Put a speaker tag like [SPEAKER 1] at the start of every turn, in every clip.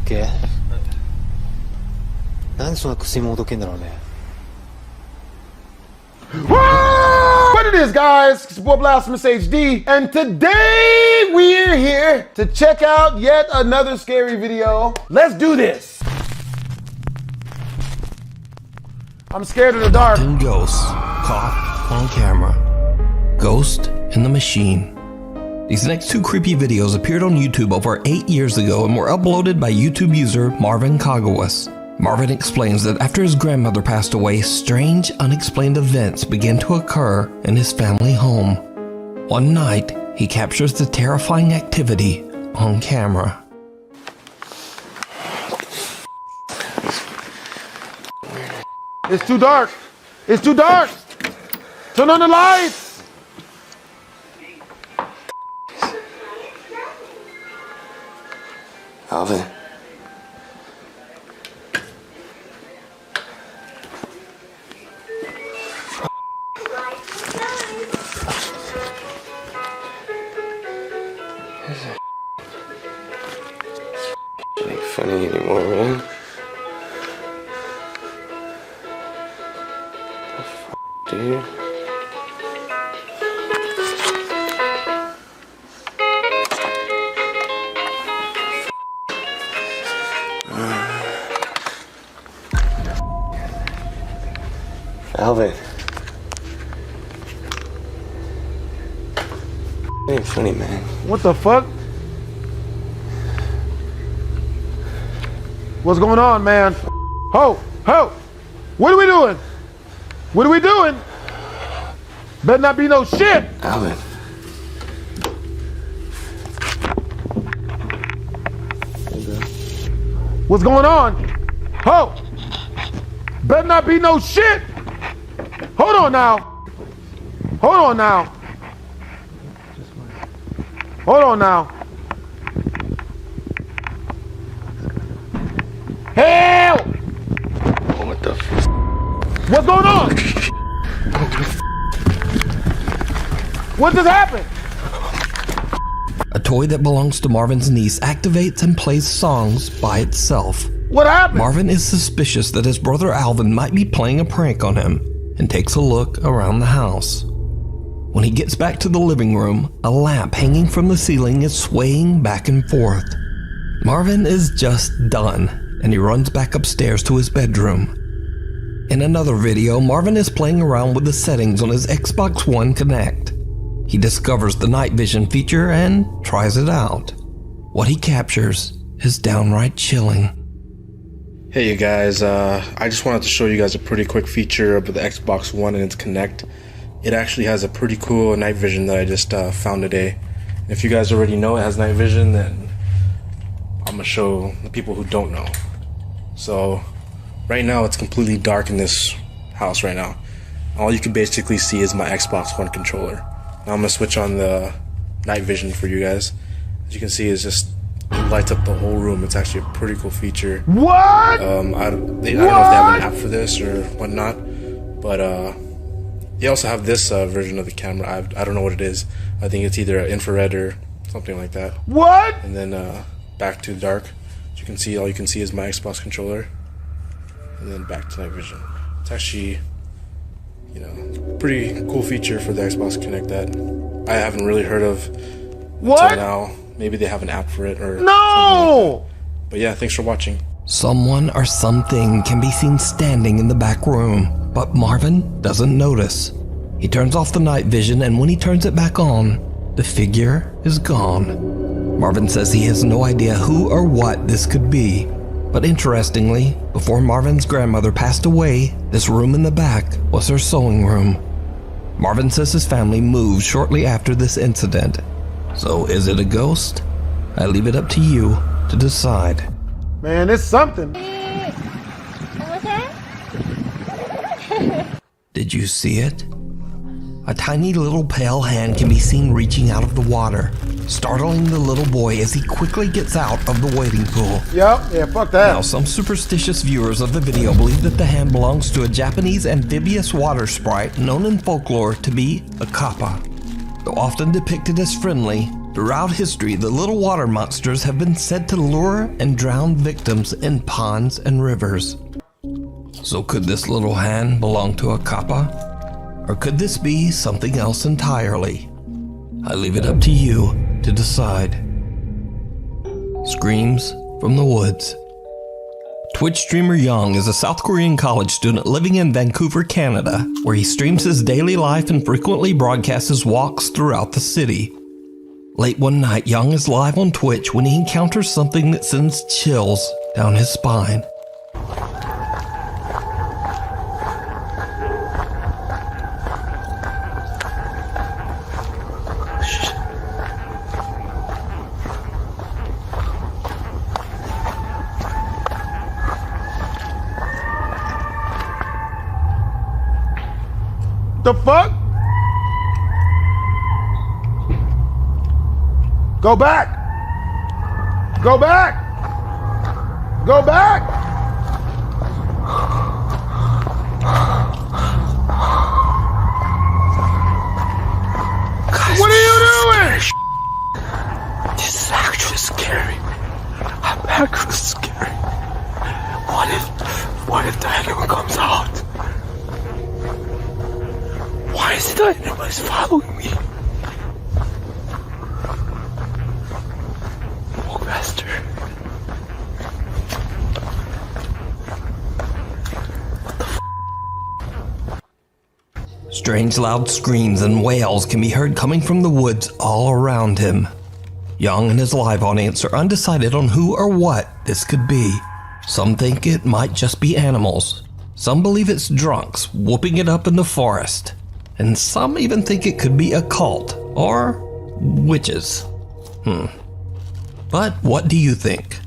[SPEAKER 1] け？なんでそんな薬もほどけんだろうね。
[SPEAKER 2] What it is, guys? It's your boy BlastphamousHD, and today we're here to check out yet another scary video. Let's do this. I'm scared of the dark.
[SPEAKER 3] 10 ghosts caught on camera. Ghost in the Machine. These next two creepy videos appeared on YouTube over 8 years ago and were uploaded by YouTube user Marvin Kagawas. Marvin explains that after his grandmother passed away, strange, unexplained events began to occur in his family home. One night, he captures the terrifying activity on camera.
[SPEAKER 2] It's too dark. It's too dark. Turn on the lights.
[SPEAKER 4] Alvin. It ain't funny anymore, man. The fuck, dude? Alvin. It ain't funny, man.
[SPEAKER 2] What the fuck? What's going on, man? Ho! Ho! What are we doing? What are we doing? Better not be no shit!
[SPEAKER 4] Alvin.
[SPEAKER 2] What's going on? Ho! Better not be no shit! Hold on now. Hold on now. Hold on now. Hell!
[SPEAKER 4] What the f?
[SPEAKER 2] What's going on? What just happened?
[SPEAKER 3] A toy that belongs to Marvin's niece activates and plays songs by itself.
[SPEAKER 2] What happened?
[SPEAKER 3] Marvin is suspicious that his brother Alvin might be playing a prank on him and takes a look around the house. When he gets back to the living room, a lamp hanging from the ceiling is swaying back and forth. Marvin is just done, and he runs back upstairs to his bedroom. In another video, Marvin is playing around with the settings on his Xbox One Connect. He discovers the night vision feature and tries it out. What he captures is downright chilling.
[SPEAKER 5] Hey you guys, I just wanted to show you guys a pretty quick feature of the Xbox One and its Connect. It actually has a pretty cool night vision that I just found today. And if you guys already know it has night vision, then I'm gonna show the people who don't know. So right now it's completely dark in this house right now. All you can basically see is my Xbox One controller. Now I'm gonna switch on the night vision for you guys. As you can see, it's just it lights up the whole room. It's actually a pretty cool feature.
[SPEAKER 2] What?
[SPEAKER 5] I don't know if they have an app for this or whatnot, but they also have this version of the camera. I don't know what it is. I think it's either infrared or something like that.
[SPEAKER 2] What?
[SPEAKER 5] And then back to dark. As you can see, all you can see is my Xbox controller, and then back to night vision. It's actually, you know, pretty cool feature for the Xbox Connect that I haven't really heard of until now. Maybe they have an app for it or something like that. But yeah, thanks for watching.
[SPEAKER 3] Someone or something can be seen standing in the back room, but Marvin doesn't notice. He turns off the night vision, and when he turns it back on, the figure is gone. Marvin says he has no idea who or what this could be. But interestingly, before Marvin's grandmother passed away, this room in the back was her sewing room. Marvin says his family moved shortly after this incident. So is it a ghost? I leave it up to you to decide.
[SPEAKER 2] Man, it's something.
[SPEAKER 3] Did you see it? A tiny little pale hand can be seen reaching out of the water, startling the little boy as he quickly gets out of the wading pool.
[SPEAKER 2] Yep, yeah, fuck that.
[SPEAKER 3] Now, some superstitious viewers of the video believe that the hand belongs to a Japanese amphibious water sprite known in folklore to be a Kappa. Though often depicted as friendly, Throughout history, the little water monsters have been said to lure and drown victims in ponds and rivers. So could this little hand belong to a Kappa? Or could this be something else entirely? I leave it up to you to decide. Screams from the woods. Twitch streamer Young is a South Korean college student living in Vancouver, Canada, where he streams his daily life and frequently broadcasts his walks throughout the city. Late one night, Young is live on Twitch when he encounters something that sends chills down his spine.
[SPEAKER 2] The fuck? Go back! Go back! Go back!
[SPEAKER 4] Guys,
[SPEAKER 2] What are you doing?
[SPEAKER 4] this is actually scary. I'm actually scary. What if the animal comes out? Why is the animal following me? Walk faster.
[SPEAKER 3] Strange loud screams and wails can be heard coming from the woods all around him. Young and his live audience are undecided on who or what this could be. Some think it might just be animals. Some believe it's drunks whooping it up in the forest. And some even think it could be a cult or witches. But what do you think?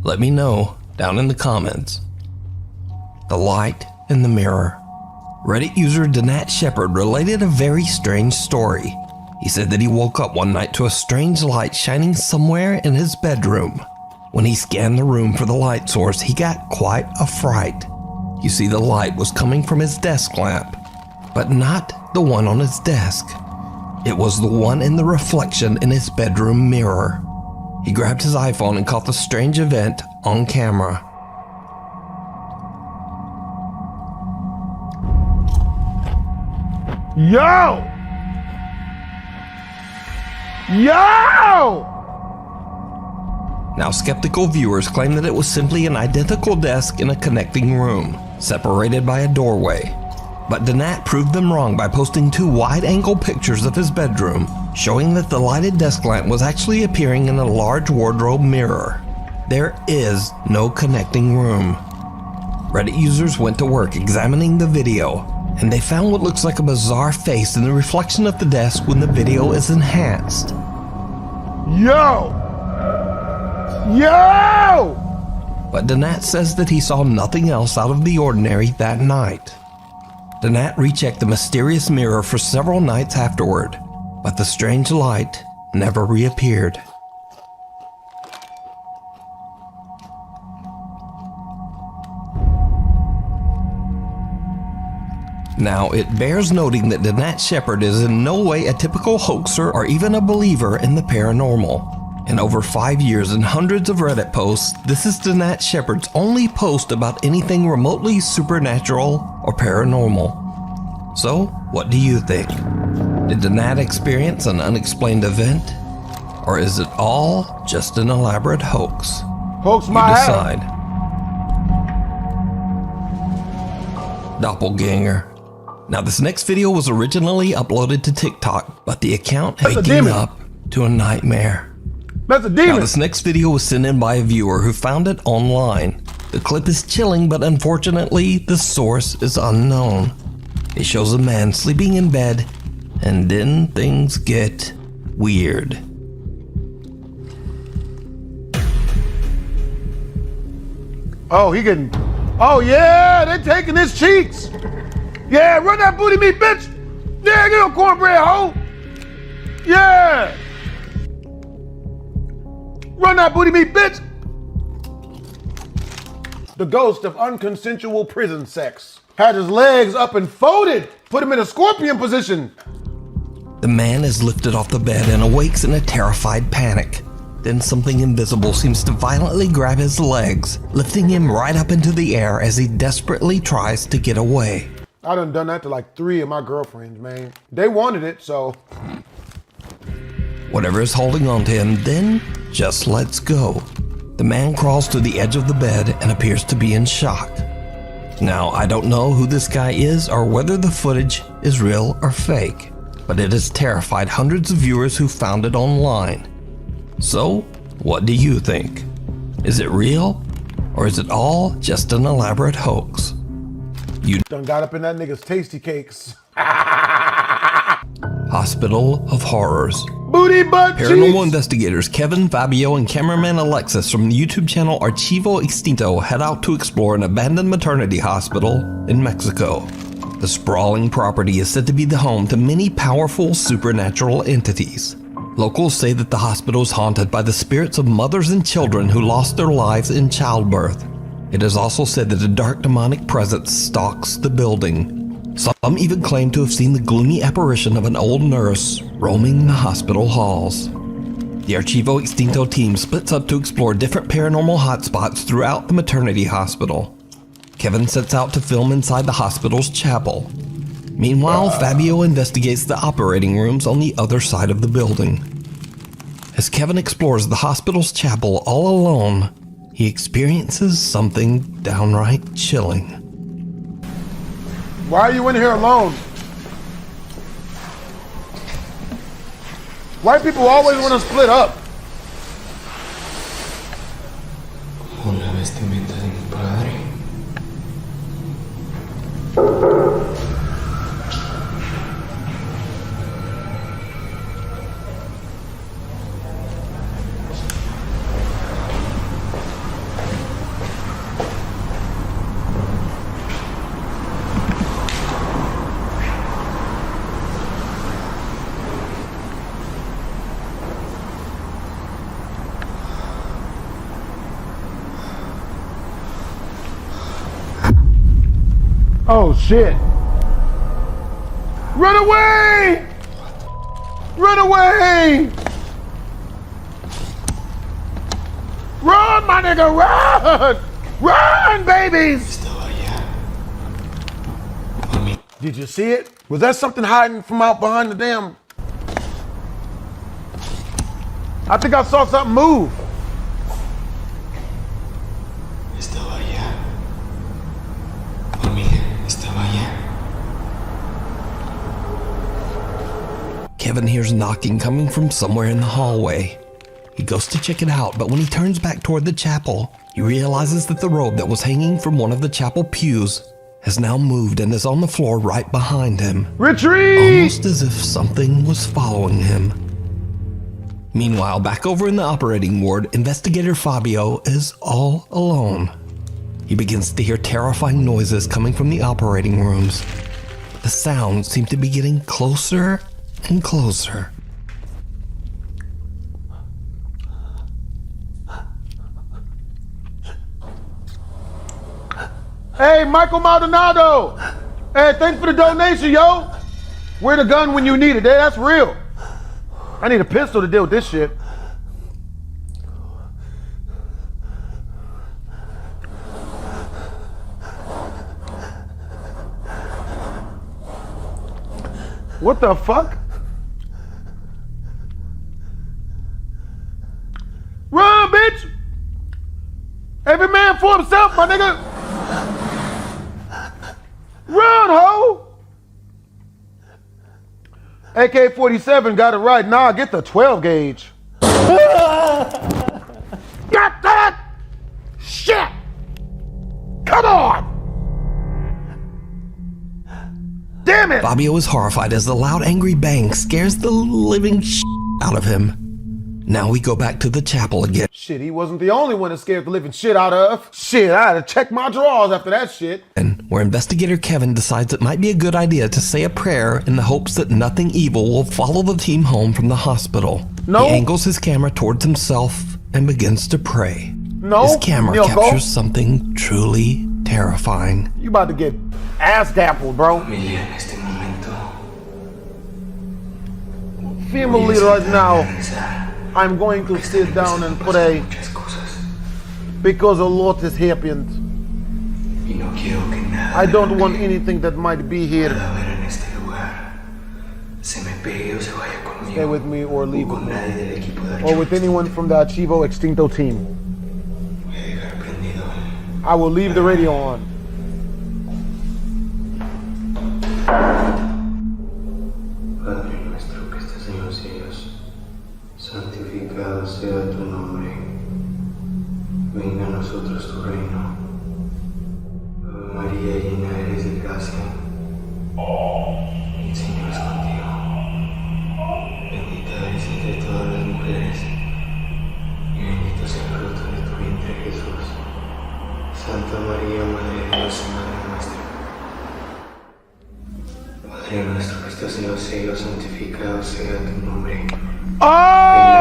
[SPEAKER 3] Let me know down in the comments. The light in the mirror. Reddit user Danat Shepherd related a very strange story. He said that he woke up one night to a strange light shining somewhere in his bedroom. When he scanned the room for the light source, he got quite a fright. You see, the light was coming from his desk lamp, but not the one on his desk. It was the one in the reflection in his bedroom mirror. He grabbed his iPhone and caught the strange event on camera.
[SPEAKER 2] Yo! Yo!
[SPEAKER 3] Now, skeptical viewers claim that it was simply an identical desk in a connecting room, separated by a doorway. But Danat proved them wrong by posting 2 wide-angle pictures of his bedroom, showing that the lighted desk lamp was actually appearing in a large wardrobe mirror. There is no connecting room. Reddit users went to work examining the video, and they found what looks like a bizarre face in the reflection of the desk when the video is enhanced.
[SPEAKER 2] Yo! Yo!
[SPEAKER 3] But Danat says that he saw nothing else out of the ordinary that night. Danat rechecked the mysterious mirror for several nights afterward, but the strange light never reappeared. Now, it bears noting that Danat Shepherd is in no way a typical hoaxer or even a believer in the paranormal. In over 5 years and hundreds of Reddit posts, this is Danat Shepherd's only post about anything remotely supernatural or paranormal. So, what do you think? Did Danat experience an unexplained event? Or is it all just an elaborate hoax?
[SPEAKER 2] Hoax
[SPEAKER 3] You
[SPEAKER 2] my ass.
[SPEAKER 3] decide. Doppelganger. Now, this next video was originally uploaded to TikTok, but the account
[SPEAKER 2] That's a
[SPEAKER 3] had given
[SPEAKER 2] demon.
[SPEAKER 3] up to a nightmare.
[SPEAKER 2] That's a
[SPEAKER 3] Now,
[SPEAKER 2] demon.
[SPEAKER 3] this next video was sent in by a viewer who found it online. The clip is chilling, but unfortunately, the source is unknown. It shows a man sleeping in bed, and then things get weird.
[SPEAKER 2] Oh, he getting. Oh, yeah, they taking his cheeks. Yeah, run that booty meat, bitch. Yeah, get your cornbread, hoe. Yeah. Run that booty meat, bitch. The ghost of unconsensual prison sex had his legs up and folded, put him in a scorpion position.
[SPEAKER 3] The man is lifted off the bed and awakes in a terrified panic. Then something invisible seems to violently grab his legs, lifting him right up into the air as he desperately tries to get away.
[SPEAKER 2] I done that to like 3 of my girlfriends, man. They wanted it, so.
[SPEAKER 3] Whatever is holding on to him then just lets go. The man crawls to the edge of the bed and appears to be in shock. Now, I don't know who this guy is or whether the footage is real or fake, but it has terrified hundreds of viewers who found it online. So, what do you think? Is it real, or is it all just an elaborate hoax? You
[SPEAKER 2] Done got up in that nigga's tasty cakes.
[SPEAKER 3] Hospital of Horrors.
[SPEAKER 2] Booty butt
[SPEAKER 3] Paranormal
[SPEAKER 2] cheeks.
[SPEAKER 3] investigators Kevin, Fabio, and cameraman Alexis from the YouTube channel Archivo Extinto head out to explore an abandoned maternity hospital in Mexico. The sprawling property is said to be the home to many powerful supernatural entities. Locals say that the hospital is haunted by the spirits of mothers and children who lost their lives in childbirth. It is also said that a dark demonic presence stalks the building. Some even claim to have seen the gloomy apparition of an old nurse roaming the hospital halls. The Archivo Extinto team splits up to explore different paranormal hotspots throughout the maternity hospital. Kevin sets out to film inside the hospital's chapel. Meanwhile, Fabio investigates the operating rooms on the other side of the building. As Kevin explores the hospital's chapel all alone, he experiences something downright chilling.
[SPEAKER 2] Why are you in here alone? White people always want to split up.
[SPEAKER 4] Una vestimenta de mi padre.
[SPEAKER 2] Oh shit. Run away! Run away! Run, my nigga, run! Run, babies! Did you see it? Was that something hiding from out behind the damn? I think I saw something move.
[SPEAKER 4] Estaba allá. Mami, estaba allá.
[SPEAKER 3] Kevin hears knocking coming from somewhere in the hallway. He goes to check it out, but when he turns back toward the chapel, he realizes that the robe that was hanging from one of the chapel pews has now moved and is on the floor right behind him.
[SPEAKER 2] Retreat!
[SPEAKER 3] Almost as if something was following him. Meanwhile, back over in the operating ward, investigator Fabio is all alone. He begins to hear terrifying noises coming from the operating rooms. The sounds seem to be getting closer and closer.
[SPEAKER 2] Hey, Michael Maldonado! Hey, thanks for the donation, yo! Wear the gun when you need it, that's real. I need a pistol to deal with this shit. What the fuck? Run, bitch! Every man for himself, my nigga! Run, ho! AK-47 got it right. Nah, get the 12 gauge. Got that? Shit! Come on! Damn it!
[SPEAKER 3] Fabio is horrified as the loud, angry bang scares the living shit out of him. Now we go back to the chapel again.
[SPEAKER 2] Shit, he wasn't the only one that scared the living shit out of. Shit, I had to check my drawers after that shit.
[SPEAKER 3] And where investigator Kevin decides it might be a good idea to say a prayer in the hopes that nothing evil will follow the team home from the hospital.
[SPEAKER 2] No.
[SPEAKER 3] He angles his camera towards himself and begins to pray.
[SPEAKER 2] No,
[SPEAKER 3] His camera
[SPEAKER 2] Nico.
[SPEAKER 3] captures something truly terrifying.
[SPEAKER 2] You about to get ass dappled, bro.
[SPEAKER 4] Familia, en este momento
[SPEAKER 2] family right now, I'm going to sit down and pray because a lot has happened. I don't want anything that might be here. Stay with me or leave with me. Or with anyone from the Archivo Extinto team. I will leave the radio on.
[SPEAKER 4] Padre nuestro que estás en los cielos, santificado sea tu nombre. Venga a nosotros tu reino. Ave María, llena eres de gracia. El Señor es contigo. Bendita eres entre todas las mujeres, y bendito es el fruto de tu vientre, Jesús. Santa María, Madre de Dios y Madre nuestra. Padre nuestro que estás en los cielos, santificado sea tu nombre. Venga a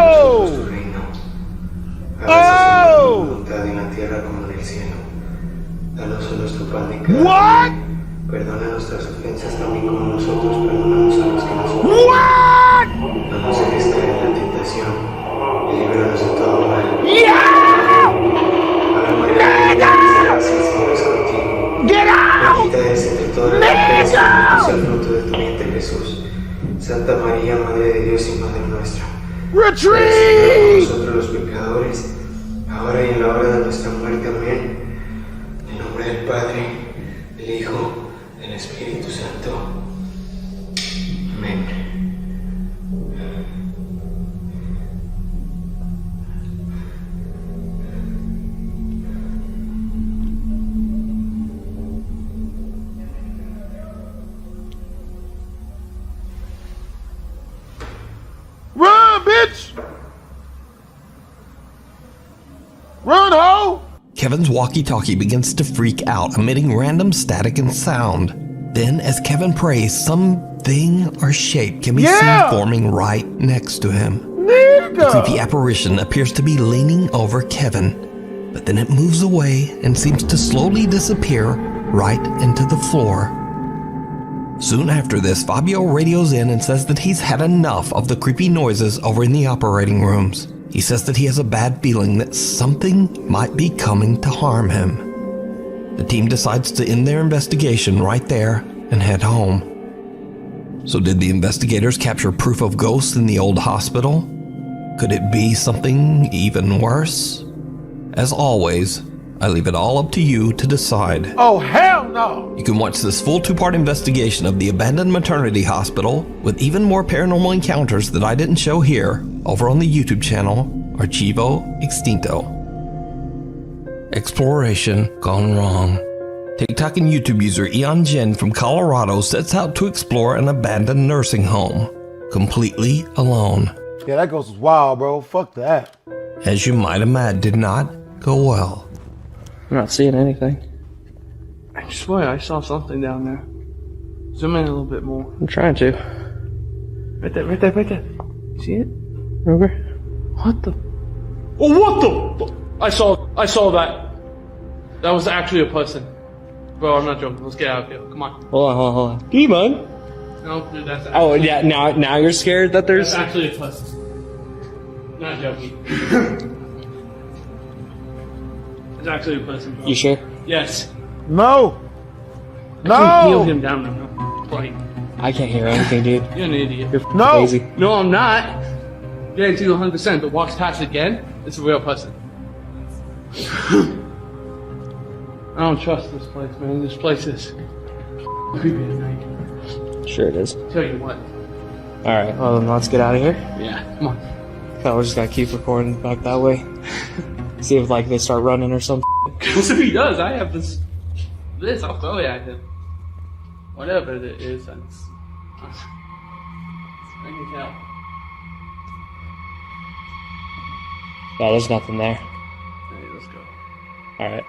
[SPEAKER 4] nosotros tu reino. Hágase tu voluntad en la tierra como en el cielo. Danos hoy nuestro pan de cada día. Perdona nuestras ofensas también como nosotros perdonamos a los que nos ofenden. No nos dejes caer en la tentación y líbranos de todo mal. Ave María, llena eres de gracia, el Señor es contigo. Bendita eres entre todas las mujeres y bendito es el fruto de tu vientre, Jesús. Santa María, Madre de Dios y Madre nuestra. Retreat! Nosotros los pecadores, ahora y en la hora de nuestra muerte. Amén. En nombre del Padre, del Hijo, del Espíritu Santo. Amén.
[SPEAKER 2] Run, bitch! Run, ho!
[SPEAKER 3] Kevin's walkie-talkie begins to freak out, emitting random static and sound. Then, as Kevin prays, something or shape can be seen forming right next to him.
[SPEAKER 2] Nico!
[SPEAKER 3] The creepy apparition appears to be leaning over Kevin, but then it moves away and seems to slowly disappear right into the floor. Soon after this, Fabio radios in and says that he's had enough of the creepy noises over in the operating rooms. He says that he has a bad feeling that something might be coming to harm him. The team decides to end their investigation right there and head home. So did the investigators capture proof of ghosts in the old hospital? Could it be something even worse? As always, I leave it all up to you to decide.
[SPEAKER 2] Oh, hell no!
[SPEAKER 3] You can watch this full 2-part investigation of the abandoned maternity hospital with even more paranormal encounters that I didn't show here over on the YouTube channel Archivo Extinto. Exploration gone wrong. TikTok and YouTube user Eon Jen from Colorado sets out to explore an abandoned nursing home, completely alone.
[SPEAKER 2] Yeah, that ghost was wild, bro. Fuck that.
[SPEAKER 3] As you might imagine, did not go well.
[SPEAKER 6] I'm not seeing anything. I swear I saw something down there. Zoom in a little bit more. I'm trying to. Right there, right there, right there. You see it? Over? What the? Oh, what the? I saw that. That was actually a person. Bro, I'm not joking. Let's get out of here. Come on. Hold on. Come on. No, dude, that's actually... Oh, yeah, now you're scared that there's... That's actually a person. Not joking. It's actually a person, bro. You sure? Yes.
[SPEAKER 2] No!
[SPEAKER 6] I can heal him down now. Like, I can't hear anything, dude. You're an idiot. You're crazy. No, I'm not. Guarantee you 100%, but walks past again, it's a real person. I don't trust this place, man. This place is creepy at night. Sure it is. Tell you what. Alright, well then let's get out of here. Yeah, come on. Oh, we're just gonna keep recording back that way. See if like they start running or something. Because if he does, I have this, I'll throw it at him. Whatever it is, I can tell. Yeah, there's nothing there. Hey, let's go. Alright.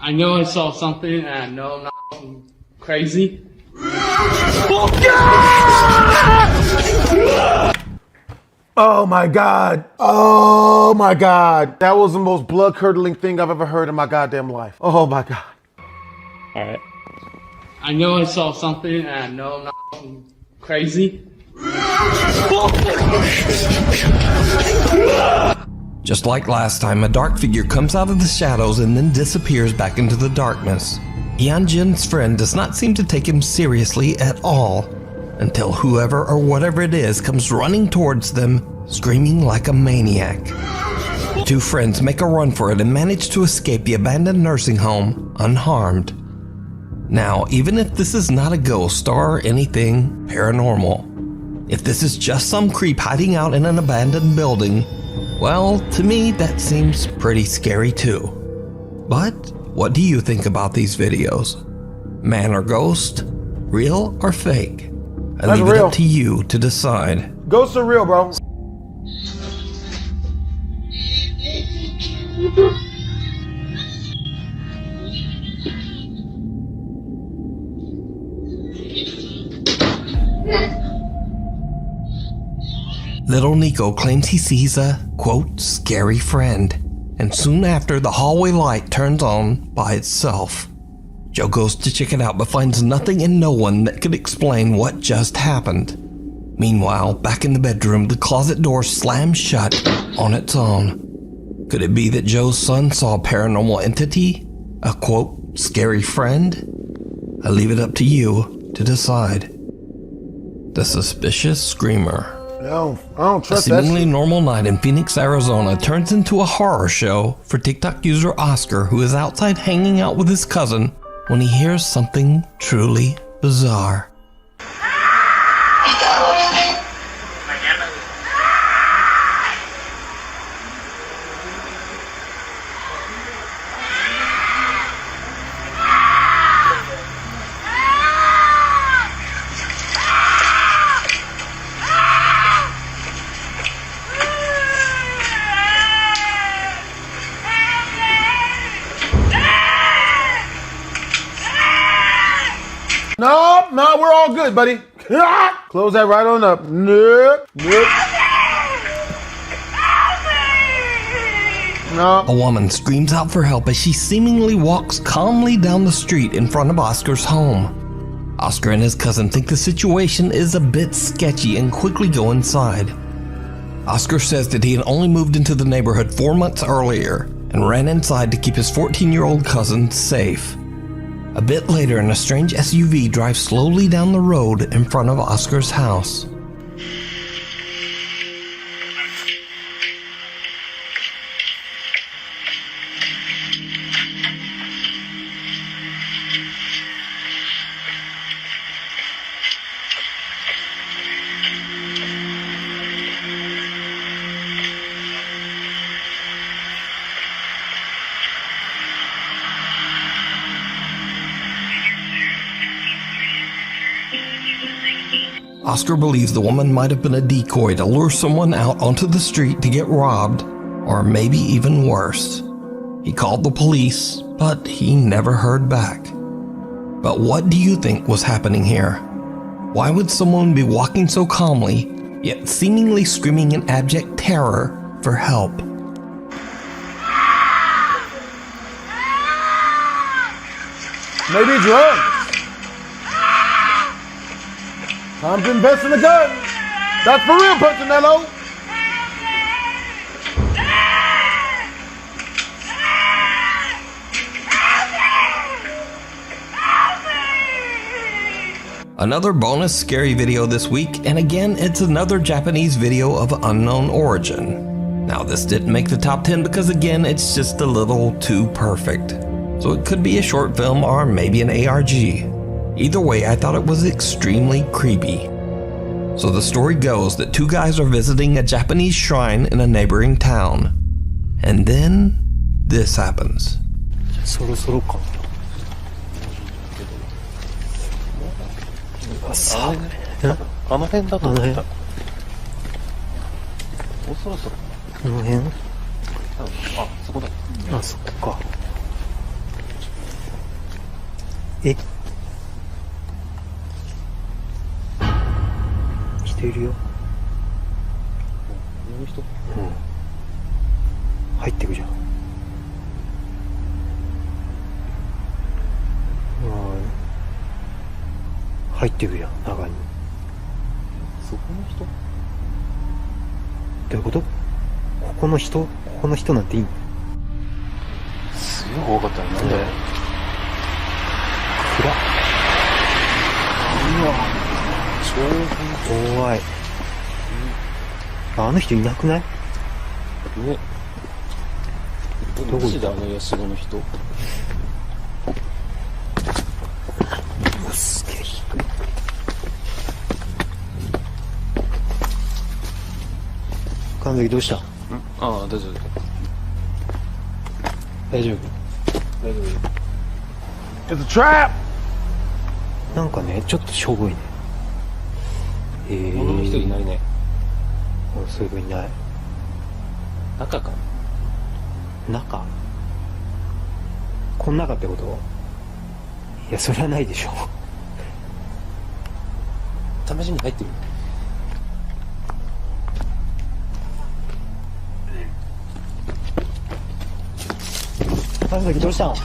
[SPEAKER 6] I know I saw something, and I know I'm not crazy.
[SPEAKER 2] Oh my God. Oh my God. That was the most blood-curdling thing I've ever heard in my goddamn life. Oh my God.
[SPEAKER 6] Alright. I know I saw something, and I know I'm not crazy.
[SPEAKER 3] Just like last time, a dark figure comes out of the shadows and then disappears back into the darkness. Hyunjin's friend does not seem to take him seriously at all, until whoever or whatever it is comes running towards them, screaming like a maniac. The two friends make a run for it and manage to escape the abandoned nursing home unharmed. Now, even if this is not a ghost or anything paranormal, if this is just some creep hiding out in an abandoned building, well, to me that seems pretty scary too. But what do you think about these videos? Man or ghost? Real or fake? I leave it up to you to decide.
[SPEAKER 2] Ghosts are real, bro.
[SPEAKER 3] Little Nico claims he sees a, quote, scary friend, and soon after the hallway light turns on by itself. Joe goes to check it out but finds nothing and no one that could explain what just happened. Meanwhile, back in the bedroom, the closet door slams shut on its own. Could it be that Joe's son saw a paranormal entity? A, quote, scary friend? I leave it up to you to decide. The Suspicious Screamer.
[SPEAKER 2] No, I don't trust
[SPEAKER 3] that. A seemingly normal night in Phoenix, Arizona turns into a horror show for TikTok user Oscar, who is outside hanging out with his cousin when he hears something truly bizarre.
[SPEAKER 2] No, we're all good, buddy. Close that right on up. Nope. No.
[SPEAKER 3] A woman screams out for help as she seemingly walks calmly down the street in front of Oscar's home. Oscar and his cousin think the situation is a bit sketchy and quickly go inside. Oscar says that he had only moved into the neighborhood 4 months earlier and ran inside to keep his 14-year-old cousin safe. A bit later, a strange SUV drives slowly down the road in front of Oscar's house. Oscar believes the woman might have been a decoy to lure someone out onto the street to get robbed, or maybe even worse. He called the police, but he never heard back. But what do you think was happening here? Why would someone be walking so calmly, yet seemingly screaming in abject terror for help?
[SPEAKER 2] Maybe drugs. Time to invest in a gun. That's for real, Punchinello.
[SPEAKER 3] Another bonus scary video this week, and again it's another Japanese video of unknown origin. Now this didn't make the top 10 because again it's just a little too perfect. So it could be a short film or maybe an ARG. Either way, I thought it was extremely creepy. So the story goes that two guys are visiting a Japanese shrine in a neighboring town. And then this happens.
[SPEAKER 1] そろそろか。あの辺だと思った。もうそろそろ。この辺？あ、そこだ。あ、そこか。え？人いるよ。この人？うん。入ってくじゃん。入ってくじゃん、中に。そこの人？どういうこと？ここの人なんていいの？すごい怖かったね。なんで？暗っ。うわ。超怖い。あの人いなくない？ね。どこであのヤシゴの人？うわ、すげえ。神崎どうした？ああ、大丈夫。大丈夫。大丈夫。
[SPEAKER 2] It's a trap!
[SPEAKER 1] なんかね、ちょっとしょぼいね。女の人いないね。そういう子いない。中か？中？こん中ってこと？いや、それはないでしょ。試しに入ってる。神崎どうしたの？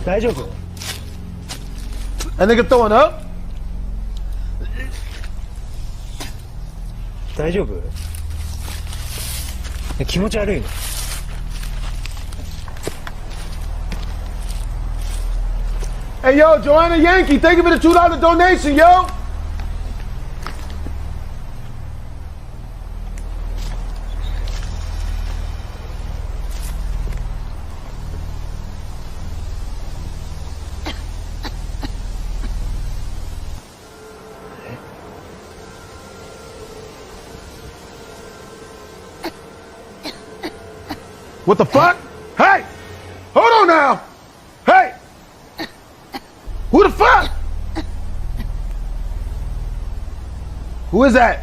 [SPEAKER 1] 大丈夫？
[SPEAKER 2] That nigga throwing up?
[SPEAKER 1] 大丈夫？気持ち悪いの？Hey
[SPEAKER 2] yo, Joanna Yankee, thank you for the $2 donation, yo! What the fuck? Hey! Hold on now! Hey! Who the fuck? Who is that?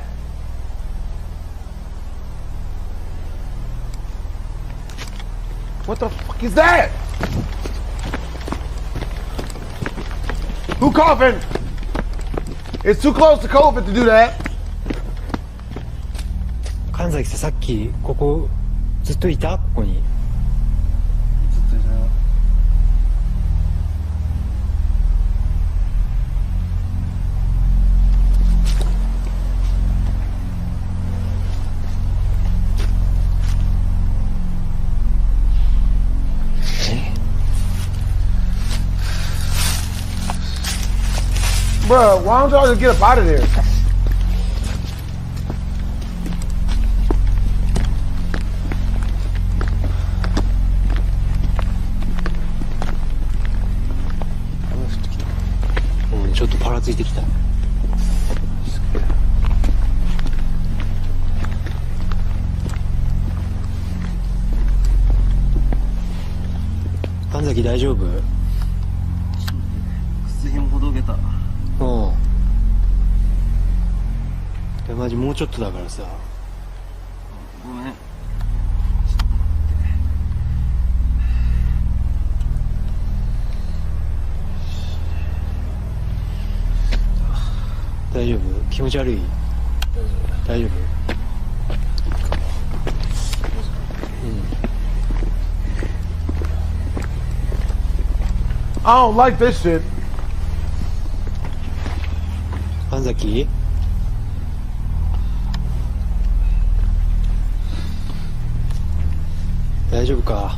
[SPEAKER 2] What the fuck is that? Who coughing? It's too close to COVID to do that.
[SPEAKER 1] 神崎さっきここずっといた？ここに。
[SPEAKER 2] Bruh, why don't y'all just get up out of there?
[SPEAKER 1] Kanzaki 大丈夫？
[SPEAKER 7] 靴ひもほどけた。
[SPEAKER 1] いやマジもうちょっとだからさ。
[SPEAKER 7] ごめん。
[SPEAKER 1] 大丈夫？気持ち悪い？大丈夫？I
[SPEAKER 2] don't like this shit.
[SPEAKER 1] 神崎？大丈夫か？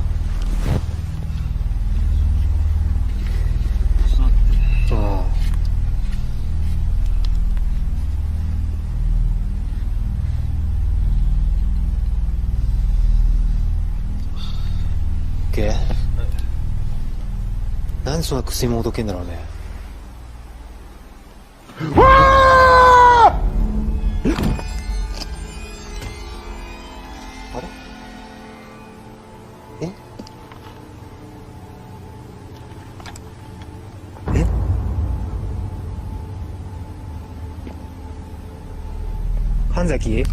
[SPEAKER 1] なんでそんな薬もほどけんだろうね。
[SPEAKER 2] あ
[SPEAKER 1] れ？え？神崎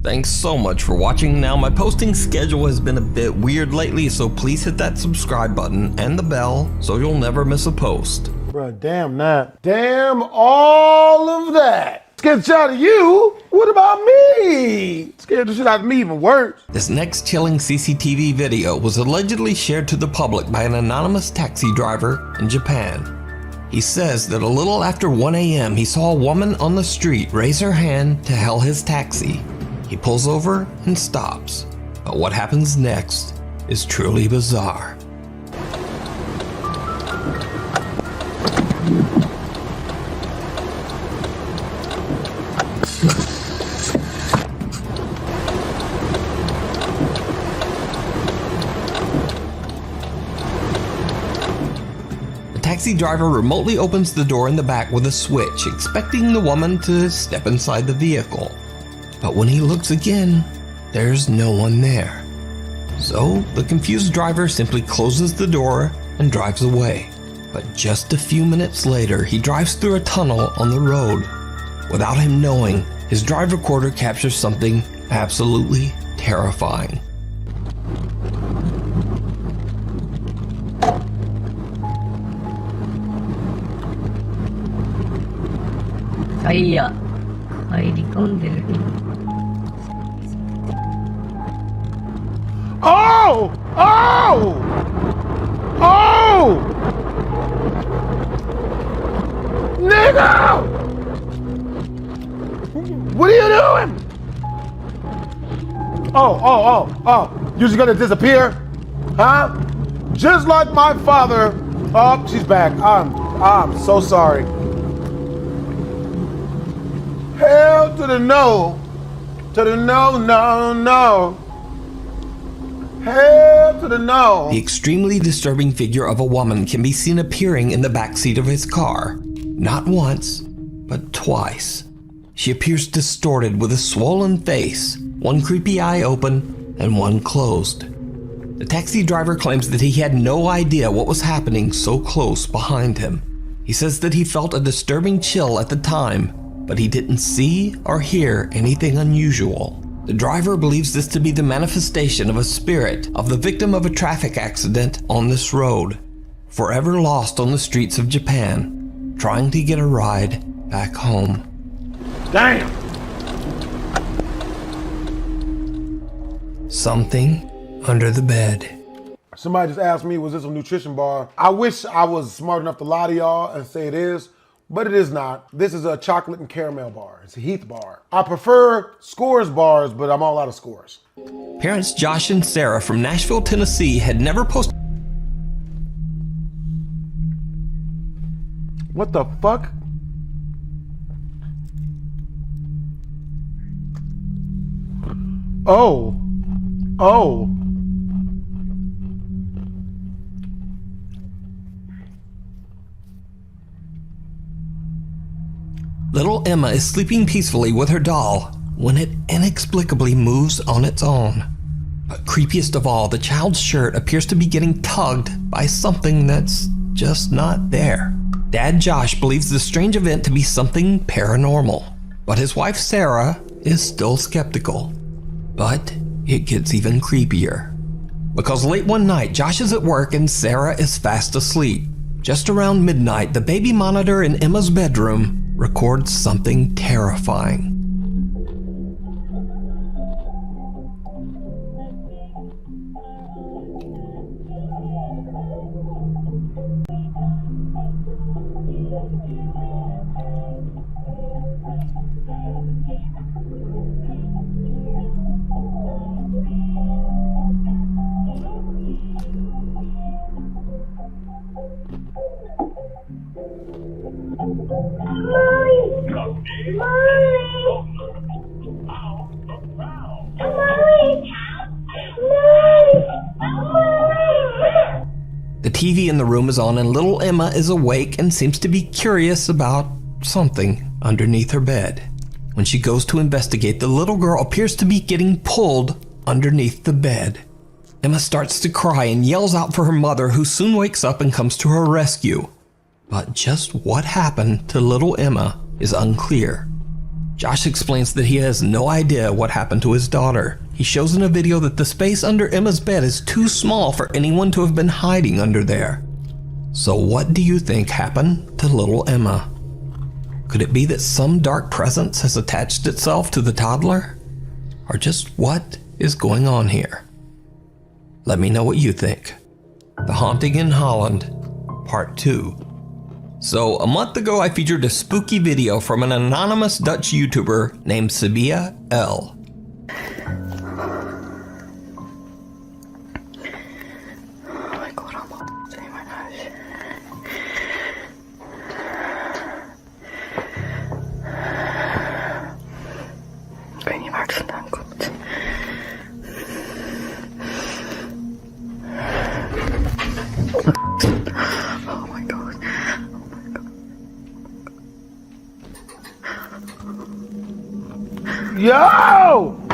[SPEAKER 3] Thanks so much for watching. Now, my posting schedule has been a bit weird lately, so please hit that subscribe button and the bell so you'll never miss a post.
[SPEAKER 2] Bruh, damn that. Damn all of that. Scared the shit out of you? What about me? Scared the shit out of me even worse.
[SPEAKER 3] This next chilling CCTV video was allegedly shared to the public by an anonymous taxi driver in Japan. He says that a little after 1 a.m. he saw a woman on the street raise her hand to hail his taxi. He pulls over and stops. But what happens next is truly bizarre. The taxi driver remotely opens the door in the back with a switch, expecting the woman to step inside the vehicle. But when he looks again, there's no one there. So the confused driver simply closes the door and drives away. But just a few minutes later, he drives through a tunnel on the road. Without him knowing, his drive recorder captures something absolutely terrifying.
[SPEAKER 2] Oh! Oh! Oh! Nigga! What are you doing? Oh. You're just gonna disappear? Huh? Just like my father. Oh, she's back. I'm so sorry. Hell to the no. To the no. Hell to the no.
[SPEAKER 3] The extremely disturbing figure of a woman can be seen appearing in the backseat of his car. Not once, but twice. She appears distorted with a swollen face, one creepy eye open and one closed. The taxi driver claims that he had no idea what was happening so close behind him. He says that he felt a disturbing chill at the time, but he didn't see or hear anything unusual. The driver believes this to be the manifestation of a spirit of the victim of a traffic accident on this road, forever lost on the streets of Japan, trying to get a ride back home.
[SPEAKER 2] Damn!
[SPEAKER 3] Something under the bed.
[SPEAKER 2] Somebody just asked me, was this a nutrition bar? I wish I was smart enough to lie to y'all and say it is, but it is not. This is a chocolate and caramel bar. It's a Heath bar. I prefer Scores bars, but I'm all out of Scores.
[SPEAKER 3] Parents Josh and Sarah from Nashville, Tennessee had never posted.
[SPEAKER 2] What the fuck? Oh.
[SPEAKER 3] Little Emma is sleeping peacefully with her doll when it inexplicably moves on its own. But creepiest of all, the child's shirt appears to be getting tugged by something that's just not there. Dad Josh believes the strange event to be something paranormal, but his wife Sarah is still skeptical. But it gets even creepier. Because late one night, Josh is at work and Sarah is fast asleep. Just around midnight, the baby monitor in Emma's bedroom records something terrifying. The TV in the room is on and little Emma is awake and seems to be curious about something underneath her bed. When she goes to investigate, the little girl appears to be getting pulled underneath the bed. Emma starts to cry and yells out for her mother, who soon wakes up and comes to her rescue. But just what happened to little Emma is unclear. Josh explains that he has no idea what happened to his daughter. He shows in a video that the space under Emma's bed is too small for anyone to have been hiding under there. So what do you think happened to little Emma? Could it be that some dark presence has attached itself to the toddler? Or just what is going on here? Let me know what you think. The Haunting in Holland, Part 2. So, a month ago I featured a spooky video from an anonymous Dutch YouTuber named STEWIE L.
[SPEAKER 2] Yo!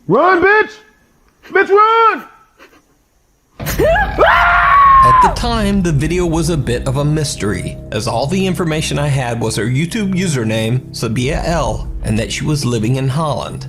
[SPEAKER 2] Run, bitch! Bitch, run!
[SPEAKER 3] At the time, the video was a bit of a mystery, as all the information I had was her YouTube username, STEWIE L, and that she was living in Holland.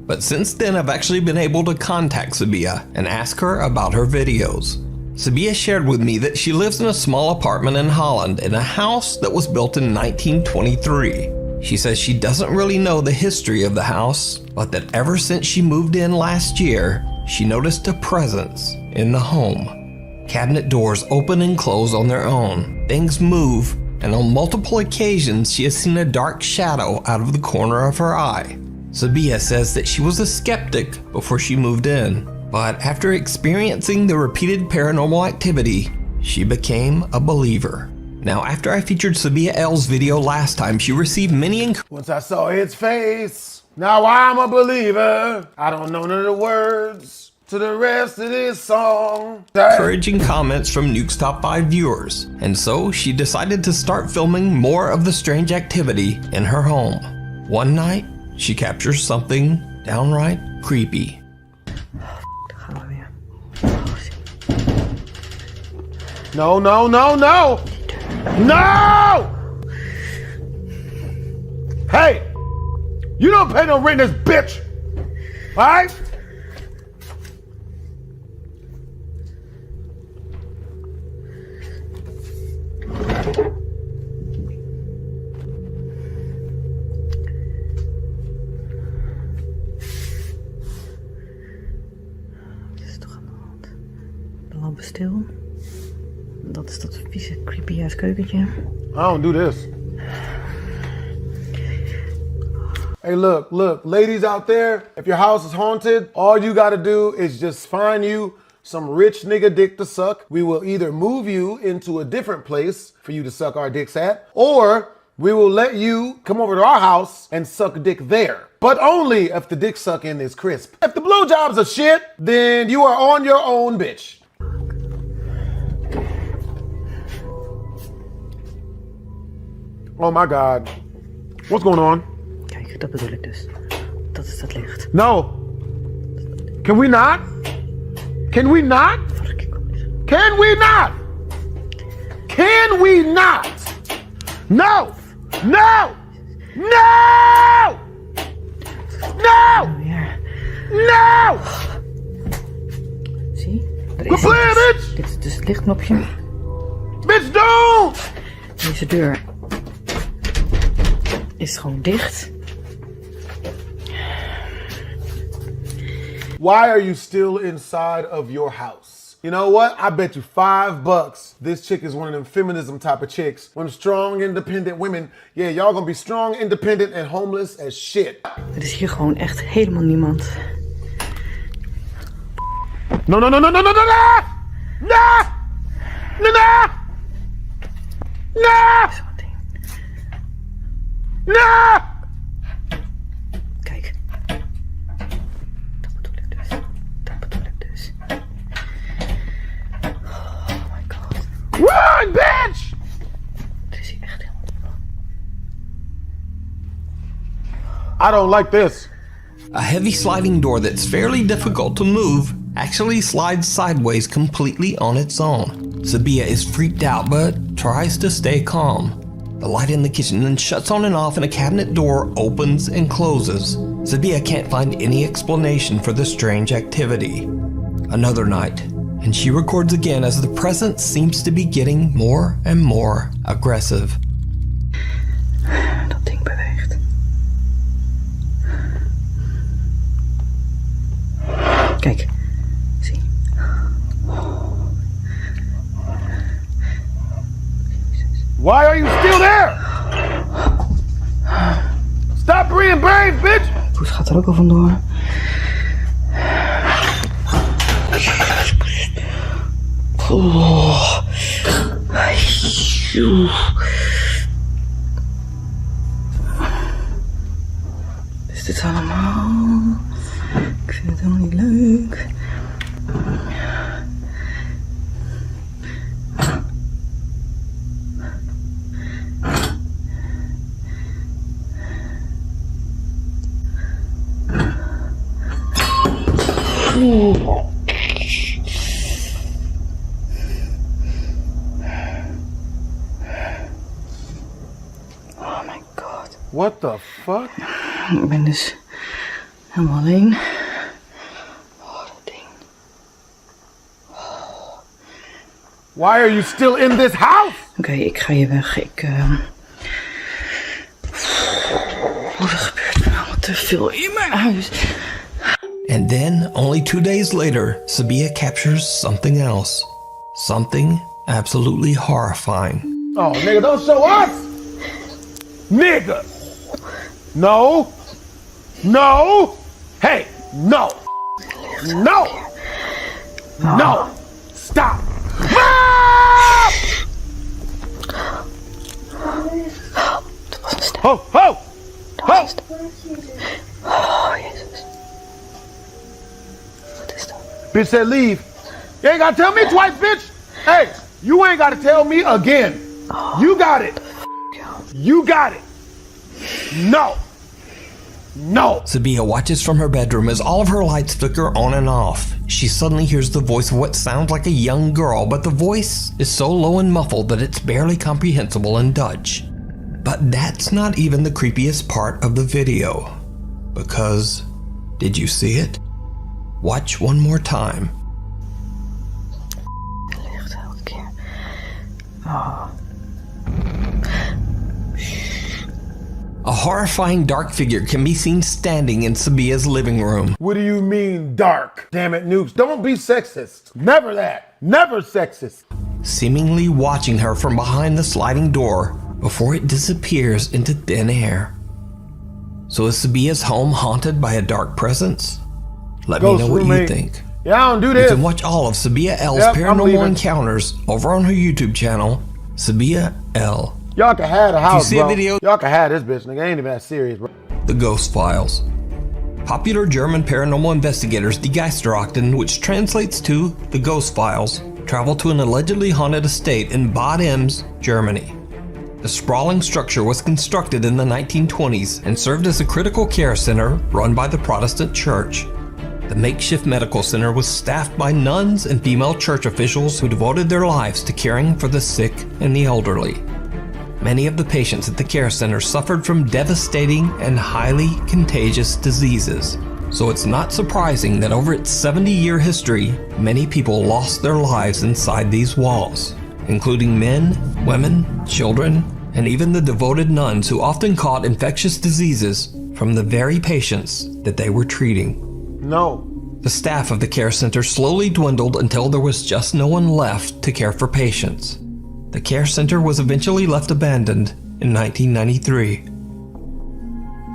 [SPEAKER 3] But since then, I've actually been able to contact STEWIE and ask her about her videos. STEWIE shared with me that she lives in a small apartment in Holland in a house that was built in 1923. She says she doesn't really know the history of the house, but that ever since she moved in last year, she noticed a presence in the home. Cabinet doors open and close on their own, things move, and on multiple occasions she has seen a dark shadow out of the corner of her eye. STEWIE says that she was a skeptic before she moved in, but after experiencing the repeated paranormal activity, she became a believer. Now, after I featured STEWIE L's video last time, she received many
[SPEAKER 2] Once I saw its face, now I'm a believer. I don't know none of the words to the rest of this song.
[SPEAKER 3] encouraging comments from Nuke's Top 5 viewers, and so she decided to start filming more of the strange activity in her home. One night, she captures something downright creepy.
[SPEAKER 2] No, no, no, no! No! Hey! You don't pay no rent in this bitch! Alright?
[SPEAKER 8] Wat is er toch aan de hand? De lampen stil. Dat is dat vieze creepy ass keukentje.
[SPEAKER 2] I don't do this. Hey, look, ladies out there, if your house is haunted, all you gotta do is just find you some rich nigga dick to suck. We will either move you into a different place for you to suck our dicks at, or we will let you come over to our house and suck dick there. But only if the dick sucking is crisp. If the blowjobs are shit, then you are on your own, bitch. Oh my God. What's going on?
[SPEAKER 8] Kijk, dat bedoel ik dus. Dat is dat licht.
[SPEAKER 2] No. Can we not? Can we not? Can we not? Can we not? No! No! No! No! No!
[SPEAKER 8] Zie?
[SPEAKER 2] Quit playing, bitch!
[SPEAKER 8] Dit is dus het lichtknopje.
[SPEAKER 2] Bitch, don't!
[SPEAKER 8] Deze deur is gewoon dicht.
[SPEAKER 2] Why are you still inside of your house? You know what? I bet you $5 this chick is one of them feminism type of chicks. One of strong, independent women. Yeah, y'all gonna be strong, independent, and homeless as shit.
[SPEAKER 8] Er is hier gewoon echt helemaal niemand.
[SPEAKER 2] No, no, no, no, no, no, no, no! No! No, no! No! No!
[SPEAKER 8] Kijk. Dat bedoel ik dus. Dat bedoel ik dus. Oh my god.
[SPEAKER 2] Run, bitch!
[SPEAKER 8] Het
[SPEAKER 2] I don't like this.
[SPEAKER 3] A heavy sliding door that's fairly difficult to move actually slides sideways completely on its own. Sabia is freaked out but tries to stay calm. The light in the kitchen then shuts on and off and a cabinet door opens and closes. Sabia can't find any explanation for the strange activity. Another night, and she records again as the presence seems to be getting more and more aggressive.
[SPEAKER 8] Dat ding beweegt. Kijk, zie.
[SPEAKER 2] Why are you still there? Stop being brave, bitch!
[SPEAKER 8] Poes gaat er ook al vandoor. Oh. Is dit allemaal? Ik vind het helemaal niet leuk. Oh my god.
[SPEAKER 2] What the fuck?
[SPEAKER 8] Ik ben dus helemaal alleen. Oh, dat ding.
[SPEAKER 2] Why are you still in this house?
[SPEAKER 8] Oké, ik ga hier weg. Oh, er gebeurt me allemaal te veel in mijn huis.
[SPEAKER 3] And then, only 2 days later, Sabia captures something else. Something absolutely horrifying.
[SPEAKER 2] Oh, nigga, don't show us! Nigga! No! No! Hey, no! No! No! Stop! Ah!
[SPEAKER 8] Dat was een stem.
[SPEAKER 2] Ho, ho! Ho!
[SPEAKER 8] Oh, Jezus. Wat is dat?
[SPEAKER 2] Bitch said leave. You ain't gotta tell me twice, bitch! Hey, you ain't gotta tell me again. You got it. You got it. No. No.
[SPEAKER 3] Sabia watches from her bedroom as all of her lights flicker on and off. She suddenly hears the voice of what sounds like a young girl, but the voice is so low and muffled that it's barely comprehensible in Dutch. But that's not even the creepiest part of the video. Because, did you see it? Watch one more time.
[SPEAKER 8] Licht elke keer. Oh.
[SPEAKER 3] A horrifying dark figure can be seen standing in Sabia's living room.
[SPEAKER 2] What do you mean dark? Damn it, Nukes. Don't be sexist. Never that. Never sexist.
[SPEAKER 3] Seemingly watching her from behind the sliding door before it disappears into thin air. So is Sabia's home haunted by a dark presence? Let me know what you think.
[SPEAKER 2] Yeah, I don't do this.
[SPEAKER 3] You can watch all of Sabia L's paranormal encounters over on her YouTube channel, Sabia L.
[SPEAKER 2] Y'all can have the house,
[SPEAKER 3] if you see
[SPEAKER 2] bro.
[SPEAKER 3] a video,
[SPEAKER 2] y'all can have this bitch, nigga. Ain't even that serious, bro.
[SPEAKER 3] The Ghost Files. Popular German paranormal investigators Die Geisterakten, which translates to The Ghost Files, travel to an allegedly haunted estate in Bad Ems, Germany. The sprawling structure was constructed in the 1920s and served as a critical care center run by the Protestant Church. The makeshift medical center was staffed by nuns and female church officials who devoted their lives to caring for the sick and the elderly. Many of the patients at the care center suffered from devastating and highly contagious diseases. So it's not surprising that over its 70-year history, many people lost their lives inside these walls, including men, women, children, and even the devoted nuns who often caught infectious diseases from the very patients that they were treating.
[SPEAKER 2] No.
[SPEAKER 3] The staff of the care center slowly dwindled until there was just no one left to care for patients. The care center was eventually left abandoned in 1993.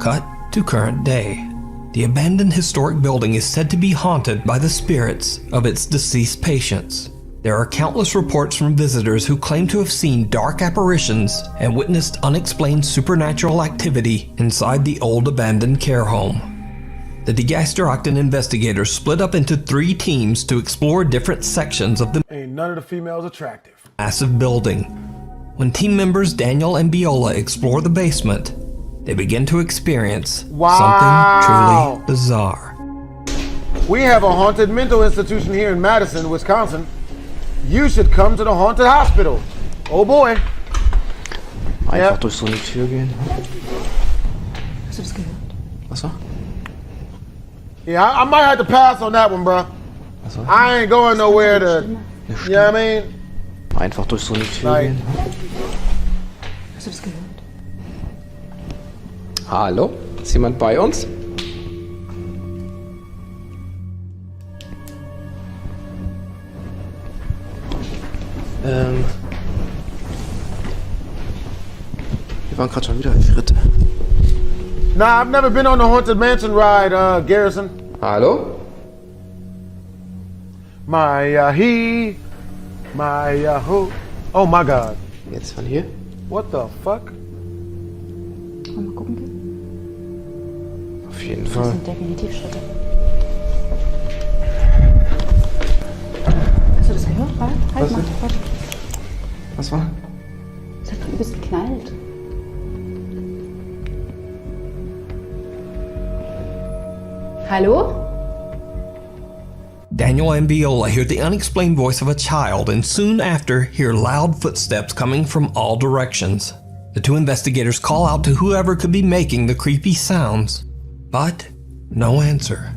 [SPEAKER 3] Cut to current day. The abandoned historic building is said to be haunted by the spirits of its deceased patients. There are countless reports from visitors who claim to have seen dark apparitions and witnessed unexplained supernatural activity inside the old abandoned care home. The Die Geisterakten investigators split up into 3 teams to explore different sections of the
[SPEAKER 2] Ain't none of the females attractive.
[SPEAKER 3] Massive building. When team members Daniel and Viola explore the basement, they begin to experience
[SPEAKER 2] Wow.
[SPEAKER 3] something truly bizarre.
[SPEAKER 2] We have a haunted mental institution here in Madison, Wisconsin. You should come to the haunted hospital. Oh boy.
[SPEAKER 6] Einfach durch so eine Tür gehen.
[SPEAKER 8] Hast du das gehört?
[SPEAKER 6] Was war?
[SPEAKER 2] Yeah, I might have to pass on that one, bro.
[SPEAKER 6] Was war?
[SPEAKER 2] I ain't going nowhere to, you know what I mean?
[SPEAKER 6] Einfach durch so eine Tür
[SPEAKER 2] Like,
[SPEAKER 6] gehen.
[SPEAKER 8] Hast du das gehört?
[SPEAKER 6] Hallo? Ist jemand bei uns? Wir waren gerade schon wieder Fritte.
[SPEAKER 2] nah, I've never been on the haunted mansion ride, Garrison.
[SPEAKER 6] Hallo?
[SPEAKER 2] My who? Oh my God.
[SPEAKER 6] Jetzt von hier?
[SPEAKER 2] What the fuck?
[SPEAKER 8] Wollen wir mal gucken gehen?
[SPEAKER 6] Auf jeden
[SPEAKER 8] Das
[SPEAKER 6] Fall.
[SPEAKER 8] sind definitiv Schritte. Hast du das gehört? Halt mal. Warte.
[SPEAKER 6] Was war?
[SPEAKER 8] Es hat übelst geknallt. Hallo?
[SPEAKER 3] Daniel and Viola hear the unexplained voice of a child and soon after hear loud footsteps coming from all directions. The two investigators call out to whoever could be making the creepy sounds, but no answer.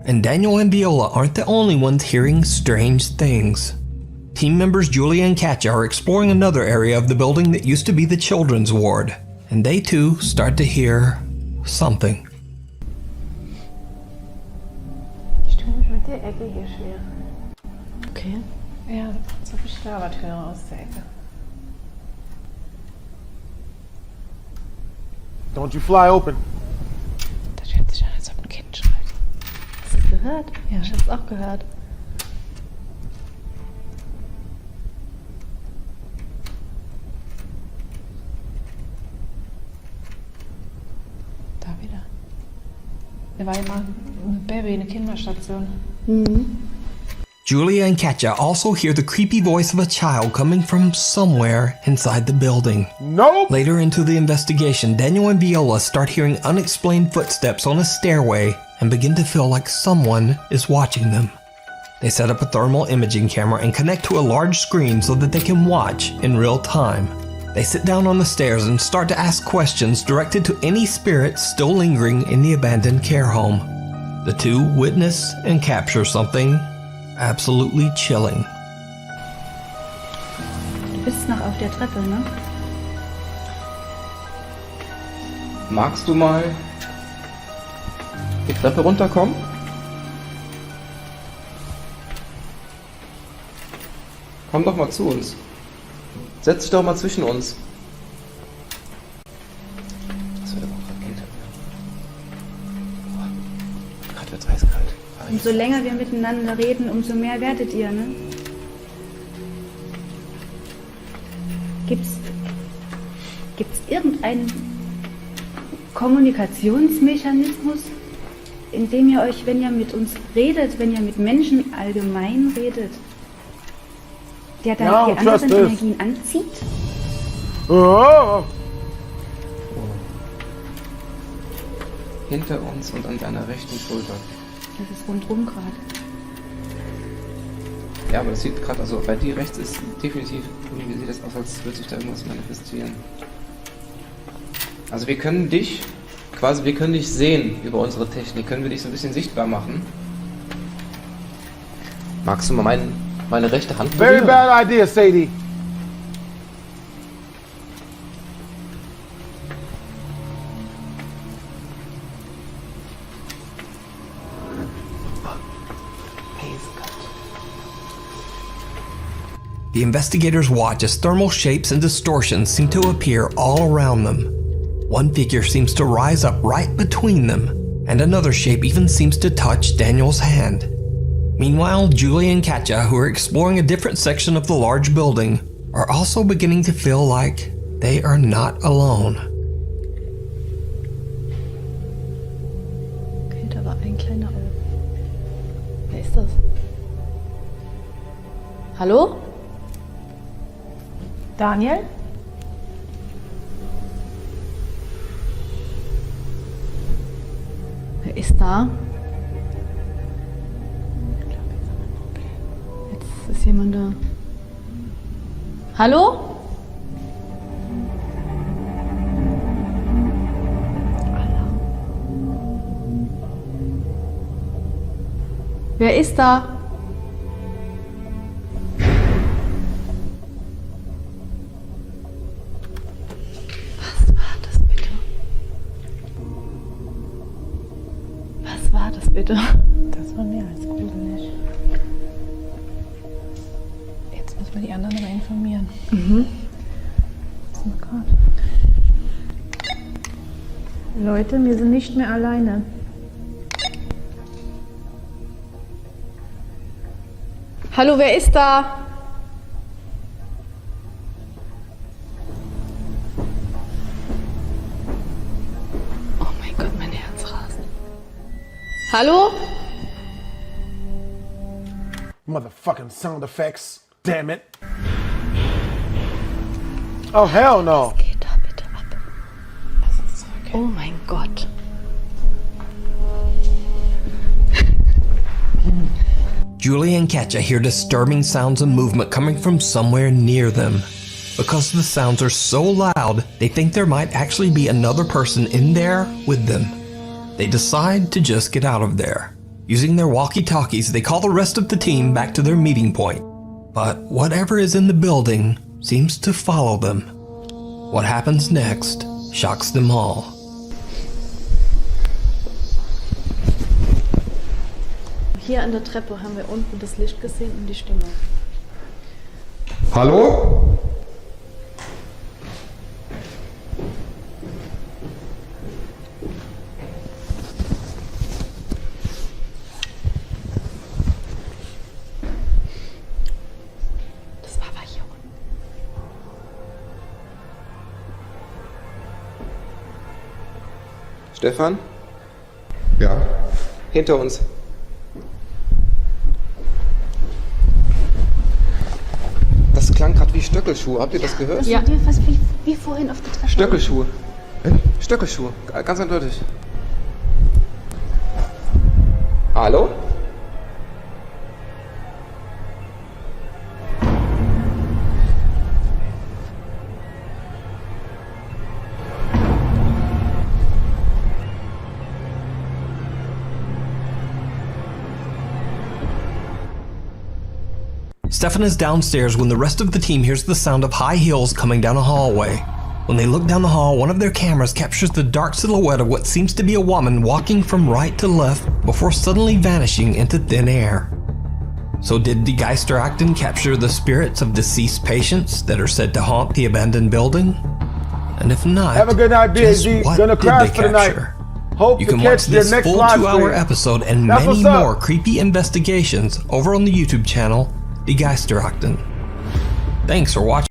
[SPEAKER 3] And Daniel and Viola aren't the only ones hearing strange things. Team members Julia and Katja are exploring another area of the building that used to be the children's ward, and they too start to hear something.
[SPEAKER 9] Ich tue mich mit der Ecke hier schwer.
[SPEAKER 8] Okay.
[SPEAKER 9] Ja, da kommt so Beschlagertüre aus der Ecke.
[SPEAKER 2] Don't you fly open.
[SPEAKER 9] Das hört sich an, als ob ein Kind schreit.
[SPEAKER 8] Hast du es gehört?
[SPEAKER 9] Ja.
[SPEAKER 8] Ich hab's auch gehört.
[SPEAKER 9] Da wieder. Da war ja mal ein Baby, eine Kinderstation.
[SPEAKER 3] Julia and Katja also hear the creepy voice of a child coming from somewhere inside the building.
[SPEAKER 2] Nope.
[SPEAKER 3] Later into the investigation, Daniel and Viola start hearing unexplained footsteps on a stairway and begin to feel like someone is watching them. They set up a thermal imaging camera and connect to a large screen so that they can watch in real time. They sit down on the stairs and start to ask questions directed to any spirits still lingering in the abandoned care home. The two witness and capture something absolutely chilling.
[SPEAKER 8] Du bist noch auf der Treppe, ne?
[SPEAKER 6] Magst du mal die Treppe runterkommen? Komm doch mal zu uns. Setz dich doch mal zwischen uns. Das wird aber auch gerade kälter. Gerade wird's eiskalt.
[SPEAKER 8] Umso länger wir miteinander reden, umso mehr werdet ihr, ne? Gibt's irgendeinen Kommunikationsmechanismus, in dem ihr euch, wenn ihr mit uns redet, wenn ihr mit Menschen allgemein redet, der dann
[SPEAKER 2] Ja,
[SPEAKER 8] die anderen
[SPEAKER 2] trust this.
[SPEAKER 8] Energien anzieht?
[SPEAKER 2] Oh.
[SPEAKER 6] Hinter uns und an deiner rechten Schulter.
[SPEAKER 8] Das ist rundrum gerade.
[SPEAKER 6] Ja, aber das sieht gerade, also bei dir rechts ist definitiv, irgendwie sieht das aus, als würde sich da irgendwas manifestieren. Also wir können dich sehen über unsere Technik, können wir dich so ein bisschen sichtbar machen. Magst du mal meine rechte Hand
[SPEAKER 2] Very
[SPEAKER 6] berühren?
[SPEAKER 2] bad idea, Sadie.
[SPEAKER 3] The investigators watch as thermal shapes and distortions seem to appear all around them. One figure seems to rise up right between them, and another shape even seems to touch Daniel's hand. Meanwhile, Julia and Katja, who are exploring a different section of the large building, are also beginning to feel like they are not alone.
[SPEAKER 8] Okay, da war ein kleiner Raum. Wer ist das? Hallo?
[SPEAKER 9] Daniel? Wer ist da? Jetzt ist jemand da. Hallo? Wer ist da? Was war das bitte? Was war das bitte?
[SPEAKER 10] Das war mehr als gruselig. Jetzt müssen wir die anderen aber informieren. Was ist gerade?
[SPEAKER 9] Leute, wir sind nicht mehr alleine. Hallo, wer ist da? Oh mein Gott, mein Herz rast. Hallo?
[SPEAKER 2] Motherfucking sound effects. Damn it. Oh, hell no.
[SPEAKER 9] Was geht da bitte ab?
[SPEAKER 10] Lass uns zurück.
[SPEAKER 9] Oh mein Gott.
[SPEAKER 3] Julie and Katja hear disturbing sounds and movement coming from somewhere near them. Because the sounds are so loud, they think there might actually be another person in there with them. They decide to just get out of there. Using their walkie-talkies, they call the rest of the team back to their meeting point. But whatever is in the building seems to follow them. What happens next shocks them all.
[SPEAKER 9] Hier an der Treppe haben wir unten das Licht gesehen und die Stimme.
[SPEAKER 11] Hallo?
[SPEAKER 9] Das war aber hier unten.
[SPEAKER 11] Stefan? Ja. Hinter uns. Das klang gerade wie Stöckelschuhe. Habt ihr das gehört?
[SPEAKER 9] Ja, was wie vorhin auf der Treppe.
[SPEAKER 11] Stöckelschuhe. Stöckelschuhe. Ganz eindeutig. Hallo?
[SPEAKER 3] Stefan is downstairs when the rest of the team hears the sound of high heels coming down a hallway. When they look down the hall, one of their cameras captures the dark silhouette of what seems to be a woman walking from right to left before suddenly vanishing into thin air. So did die Geisterakten capture the spirits of deceased patients that are said to haunt the abandoned building? And if not,
[SPEAKER 2] Have a good night,
[SPEAKER 3] just
[SPEAKER 2] BHD.
[SPEAKER 3] what
[SPEAKER 2] Gonna
[SPEAKER 3] did
[SPEAKER 2] crash
[SPEAKER 3] they
[SPEAKER 2] for the night.
[SPEAKER 3] capture?
[SPEAKER 2] Hope
[SPEAKER 3] You
[SPEAKER 2] to
[SPEAKER 3] can
[SPEAKER 2] catch
[SPEAKER 3] watch
[SPEAKER 2] your
[SPEAKER 3] this
[SPEAKER 2] next
[SPEAKER 3] full
[SPEAKER 2] live
[SPEAKER 3] 2-hour
[SPEAKER 2] stream.
[SPEAKER 3] episode and
[SPEAKER 2] That's
[SPEAKER 3] many
[SPEAKER 2] what's up.
[SPEAKER 3] more creepy investigations over on the YouTube channel, Die Geisterakten. Thanks for watching.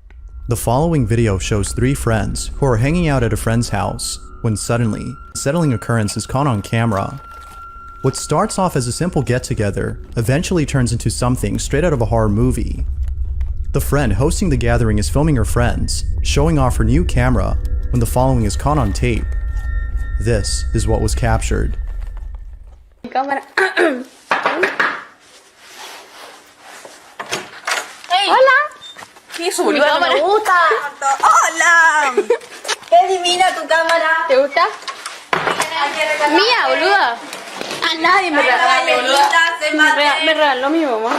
[SPEAKER 12] The following video shows three friends who are hanging out at a friend's house when suddenly, a unsettling occurrence is caught on camera. What starts off as a simple get-together eventually turns into something straight out of a horror movie. The friend hosting the gathering is filming her friends, showing off her new camera when the following is caught on tape. This is what was captured.
[SPEAKER 13] Hola. Sí, subió. Mi cámara me gusta. Hola. Qué divina tu cámara. ¿Te gusta? Mía, boluda. A nadie me regaló. Me regaló mi mamá.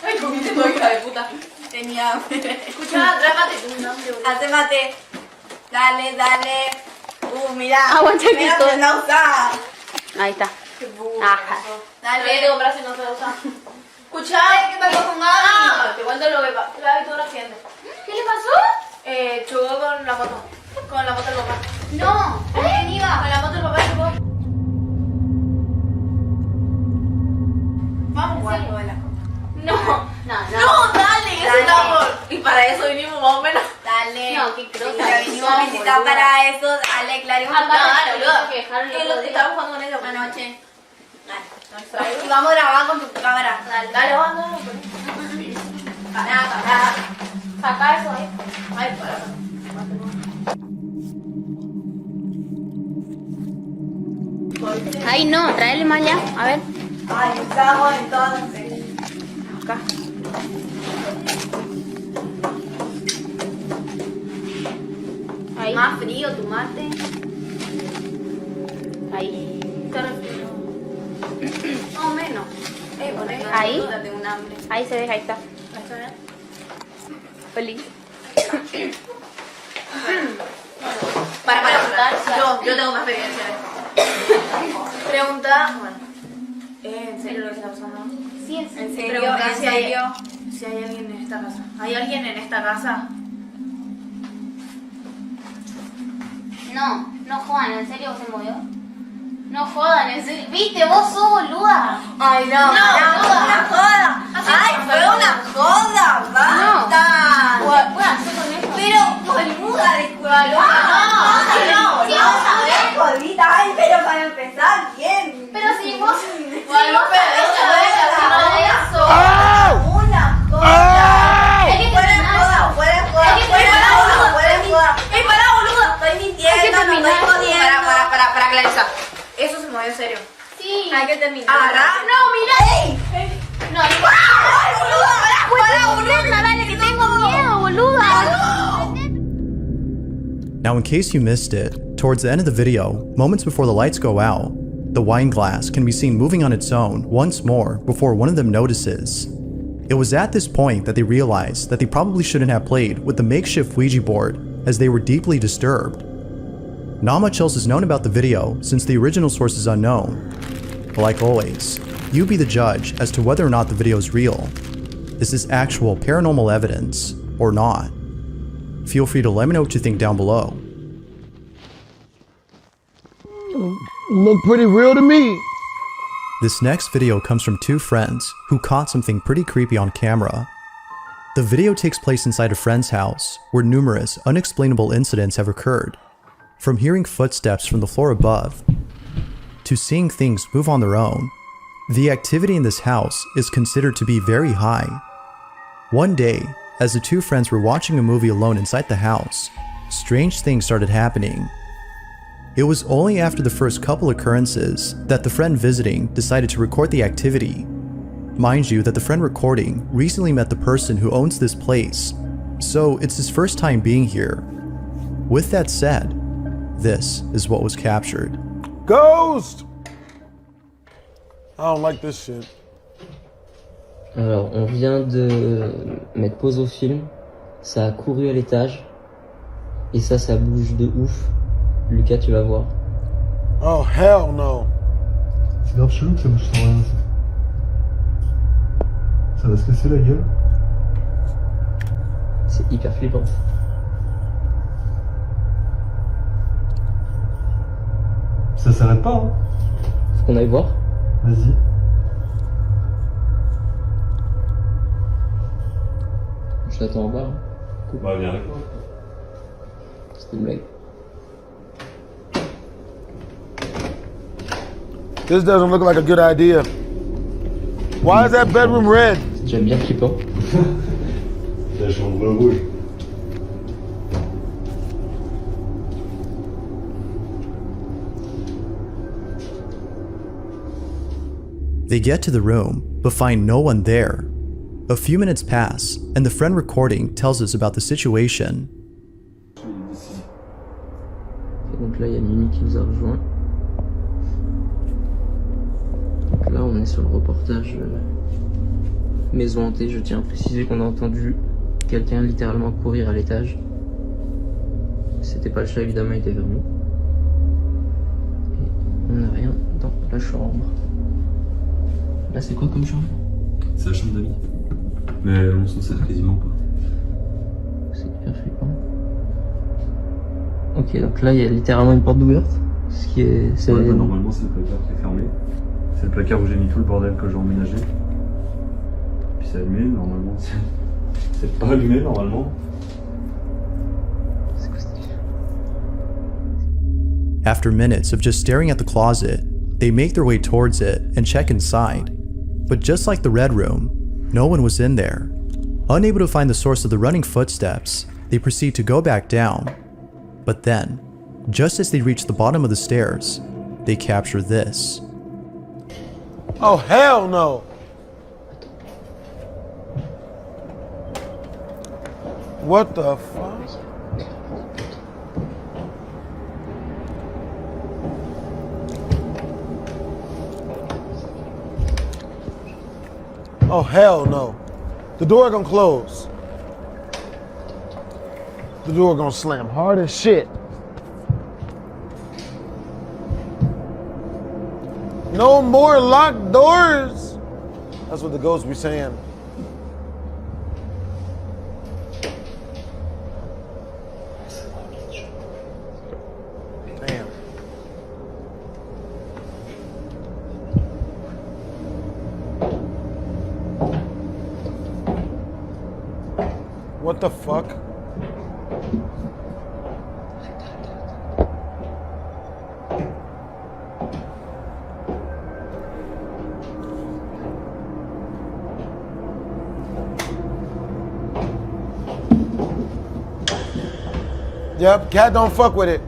[SPEAKER 13] Ay, comiste toda hija de puta. Tenía hambre. Escucha, trágate tu nombre, boludo. Hace mate. Dale, dale. Mirá. Aguanta el pisto. Ahí está. Ajá. Dale. Te compraste y no se lo usas. Escuchá, ¿qué pasó con Gaby? Te cuento lo que pasó. Gaby tuvo un accidente. ¿Qué le pasó? Chocó con la moto. Con la moto del papá. No, ¿con quién iba? Con la moto del papá chocó. Vamos a jugar con las cosas. No, dale, eso estamos. Y para eso vinimos más o menos. Dale. No, qué crosa. Vinimos a visitar para eso. Dale, claro. Claro, estábamos jugando con ellos anoche. Y vamos a grabar con tu cámara. Dale, vamos. Pará. Saca eso ahí. Ay, pará. Ahí no, tráele más allá, a ver.
[SPEAKER 14] Ay, estamos entonces.
[SPEAKER 13] Acá. Ahí. Más frío tu mate. Ahí.
[SPEAKER 14] No, menos.
[SPEAKER 13] Ahí.
[SPEAKER 14] Tengo un hambre.
[SPEAKER 13] Ahí se deja, ahí está. Feliz.
[SPEAKER 14] Para. Yo tengo más experiencia. Pregunta, bueno, ¿en serio lo que está pasando?
[SPEAKER 13] Sí, en serio.
[SPEAKER 14] Pregunta si hay alguien en esta casa. ¿Hay alguien en esta casa?
[SPEAKER 13] No, no jodan, ¿en serio se movió? No jodan, en serio. ¿Viste? Vos sos boluda.
[SPEAKER 14] Ay, no, una joda. Ay, fue una joda, basta.
[SPEAKER 13] ¿Puedo hacer con eso?
[SPEAKER 14] Pero, boluda, disculpa. No,
[SPEAKER 13] sí, vamos a ver.
[SPEAKER 14] Jodita, ay, pero para empezar, bien.
[SPEAKER 13] Pero si vos...
[SPEAKER 14] Bueno,
[SPEAKER 13] eso.
[SPEAKER 14] Una joda. Fuera joda. ¡Ey, pará, boluda! Estoy mintiendo, no estoy jodiendo. Para clarizar. Eso se movió en serio.
[SPEAKER 13] Sí.
[SPEAKER 14] Hay que terminar.
[SPEAKER 13] No, mira. ¡Ey! No,
[SPEAKER 14] ¡ay, boluda!
[SPEAKER 13] ¡Boluda! Dale, que tengo miedo, boluda.
[SPEAKER 12] Now, in case you missed it, towards the end of the video, moments before the lights go out, the wine glass can be seen moving on its own once more before one of them notices. It was at this point that they realized that they probably shouldn't have played with the makeshift Ouija board, as they were deeply disturbed. Not much else is known about the video since the original source is unknown. But like always, you be the judge as to whether or not the video is real. Is this actual paranormal evidence or not? Feel free to let me know what you think down below.
[SPEAKER 2] Look pretty real to me.
[SPEAKER 12] This next video comes from two friends who caught something pretty creepy on camera. The video takes place inside a friend's house where numerous unexplainable incidents have occurred. From hearing footsteps from the floor above to seeing things move on their own, the activity in this house is considered to be very high. One day, as the two friends were watching a movie alone inside the house, strange things started happening. It was only after the first couple occurrences that the friend visiting decided to record the activity. Mind you that the friend recording recently met the person who owns this place, so it's his first time being here. With that said, this is what was captured.
[SPEAKER 2] Ghost! I don't like this shit.
[SPEAKER 15] Alors, on vient de mettre pause au film, ça a couru à l'étage, et ça bouge de ouf. Lucas, tu vas voir.
[SPEAKER 2] Oh, hell no.
[SPEAKER 16] C'est grave chelou que ça bouge sans rien. Ça va se casser la gueule.
[SPEAKER 15] C'est hyper flippant.
[SPEAKER 16] Ça s'arrête pas, hein.
[SPEAKER 15] Faut qu'on aille voir.
[SPEAKER 16] Vas-y.
[SPEAKER 15] Je t'attends en bas. Hein.
[SPEAKER 16] Cool. Bah, viens avec moi.
[SPEAKER 15] C'était une blague.
[SPEAKER 2] This doesn't look like a good idea. Why is that bedroom red?
[SPEAKER 15] J'aime bien flippant.
[SPEAKER 16] La chambre rouge.
[SPEAKER 12] They get to the room, but find no one there. A few minutes pass, and the friend recording tells us about the situation.
[SPEAKER 15] Donc là, il y a Mimi qui nous a rejoint. Donc là, on est sur le reportage maison hantée. Je tiens à préciser qu'on a entendu quelqu'un littéralement courir à l'étage. C'était pas le chat, évidemment, il était vers nous. Et on n'a rien dans la chambre. Là, c'est quoi comme chambre?
[SPEAKER 16] C'est la chambre d'amis. Mais on s'en sert quasiment pas.
[SPEAKER 15] C'est hyper flippant. Ok, donc là, il y a littéralement une porte ouverte. Ce qui est...
[SPEAKER 16] Ouais, bah, normalement, c'est le placard qui est fermé. C'est le placard où j'ai mis tout le bordel que j'ai emménagé. Puis c'est allumé, normalement. C'est pas allumé, normalement.
[SPEAKER 15] C'est quoi cette histoire?
[SPEAKER 12] After minutes of just staring at the closet, they make their way towards it and check inside. But just like the red room, no one was in there. Unable to find the source of the running footsteps, they proceed to go back down. But then, just as they reach the bottom of the stairs, they capture this.
[SPEAKER 2] Oh, hell no. What the fuck? Oh, hell no. The door gonna close. The door gonna slam hard as shit. No more locked doors. That's what the ghosts be saying. Damn. What the fuck? Yep, cat don't fuck with it.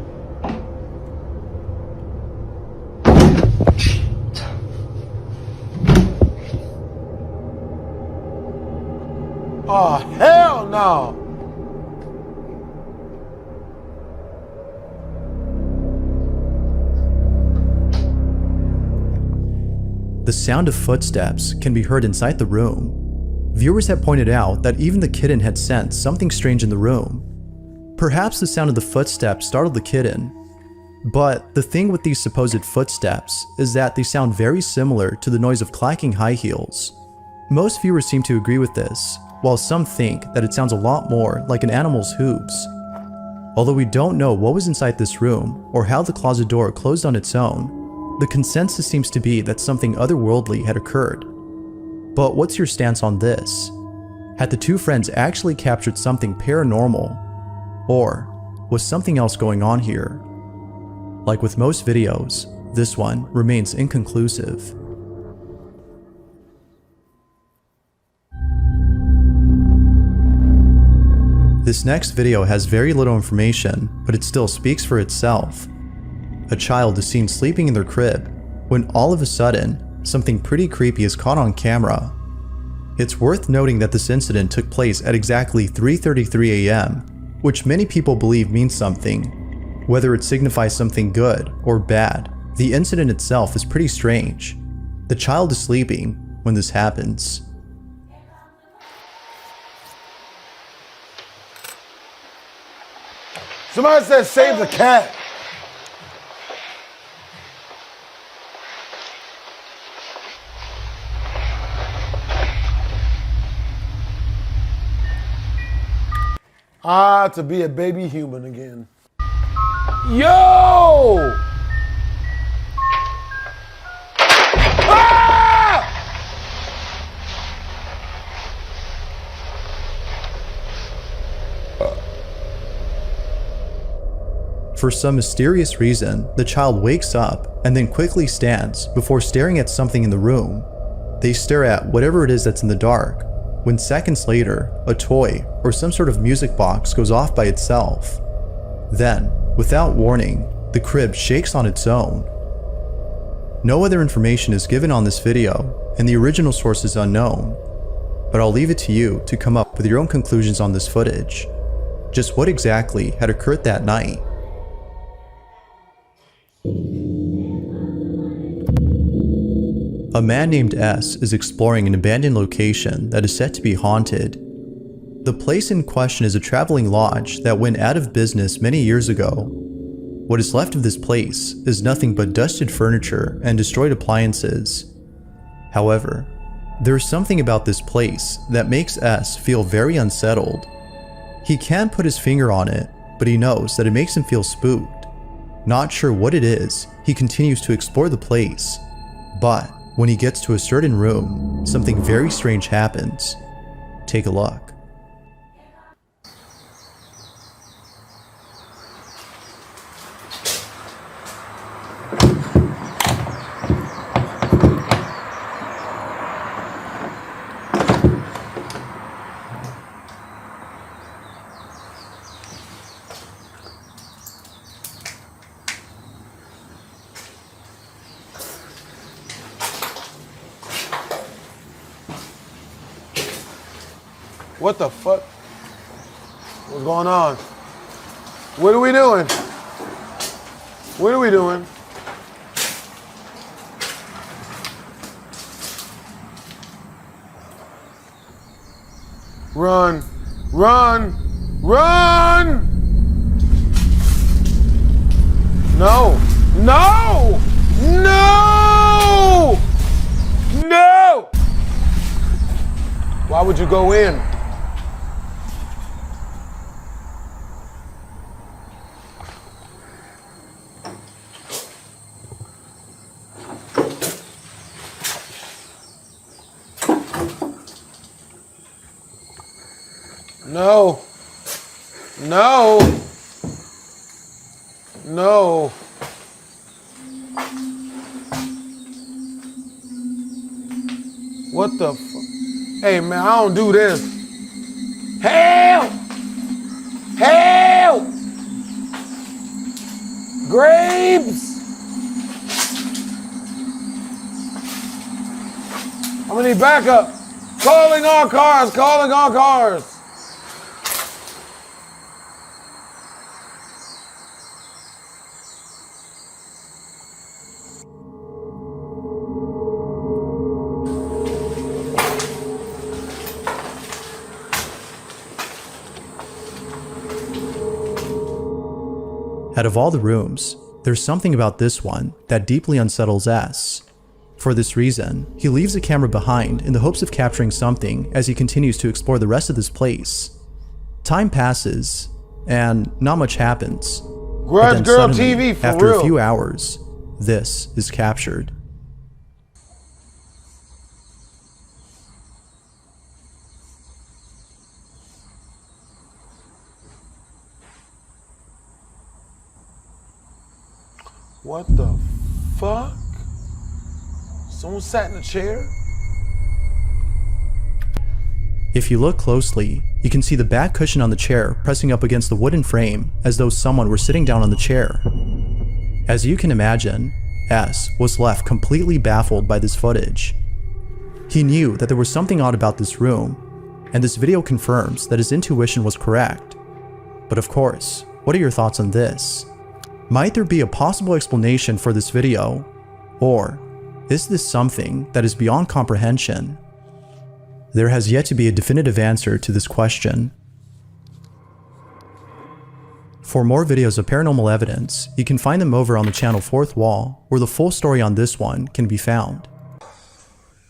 [SPEAKER 2] Oh, hell no.
[SPEAKER 12] The sound of footsteps can be heard inside the room. Viewers have pointed out that even the kitten had sensed something strange in the room. Perhaps the sound of the footsteps startled the kitten. But the thing with these supposed footsteps is that they sound very similar to the noise of clacking high heels. Most viewers seem to agree with this, while some think that it sounds a lot more like an animal's hooves. Although we don't know what was inside this room or how the closet door closed on its own, the consensus seems to be that something otherworldly had occurred. But what's your stance on this? Had the two friends actually captured something paranormal? Or was something else going on here? Like with most videos, this one remains inconclusive. This next video has very little information, but it still speaks for itself. A child is seen sleeping in their crib, when all of a sudden, something pretty creepy is caught on camera. It's worth noting that this incident took place at exactly 3:33 a.m., which many people believe means something. Whether it signifies something good or bad, the incident itself is pretty strange. The child is sleeping when this happens.
[SPEAKER 2] Somebody said save the cat. To be a baby human again. Yo! Ah!
[SPEAKER 12] For some mysterious reason, the child wakes up and then quickly stands before staring at something in the room. They stare at whatever it is that's in the dark, when seconds later, a toy or some sort of music box goes off by itself. Then, without warning, the crib shakes on its own. No other information is given on this video, and the original source is unknown, but I'll leave it to you to come up with your own conclusions on this footage. Just what exactly had occurred that night? A man named S is exploring an abandoned location that is said to be haunted. The place in question is a traveling lodge that went out of business many years ago. What is left of this place is nothing but dusted furniture and destroyed appliances. However, there is something about this place that makes S feel very unsettled. He can't put his finger on it, but he knows that it makes him feel spooked. Not sure what it is, he continues to explore the place. But when he gets to a certain room, something very strange happens. Take a look.
[SPEAKER 2] What the fuck? What's going on? What are we doing? What are we doing? Run, run, run! No, no, no, no! Why would you go in? No. No. No. What the fuck? Hey, man, I don't do this. Help! Help! Grapes! I'm gonna need backup. Calling all cars, calling all cars.
[SPEAKER 12] Out of all the rooms, there's something about this one that deeply unsettles S. For this reason, he leaves the camera behind in the hopes of capturing something as he continues to explore the rest of this place. Time passes, and not much happens.
[SPEAKER 2] Grudge Girl TV for
[SPEAKER 12] after
[SPEAKER 2] real.
[SPEAKER 12] a few hours, this is captured.
[SPEAKER 2] What the fuck? Someone sat in a chair?
[SPEAKER 12] If you look closely, you can see the back cushion on the chair pressing up against the wooden frame as though someone were sitting down on the chair. As you can imagine, S was left completely baffled by this footage. He knew that there was something odd about this room, and this video confirms that his intuition was correct. But of course, what are your thoughts on this? Might there be a possible explanation for this video? Or is this something that is beyond comprehension? There has yet to be a definitive answer to this question. For more videos of paranormal evidence, you can find them over on the channel Fourth Wall, where the full story on this one can be found.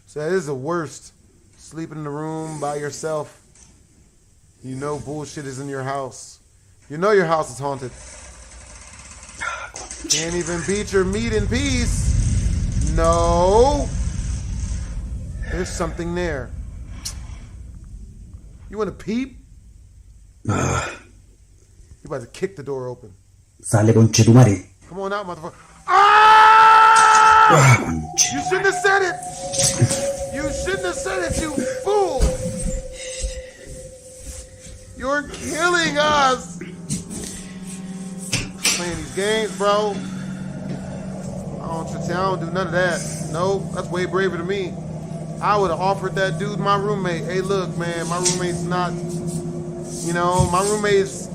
[SPEAKER 2] So that is the worst. Sleeping in the room by yourself. You know bullshit is in your house. You know your house is haunted. Can't even beat your meat in peace. No. There's something there. You want to peep? You about to kick the door open.
[SPEAKER 17] Sale conche tu madre.
[SPEAKER 2] Come on out, motherfucker. Ah! You shouldn't have said it. You shouldn't have said it, you fool. You're killing us. Playing these games, bro. I don't do none of that. No, that's way braver than me. I would have offered that dude, my roommate, hey, look, man, my roommate's not, you know, my roommate's,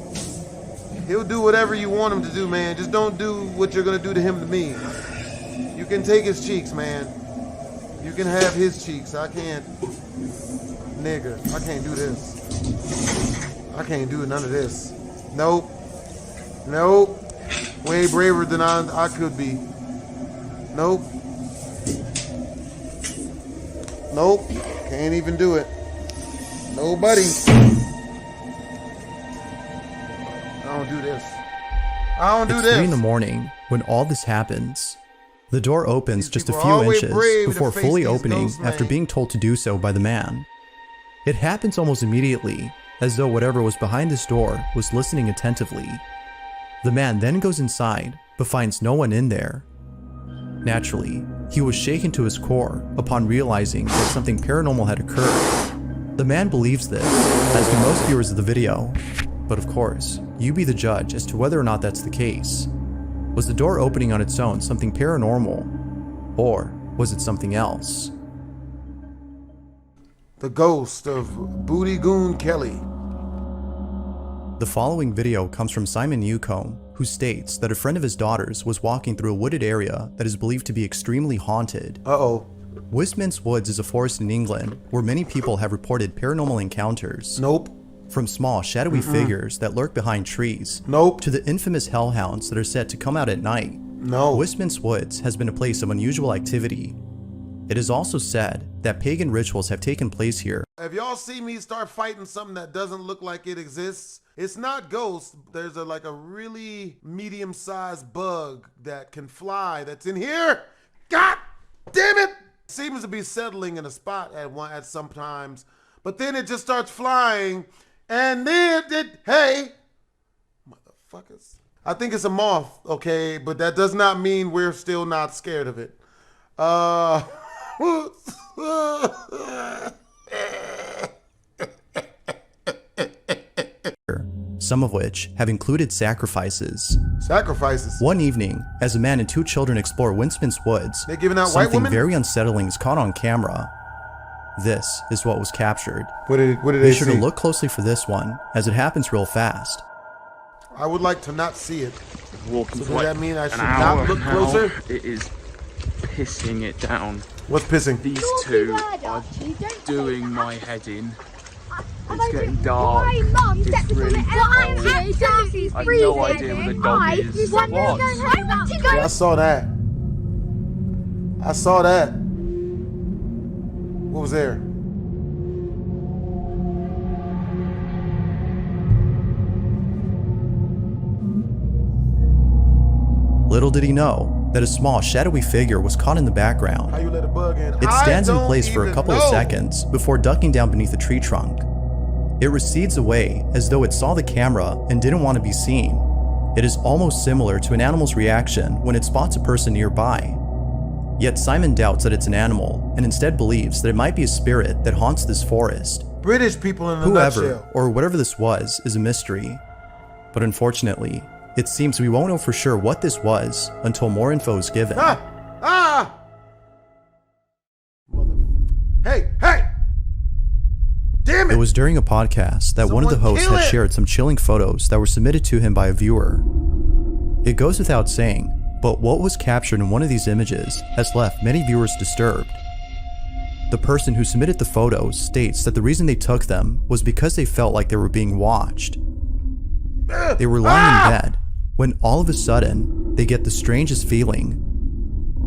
[SPEAKER 2] he'll do whatever you want him to do, man. Just don't do what you're going to do to him to me. You can take his cheeks, man. You can have his cheeks. I can't, nigga, I can't do this. I can't do none of this. Nope. Nope. Way braver than I could be. Nope. Nope. Can't even do it. Nobody. I don't do this. I don't do
[SPEAKER 12] It's
[SPEAKER 2] this.
[SPEAKER 12] 3 in the morning when all this happens. The door opens just a
[SPEAKER 2] people
[SPEAKER 12] few
[SPEAKER 2] are always
[SPEAKER 12] inches
[SPEAKER 2] brave to
[SPEAKER 12] before
[SPEAKER 2] face
[SPEAKER 12] fully
[SPEAKER 2] these
[SPEAKER 12] opening
[SPEAKER 2] ghosts, man.
[SPEAKER 12] after being told to do so by the man. It happens almost immediately, as though whatever was behind this door was listening attentively. The man then goes inside, but finds no one in there. Naturally, he was shaken to his core upon realizing that something paranormal had occurred. The man believes this, as do most viewers of the video. But of course, you be the judge as to whether or not that's the case. Was the door opening on its own something paranormal? Or was it something else?
[SPEAKER 2] The ghost of Booty Goon Kelly.
[SPEAKER 12] The following video comes from Simon Newcomb, who states that a friend of his daughter's was walking through a wooded area that is believed to be extremely haunted.
[SPEAKER 2] Uh-oh.
[SPEAKER 12] Wisman's Woods is a forest in England where many people have reported paranormal encounters.
[SPEAKER 2] Nope.
[SPEAKER 12] From small, shadowy figures that lurk behind trees,
[SPEAKER 2] nope,
[SPEAKER 12] to the infamous hellhounds that are said to come out at night.
[SPEAKER 2] No.
[SPEAKER 12] Wisman's Woods has been a place of unusual activity. It is also said that pagan rituals have taken place here.
[SPEAKER 2] If y'all see me start fighting something that doesn't look like it exists, it's not ghosts. There's a really medium-sized bug that can fly that's in here. God damn it! Seems to be settling in a spot at some times, but then it just starts flying, and then hey, motherfuckers. I think it's a moth, okay, but that does not mean we're still not scared of it.
[SPEAKER 12] Some of which have included sacrifices.
[SPEAKER 2] Sacrifices?
[SPEAKER 12] One evening, as a man and two children explore Wisman's Woods,
[SPEAKER 2] they're giving out
[SPEAKER 12] something
[SPEAKER 2] white women?
[SPEAKER 12] very unsettling is caught on camera. This is what was captured.
[SPEAKER 2] What did they
[SPEAKER 12] Be sure
[SPEAKER 2] see?
[SPEAKER 12] to look closely for this one, as it happens real fast.
[SPEAKER 2] I would like to not see it.
[SPEAKER 6] Walking
[SPEAKER 2] so
[SPEAKER 6] for
[SPEAKER 2] does
[SPEAKER 6] like
[SPEAKER 2] that mean I should
[SPEAKER 6] an hour
[SPEAKER 2] not look
[SPEAKER 6] now.
[SPEAKER 2] closer?
[SPEAKER 6] It is pissing it down.
[SPEAKER 2] What's pissing?
[SPEAKER 6] These two are doing my head in. It's getting dark. It's really cold. I have no idea where the dog is. What?
[SPEAKER 2] Yeah, I saw that. I saw that. What was there?
[SPEAKER 12] Little did he know that a small, shadowy figure was caught in the background.
[SPEAKER 2] How you let a bug in?
[SPEAKER 12] It stands in place for a couple of seconds before ducking down beneath a tree trunk. It recedes away as though it saw the camera and didn't want to be seen. It is almost similar to an animal's reaction when it spots a person nearby. Yet Simon doubts that it's an animal and instead believes that it might be a spirit that haunts this forest.
[SPEAKER 2] British people in a
[SPEAKER 12] Whoever
[SPEAKER 2] nutshell.
[SPEAKER 12] or whatever this was is a mystery. But unfortunately, it seems we won't know for sure what this was until more info is given.
[SPEAKER 2] Hey! Damn it!
[SPEAKER 12] It was during a podcast that one of the hosts had shared some chilling photos that were submitted to him by a viewer. It goes without saying, but what was captured in one of these images has left many viewers disturbed. The person who submitted the photos states that the reason they took them was because they felt like they were being watched. They were lying in bed when all of a sudden they get the strangest feeling.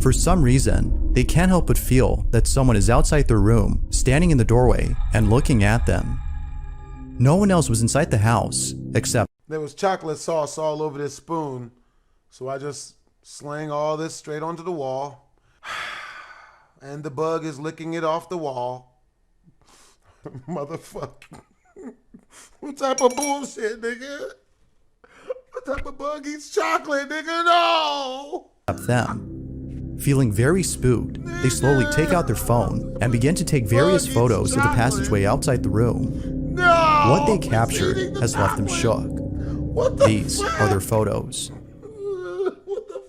[SPEAKER 12] For some reason, they can't help but feel that someone is outside their room, standing in the doorway and looking at them. No one else was inside the house except
[SPEAKER 2] there was chocolate sauce all over this spoon, so I just slang all this straight onto the wall, and the bug is licking it off the wall. Motherfucker. What type of bullshit, nigga? What type of bug eats chocolate, nigga? No!
[SPEAKER 12] them. Feeling very spooked, they slowly take out their phone and begin to take various photos of the passageway outside the room. What they captured has left them shook. These are their photos.
[SPEAKER 2] What the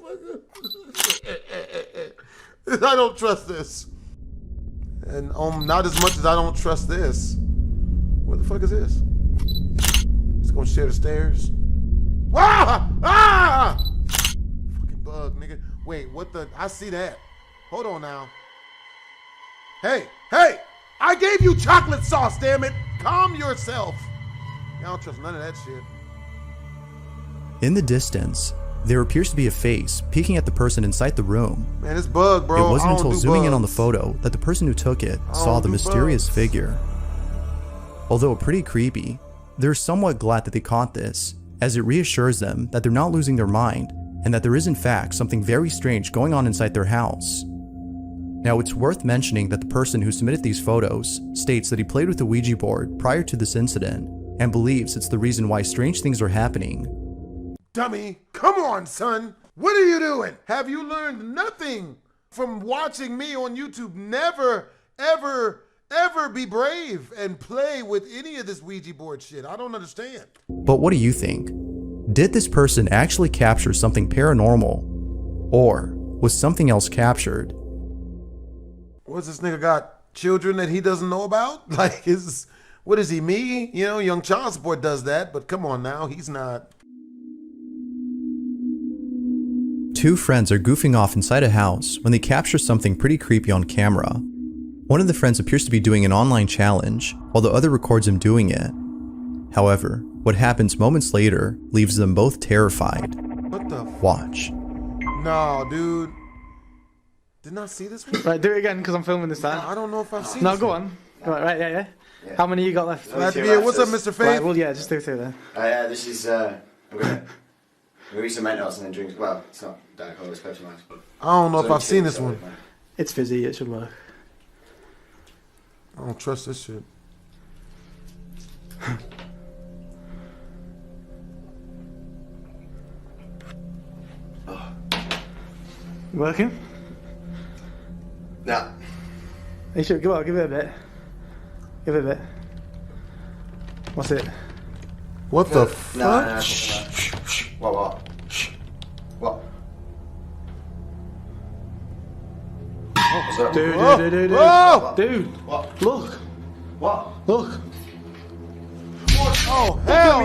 [SPEAKER 2] fuck? I don't trust this. And not as much as I don't trust this. What the fuck is this? It's gonna share the stairs. Ah! Fucking bug, nigga. Wait, what the? I see that. Hold on now. Hey! I gave you chocolate sauce, damn it! Calm yourself. I don't trust none of that shit.
[SPEAKER 12] In the distance, there appears to be a face peeking at the person inside the room.
[SPEAKER 2] Man, it's bug, bro.
[SPEAKER 12] It wasn't until zooming in on the photo that the person who took it saw the mysterious figure. Although pretty creepy, they're somewhat glad that they caught this, as it reassures them that they're not losing their mind and that there is in fact something very strange going on inside their house. Now, it's worth mentioning that the person who submitted these photos states that he played with the Ouija board prior to this incident and believes it's the reason why strange things are happening.
[SPEAKER 2] Dummy, come on, son. What are you doing? Have you learned nothing from watching me on YouTube? Never, ever, ever be brave and play with any of this Ouija board shit. I don't understand.
[SPEAKER 12] But what do you think? Did this person actually capture something paranormal? Or was something else captured?
[SPEAKER 2] What's this nigga got? children that he doesn't know about? Like, what is he, me? You know, Young Child Support does that, but come on now, he's not.
[SPEAKER 12] Two friends are goofing off inside a house when they capture something pretty creepy on camera. One of the friends appears to be doing an online challenge, while the other records him doing it. However, what happens moments later leaves them both terrified.
[SPEAKER 2] What the?
[SPEAKER 12] Watch.
[SPEAKER 2] No, dude. Did not see this one?
[SPEAKER 6] Right, do it again because I'm filming this time.
[SPEAKER 2] I don't know if I've seen
[SPEAKER 6] No,
[SPEAKER 2] this
[SPEAKER 6] go
[SPEAKER 2] one.
[SPEAKER 6] on. Right, yeah. How many you got left?
[SPEAKER 2] What's up, Mr. Faith?
[SPEAKER 6] Right, well, yeah, just do two then.
[SPEAKER 18] Yeah, this is, we're gonna eat some Mentos and then drink, well, it's not Dark Cola, it's Pepsi Max.
[SPEAKER 2] I don't know if I've seen this one.
[SPEAKER 6] It's fizzy, it should work.
[SPEAKER 2] I don't trust this shit.
[SPEAKER 6] Working?
[SPEAKER 18] No.
[SPEAKER 6] You should, go on, give it a bit. Give it a bit. What's it?
[SPEAKER 2] What the
[SPEAKER 18] fuck? No. What? What's up?
[SPEAKER 6] Dude.
[SPEAKER 2] Whoa!
[SPEAKER 6] Dude.
[SPEAKER 18] What?
[SPEAKER 6] Look.
[SPEAKER 18] What?
[SPEAKER 6] Look.
[SPEAKER 2] Oh, hell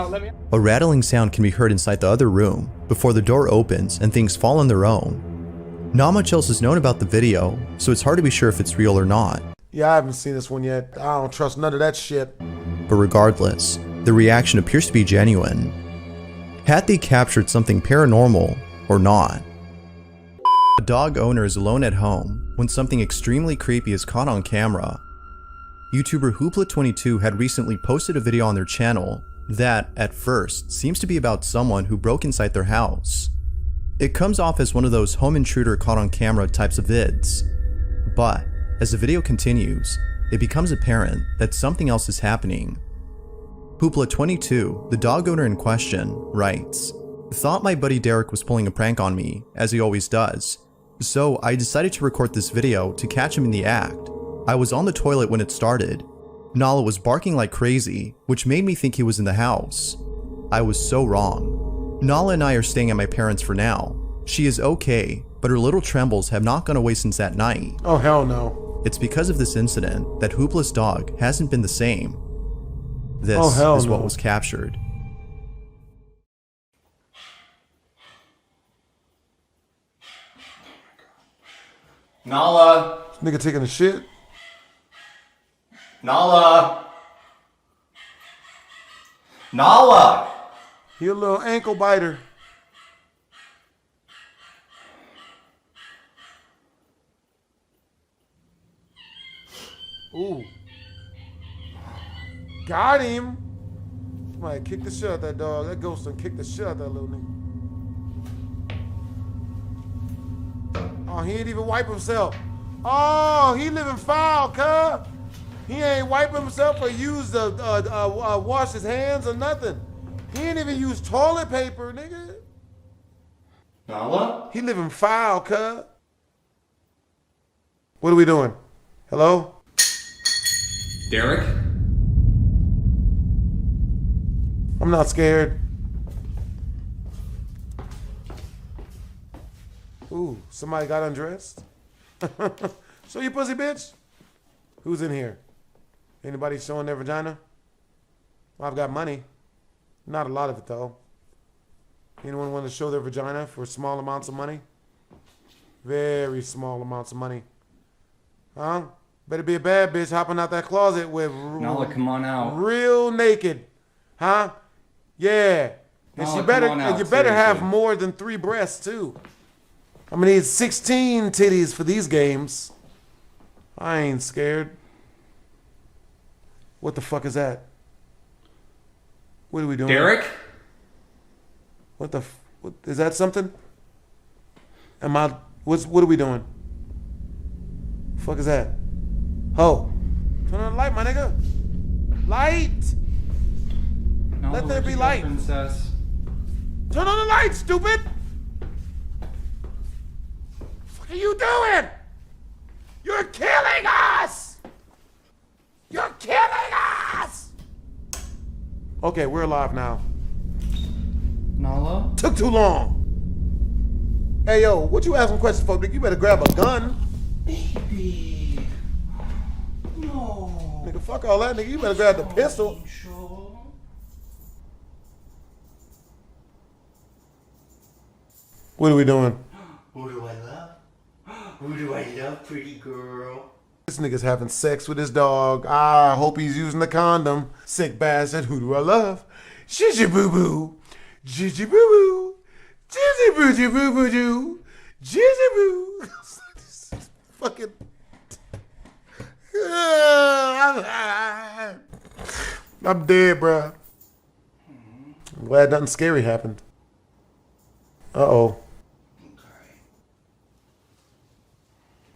[SPEAKER 6] Let me out.
[SPEAKER 12] A rattling sound can be heard inside the other room before the door opens and things fall on their own. Not much else is known about the video, so it's hard to be sure if it's real or not.
[SPEAKER 2] Yeah, I haven't seen this one yet. I don't trust none of that shit.
[SPEAKER 12] But regardless, the reaction appears to be genuine. Had they captured something paranormal or not? A dog owner is alone at home when something extremely creepy is caught on camera. YouTuber Hoopla22 had recently posted a video on their channel that, at first, seems to be about someone who broke inside their house. It comes off as one of those home intruder caught on camera types of vids. But, as the video continues, it becomes apparent that something else is happening. Hoopla22, the dog owner in question, writes, "Thought my buddy Derek was pulling a prank on me, as he always does. So I decided to record this video to catch him in the act. I was on the toilet when it started. Nala was barking like crazy, which made me think he was in the house. I was so wrong. Nala and I are staying at my parents' for now. She is okay, but her little trembles have not gone away since that night.
[SPEAKER 2] Oh, hell no.
[SPEAKER 12] It's because of this incident that Hoopla's dog hasn't been the same. This is what was captured."
[SPEAKER 18] Nala!
[SPEAKER 2] Nigga taking a shit?
[SPEAKER 18] Nala! Nala!
[SPEAKER 2] He a little ankle biter. Ooh. Got him. Somebody kick the shit out that dog. That ghost done kicked the shit out that little nigga. Oh, he ain't even wipe himself. Oh, he living foul, cuz. He ain't wipe himself or used wash his hands or nothing. He ain't even used toilet paper, nigga.
[SPEAKER 18] Nala?
[SPEAKER 2] He living foul, cuz. What are we doing? Hello?
[SPEAKER 19] Derek?
[SPEAKER 2] I'm not scared. Ooh, somebody got undressed? Show your pussy, bitch. Who's in here? Anybody showing their vagina? Well, I've got money. Not a lot of it, though. Anyone want to show their vagina for small amounts of money? Very small amounts of money. Huh? Better be a bad bitch hopping out that closet with...
[SPEAKER 19] Nala, come on out.
[SPEAKER 2] Real naked. Huh? Yeah. And
[SPEAKER 19] Nala,
[SPEAKER 2] she better,
[SPEAKER 19] come on out,
[SPEAKER 2] and you better have
[SPEAKER 19] seriously.
[SPEAKER 2] more than 3 breasts, too. I'm gonna need 16 titties for these games. I ain't scared. What the fuck is that? What are we doing?
[SPEAKER 19] Derek?
[SPEAKER 2] What is that something? What are we doing? Fuck is that? Ho. Turn on the light, my nigga. Light.
[SPEAKER 19] Nala,
[SPEAKER 2] Let there
[SPEAKER 19] where'd
[SPEAKER 2] be
[SPEAKER 19] you go,
[SPEAKER 2] light.
[SPEAKER 19] Princess?
[SPEAKER 2] Turn on the light, stupid. What are you doing? You're killing us. You're killing us. Okay, we're alive now.
[SPEAKER 19] Nala?
[SPEAKER 2] Took too long. Hey, yo, what you asking questions for? You better grab a gun.
[SPEAKER 19] Baby.
[SPEAKER 2] No. Nigga, fuck all that, nigga. You better grab the pistol. What are we doing?
[SPEAKER 18] Who do I love? Who do I love, pretty girl?
[SPEAKER 2] This nigga's having sex with his dog. I hope he's using the condom. Sick bastard. Who do I love? Gigi boo boo. Gigi boo boo. Gigi boo boo boo boo. Gigi boo. Fucking. I'm dead, bruh. I'm glad nothing scary happened. Uh-oh.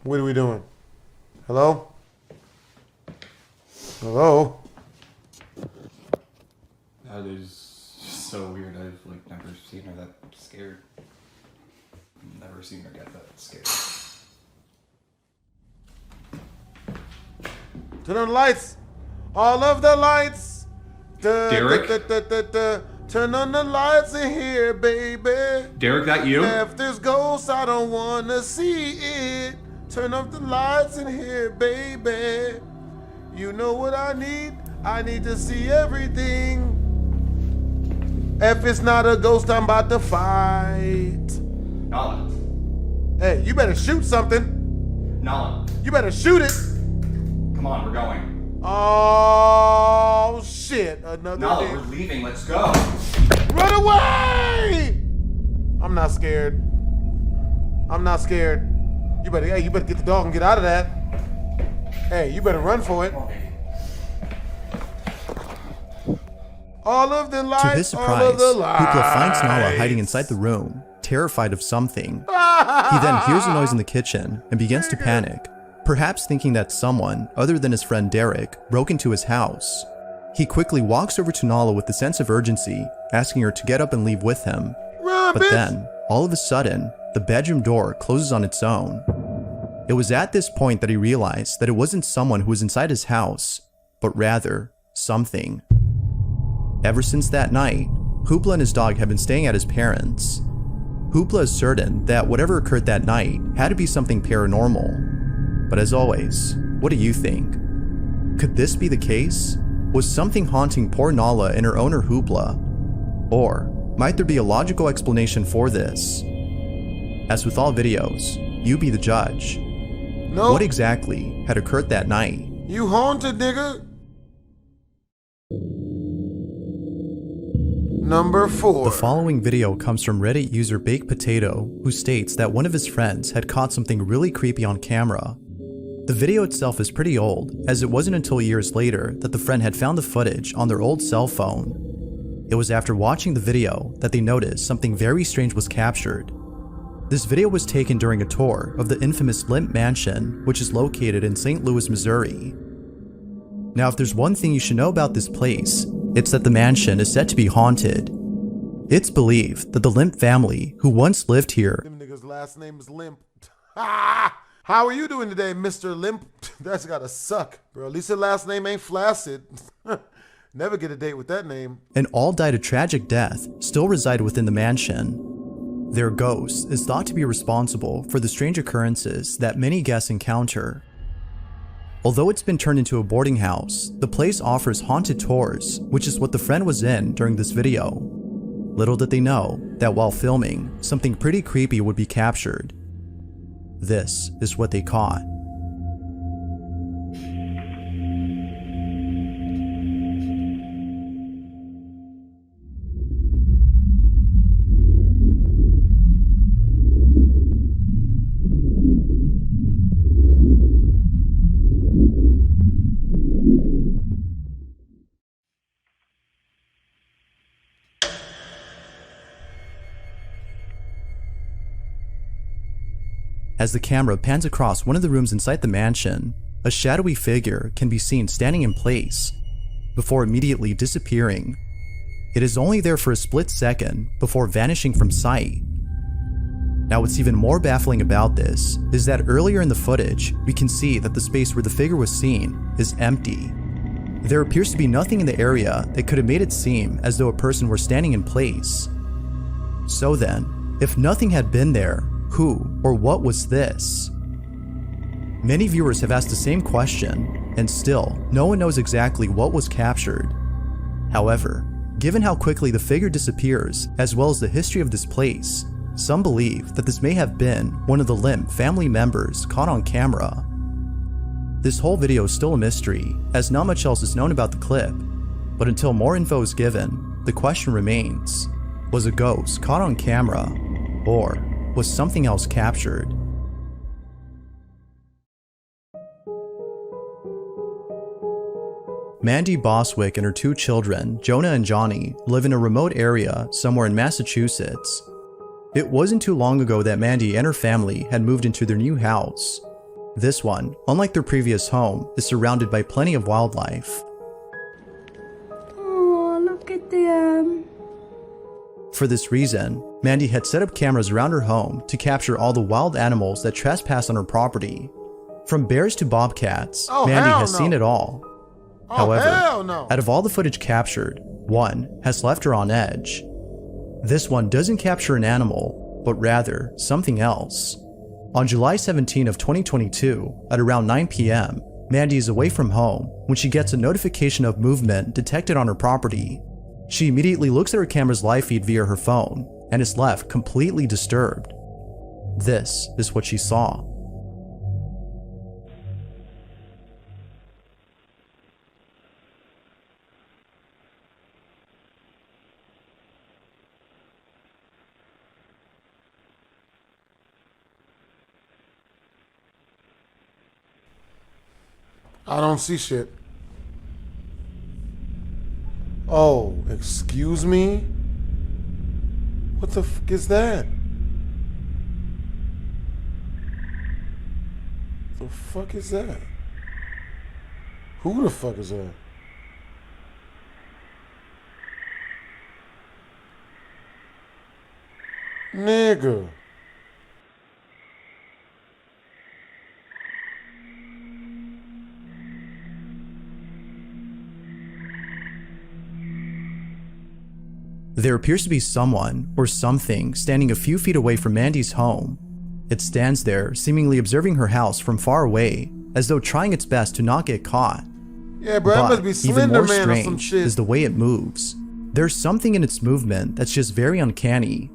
[SPEAKER 2] What are we doing? Hello? Hello?
[SPEAKER 19] That is so weird. I've like never seen her that scared. Never seen her get that scared.
[SPEAKER 2] Turn on the lights. All of the lights.
[SPEAKER 19] Derek?
[SPEAKER 2] Turn on the lights in here, baby.
[SPEAKER 19] Derek, that you?
[SPEAKER 2] If there's ghosts, I don't want to see it. Turn off the lights in here, baby. You know what I need? I need to see everything. If it's not a ghost, I'm about to fight.
[SPEAKER 19] Nala.
[SPEAKER 2] Hey, you better shoot something.
[SPEAKER 19] Nala.
[SPEAKER 2] You better shoot it.
[SPEAKER 19] Come on, we're going.
[SPEAKER 2] Oh, shit. Another
[SPEAKER 19] Nala,
[SPEAKER 2] day.
[SPEAKER 19] we're leaving. Let's go.
[SPEAKER 2] Run away! I'm not scared. I'm not scared. You better get the dog and get out of that. Hey, you better run for it. All of the lights.
[SPEAKER 12] To his surprise, Hoopla finds Nala hiding inside the room, terrified of something. He then hears a noise in the kitchen and begins to panic, perhaps thinking that someone, other than his friend Derek, broke into his house. He quickly walks over to Nala with a sense of urgency, asking her to get up and leave with him. But then, all of a sudden, the bedroom door closes on its own. It was at this point that he realized that it wasn't someone who was inside his house, but rather, something. Ever since that night, Hoopla and his dog have been staying at his parents'. Hoopla is certain that whatever occurred that night had to be something paranormal. But as always, what do you think? Could this be the case? Was something haunting poor Nala and her owner Hoopla? Or might there be a logical explanation for this? As with all videos, you be the judge.
[SPEAKER 2] Nope.
[SPEAKER 12] What exactly had occurred that night?
[SPEAKER 2] You haunted, nigga. Number 4.
[SPEAKER 12] The following video comes from Reddit user Baked Potato, who states that one of his friends had caught something really creepy on camera. The video itself is pretty old, as it wasn't until years later that the friend had found the footage on their old cell phone. It was after watching the video that they noticed something very strange was captured. This video was taken during a tour of the infamous Lemp Mansion, which is located in St. Louis, Missouri. Now, if there's one thing you should know about this place, it's that the mansion is said to be haunted. It's believed that the Lemp family, who once lived here,
[SPEAKER 2] Them niggas' last name is Limp. How are you doing today, Mr. Limp? That's gotta suck, bro. At least your last name ain't Flaccid. Never get a date with that name.
[SPEAKER 12] and all died a tragic death, still reside within the mansion. Their ghost is thought to be responsible for the strange occurrences that many guests encounter. Although it's been turned into a boarding house, the place offers haunted tours, which is what the friend was in during this video. Little did they know that while filming, something pretty creepy would be captured. This is what they caught. As the camera pans across one of the rooms inside the mansion, a shadowy figure can be seen standing in place, before immediately disappearing. It is only there for a split second before vanishing from sight. Now, what's even more baffling about this is that earlier in the footage, we can see that the space where the figure was seen is empty. There appears to be nothing in the area that could have made it seem as though a person were standing in place. So then, if nothing had been there, who or what was this? Many viewers have asked the same question, and still, no one knows exactly what was captured. However, given how quickly the figure disappears, as well as the history of this place, some believe that this may have been one of the Lemp family members caught on camera. This whole video is still a mystery, as not much else is known about the clip, but until more info is given, the question remains, was a ghost caught on camera, or was something else captured? Mandy Boswick and her 2 children, Jonah and Johnny, live in a remote area somewhere in Massachusetts. It wasn't too long ago that Mandy and her family had moved into their new house. This one, unlike their previous home, is surrounded by plenty of wildlife.
[SPEAKER 13] Oh, look at them.
[SPEAKER 12] For this reason, Mandy had set up cameras around her home to capture all the wild animals that trespass on her property. From bears to bobcats, Mandy has seen it all. However, out of all the footage captured, one has left her on edge. This one doesn't capture an animal, but rather something else. On July 17 of 2022, at around 9 p.m., Mandy is away from home when she gets a notification of movement detected on her property. She immediately looks at her camera's live feed via her phone and is left completely disturbed. This is what she saw.
[SPEAKER 2] I don't see shit. Oh, excuse me? What the fuck is that? The fuck is that? Who the fuck is that? Nigga.
[SPEAKER 12] There appears to be someone or something standing a few feet away from Mandy's home. It stands there, seemingly observing her house from far away, as though trying its best to not get caught.
[SPEAKER 2] Yeah, bro, that must be Slender Man or some shit.
[SPEAKER 12] Is the way it moves. There's something in its movement that's just very uncanny.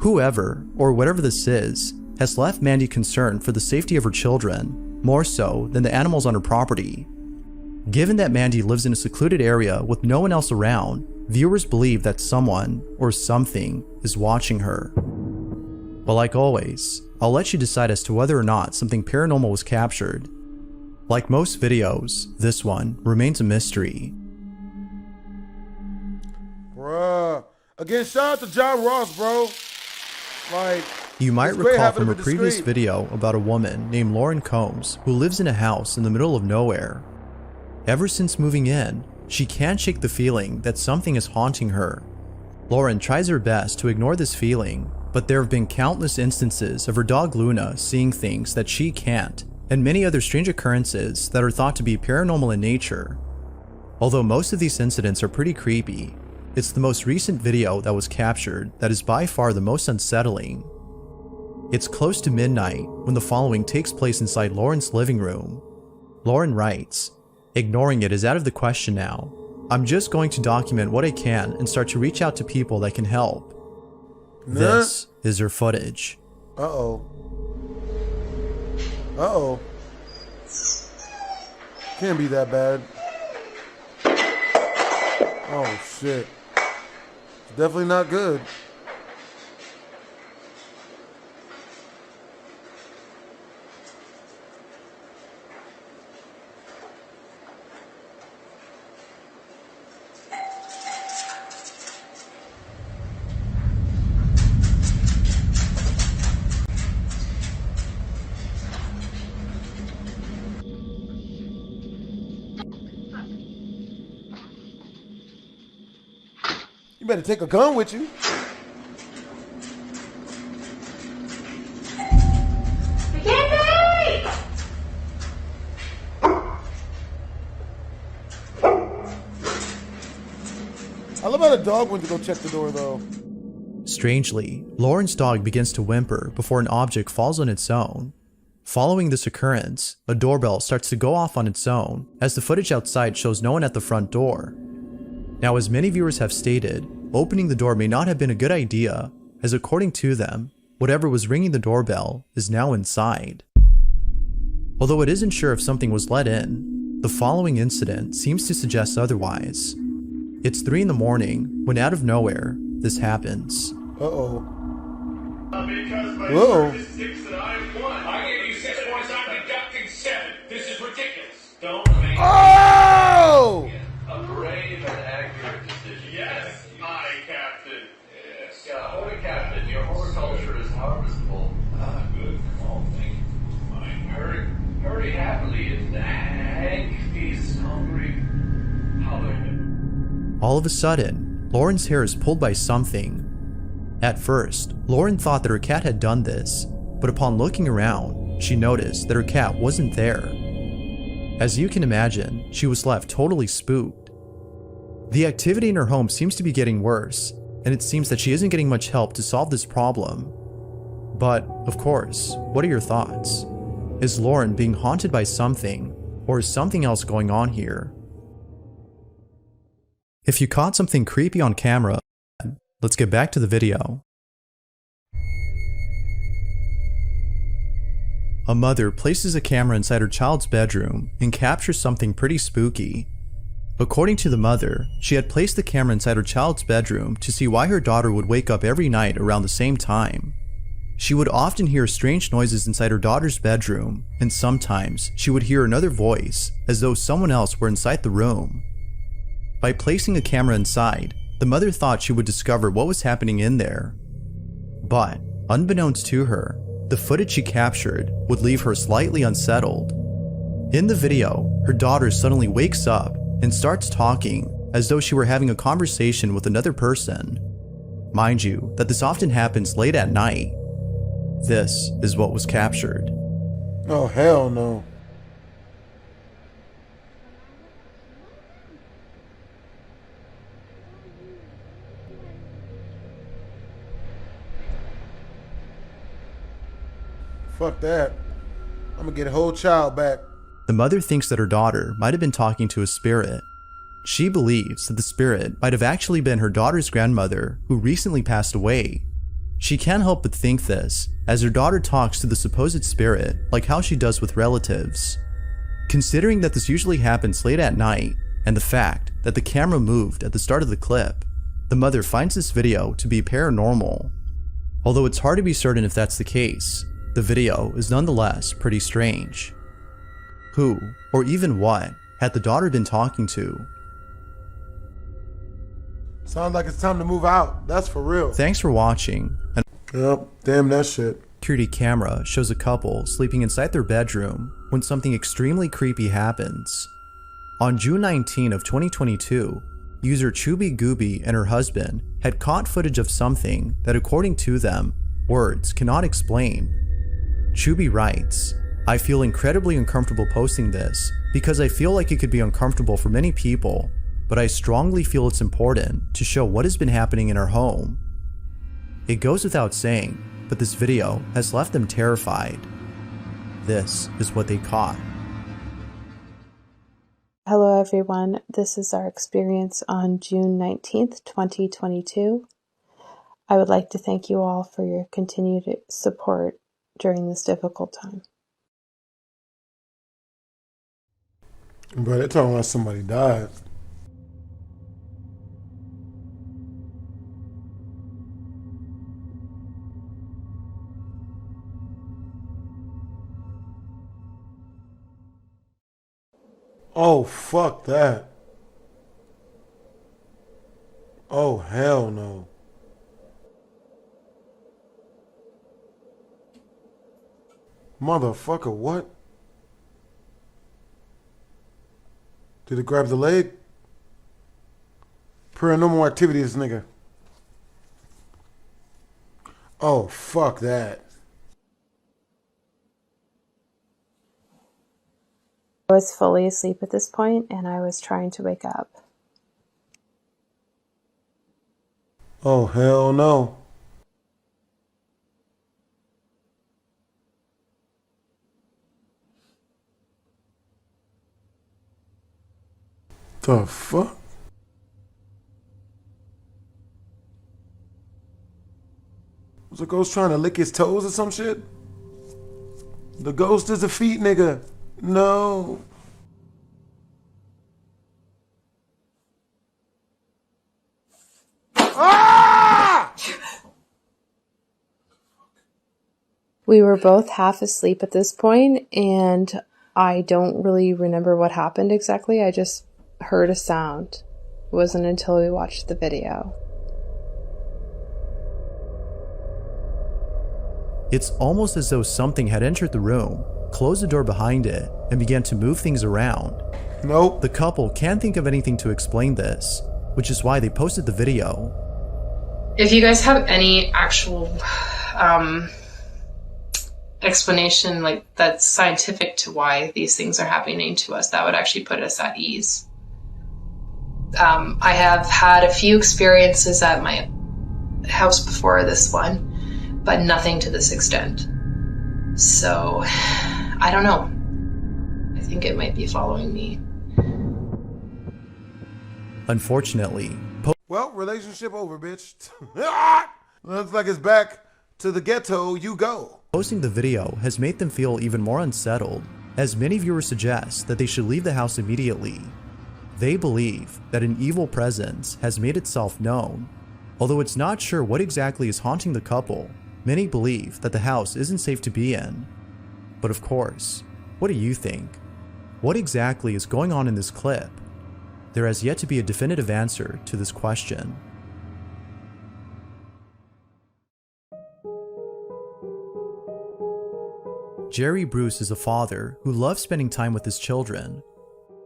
[SPEAKER 12] Whoever, or whatever this is, has left Mandy concerned for the safety of her children, more so than the animals on her property. Given that Mandy lives in a secluded area with no one else around, viewers believe that someone or something is watching her. But like always, I'll let you decide as to whether or not something paranormal was captured. Like most videos, this one remains a mystery.
[SPEAKER 2] Bruh. Again, shout out to John Ross, bro. Like,
[SPEAKER 12] you might recall from a previous video about a woman named Lauren Combs who lives in a house in the middle of nowhere. Ever since moving in, she can't shake the feeling that something is haunting her. Lauren tries her best to ignore this feeling, but there have been countless instances of her dog Luna seeing things that she can't, and many other strange occurrences that are thought to be paranormal in nature. Although most of these incidents are pretty creepy, it's the most recent video that was captured that is by far the most unsettling. It's close to midnight when the following takes place inside Lauren's living room. Lauren writes, "Ignoring it is out of the question now. I'm just going to document what I can and start to reach out to people that can help." This is her footage.
[SPEAKER 2] Uh-oh. Uh-oh. Can't be that bad. Oh, shit. It's definitely not good. You better take a gun with you. I love how the dog went to go check the door though.
[SPEAKER 12] Strangely, Lauren's dog begins to whimper before an object falls on its own. Following this occurrence, a doorbell starts to go off on its own as the footage outside shows no one at the front door. Now, as many viewers have stated, opening the door may not have been a good idea, as according to them, whatever was ringing the doorbell is now inside. Although it isn't sure if something was let in, the following incident seems to suggest otherwise. It's 3 in the morning when out of nowhere, this happens.
[SPEAKER 2] Uh-oh. Whoa. Oh!
[SPEAKER 20] A brave and accurate decision. Yes, my captain. Yes. Yeah, holy captain, your horticulture is harvestable. Ah, good. Oh, thank you. Hurry happily and Hank is hungry. Hallelujah.
[SPEAKER 12] All of a sudden, Lauren's hair is pulled by something. At first, Lauren thought that her cat had done this, but upon looking around, she noticed that her cat wasn't there. As you can imagine, she was left totally spooked. The activity in her home seems to be getting worse, and it seems that she isn't getting much help to solve this problem. But, of course, what are your thoughts? Is Lauren being haunted by something, or is something else going on here? If you caught something creepy on camera, let's get back to the video. A mother places a camera inside her child's bedroom and captures something pretty spooky. According to the mother, she had placed the camera inside her child's bedroom to see why her daughter would wake up every night around the same time. She would often hear strange noises inside her daughter's bedroom, and sometimes she would hear another voice as though someone else were inside the room. By placing a camera inside, the mother thought she would discover what was happening in there. But, unbeknownst to her, the footage she captured would leave her slightly unsettled. In the video, her daughter suddenly wakes up and starts talking as though she were having a conversation with another person. Mind you, that this often happens late at night. This is what was captured.
[SPEAKER 2] Oh, hell no. Fuck that. I'm gonna get a whole child back.
[SPEAKER 12] The mother thinks that her daughter might have been talking to a spirit. She believes that the spirit might have actually been her daughter's grandmother who recently passed away. She can't help but think this, as her daughter talks to the supposed spirit like how she does with relatives. Considering that this usually happens late at night, and the fact that the camera moved at the start of the clip, the mother finds this video to be paranormal. Although it's hard to be certain if that's the case, the video is nonetheless pretty strange. Who, or even what, had the daughter been talking to?
[SPEAKER 2] Sounds like it's time to move out. That's for real.
[SPEAKER 12] Thanks for watching.
[SPEAKER 2] Yep, damn that shit.
[SPEAKER 12] Security camera shows a couple sleeping inside their bedroom when something extremely creepy happens. On June 19 of 2022, user Chubby Gooby and her husband had caught footage of something that, according to them, words cannot explain. Chubby writes, "I feel incredibly uncomfortable posting this because I feel like it could be uncomfortable for many people, but I strongly feel it's important to show what has been happening in our home." It goes without saying, but this video has left them terrified. This is what they caught.
[SPEAKER 21] Hello everyone, this is our experience on June 19th, 2022. I would like to thank you all for your continued support during this difficult time.
[SPEAKER 2] Bro, they're talking like somebody died. Oh, fuck that. Oh, hell no. Motherfucker, what? Did it grab the leg? Paranormal activity, this nigga. Oh, fuck that.
[SPEAKER 21] I was fully asleep at this point and I was trying to wake up.
[SPEAKER 2] Oh, hell no. the fuck? Was the ghost trying to lick his toes or some shit? The ghost is a feet nigga. No. Ah!
[SPEAKER 21] We were both half asleep at this point, and I don't really remember what happened exactly. I just heard a sound. It wasn't until we watched the video.
[SPEAKER 12] It's almost as though something had entered the room, closed the door behind it, and began to move things around.
[SPEAKER 2] Nope.
[SPEAKER 12] The couple can't think of anything to explain this, which is why they posted the video.
[SPEAKER 9] If you guys have any actual explanation like that's scientific to why these things are happening to us, that would actually put us at ease. I have had a few experiences at my house before this one, but nothing to this extent. So, I don't know. I think it might be following me.
[SPEAKER 12] Unfortunately,
[SPEAKER 2] well, relationship over, bitch. Looks like it's back to the ghetto you go.
[SPEAKER 12] Posting the video has made them feel even more unsettled, as many viewers suggest that they should leave the house immediately. They believe that an evil presence has made itself known. Although it's not sure what exactly is haunting the couple, many believe that the house isn't safe to be in. But of course, what do you think? What exactly is going on in this clip? There has yet to be a definitive answer to this question. Jerry Bruce is a father who loves spending time with his children.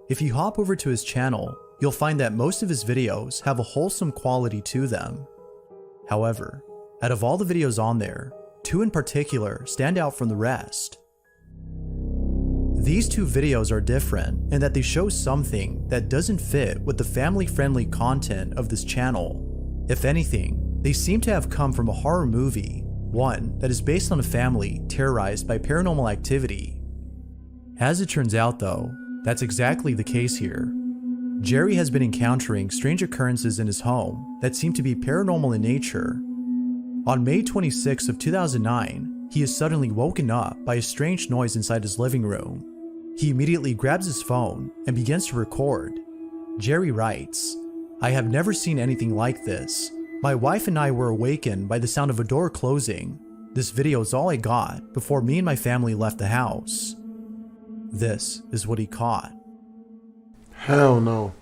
[SPEAKER 12] If you hop over to his channel, you'll find that most of his videos have a wholesome quality to them. However, out of all the videos on there, two in particular stand out from the rest. These two videos are different in that they show something that doesn't fit with the family-friendly content of this channel. If anything, they seem to have come from a horror movie, one that is based on a family terrorized by paranormal activity. As it turns out though, that's exactly the case here. Jerry has been encountering strange occurrences in his home that seem to be paranormal in nature. On May 26 of 2009, he is suddenly woken up by a strange noise inside his living room. He immediately grabs his phone and begins to record. Jerry writes, "I have never seen anything like this. My wife and I were awakened by the sound of a door closing. This video is all I got before me and my family left the house." This is what he caught.
[SPEAKER 2] Hell no.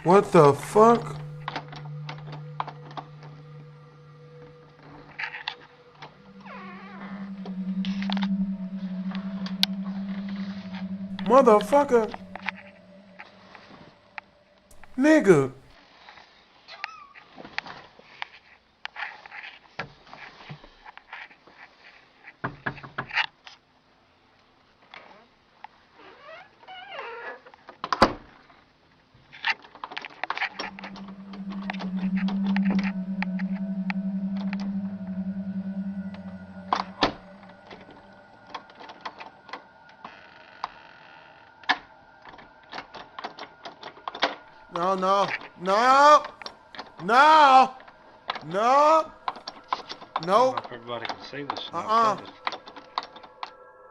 [SPEAKER 2] What the fuck? Motherfucker. Nigga. No, no, no, no, no, no.
[SPEAKER 5] Everybody can see this.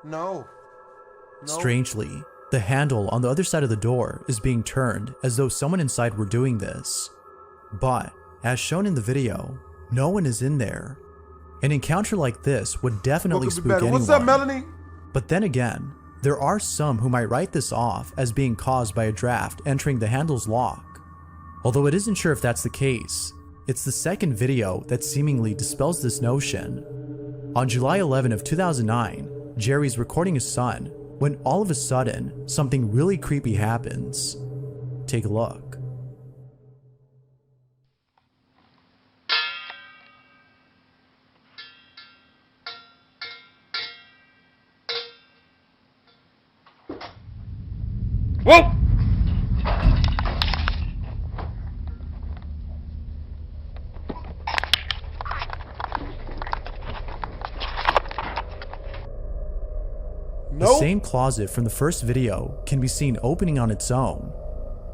[SPEAKER 2] No.
[SPEAKER 12] Strangely, the handle on the other side of the door is being turned as though someone inside were doing this. But, as shown in the video, no one is in there. An encounter like this would definitely spook anyone.
[SPEAKER 2] What's up, Melanie?
[SPEAKER 12] But then again, there are some who might write this off as being caused by a draft entering the handle's lock. Although it isn't sure if that's the case, it's the second video that seemingly dispels this notion. On July 11 of 2009, Jerry's recording his son when all of a sudden, something really creepy happens. Take a look.
[SPEAKER 5] Whoa!
[SPEAKER 12] The same closet from the first video can be seen opening on its own.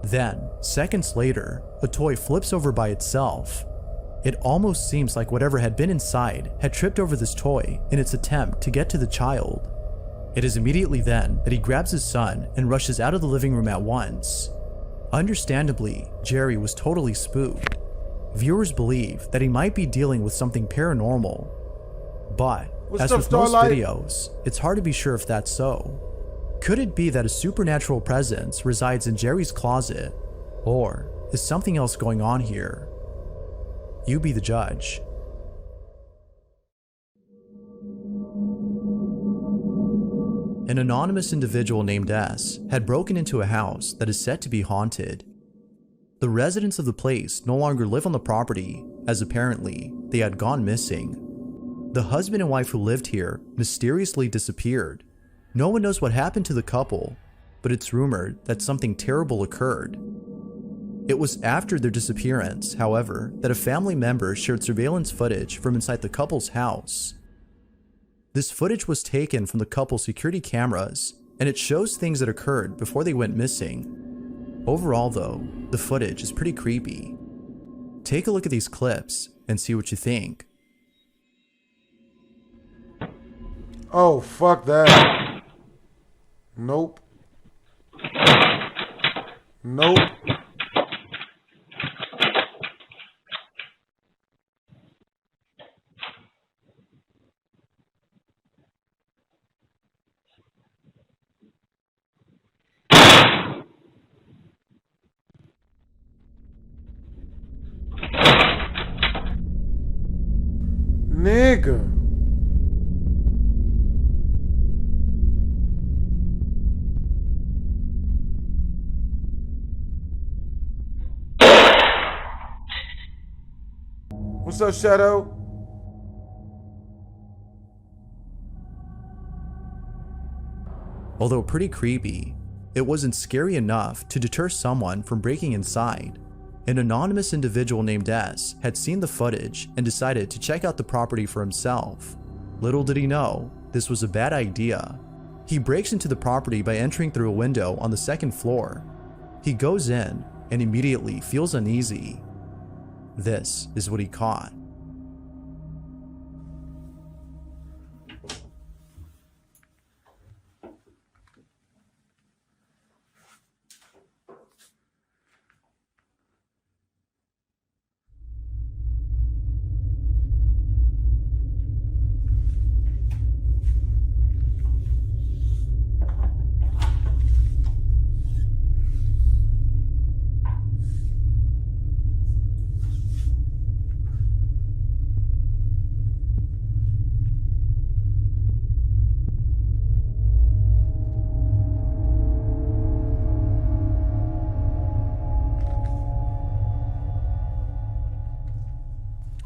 [SPEAKER 12] Then, seconds later, a toy flips over by itself. It almost seems like whatever had been inside had tripped over this toy in its attempt to get to the child. It is immediately then that he grabs his son and rushes out of the living room at once. Understandably, Jerry was totally spooked. Viewers believe that he might be dealing with something paranormal. But, as with most videos, it's hard to be sure if that's so. Could it be that a supernatural presence resides in Jerry's closet? Or is something else going on here? You be the judge. An anonymous individual named S had broken into a house that is said to be haunted. The residents of the place no longer live on the property, as apparently they had gone missing. The husband and wife who lived here mysteriously disappeared. No one knows what happened to the couple, but it's rumored that something terrible occurred. It was after their disappearance, however, that a family member shared surveillance footage from inside the couple's house. This footage was taken from the couple's security cameras, and it shows things that occurred before they went missing. Overall though, the footage is pretty creepy. Take a look at these clips and see what you think.
[SPEAKER 2] Oh, fuck that. Nope. Nope. Nigga. What's up, Shadow?
[SPEAKER 12] Although pretty creepy, it wasn't scary enough to deter someone from breaking inside. An anonymous individual named S had seen the footage and decided to check out the property for himself. Little did he know, this was a bad idea. He breaks into the property by entering through a window on the second floor. He goes in and immediately feels uneasy. This is what he caught.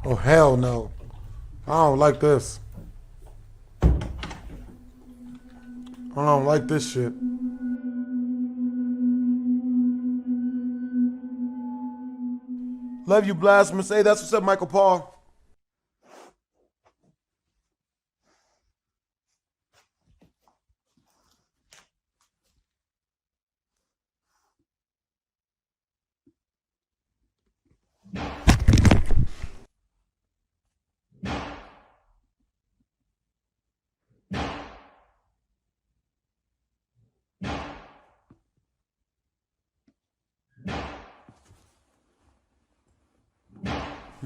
[SPEAKER 2] Oh, hell no. I don't like this. I don't like this shit. Love you, Blasphemous. Hey, that's what's up, Michael Paul.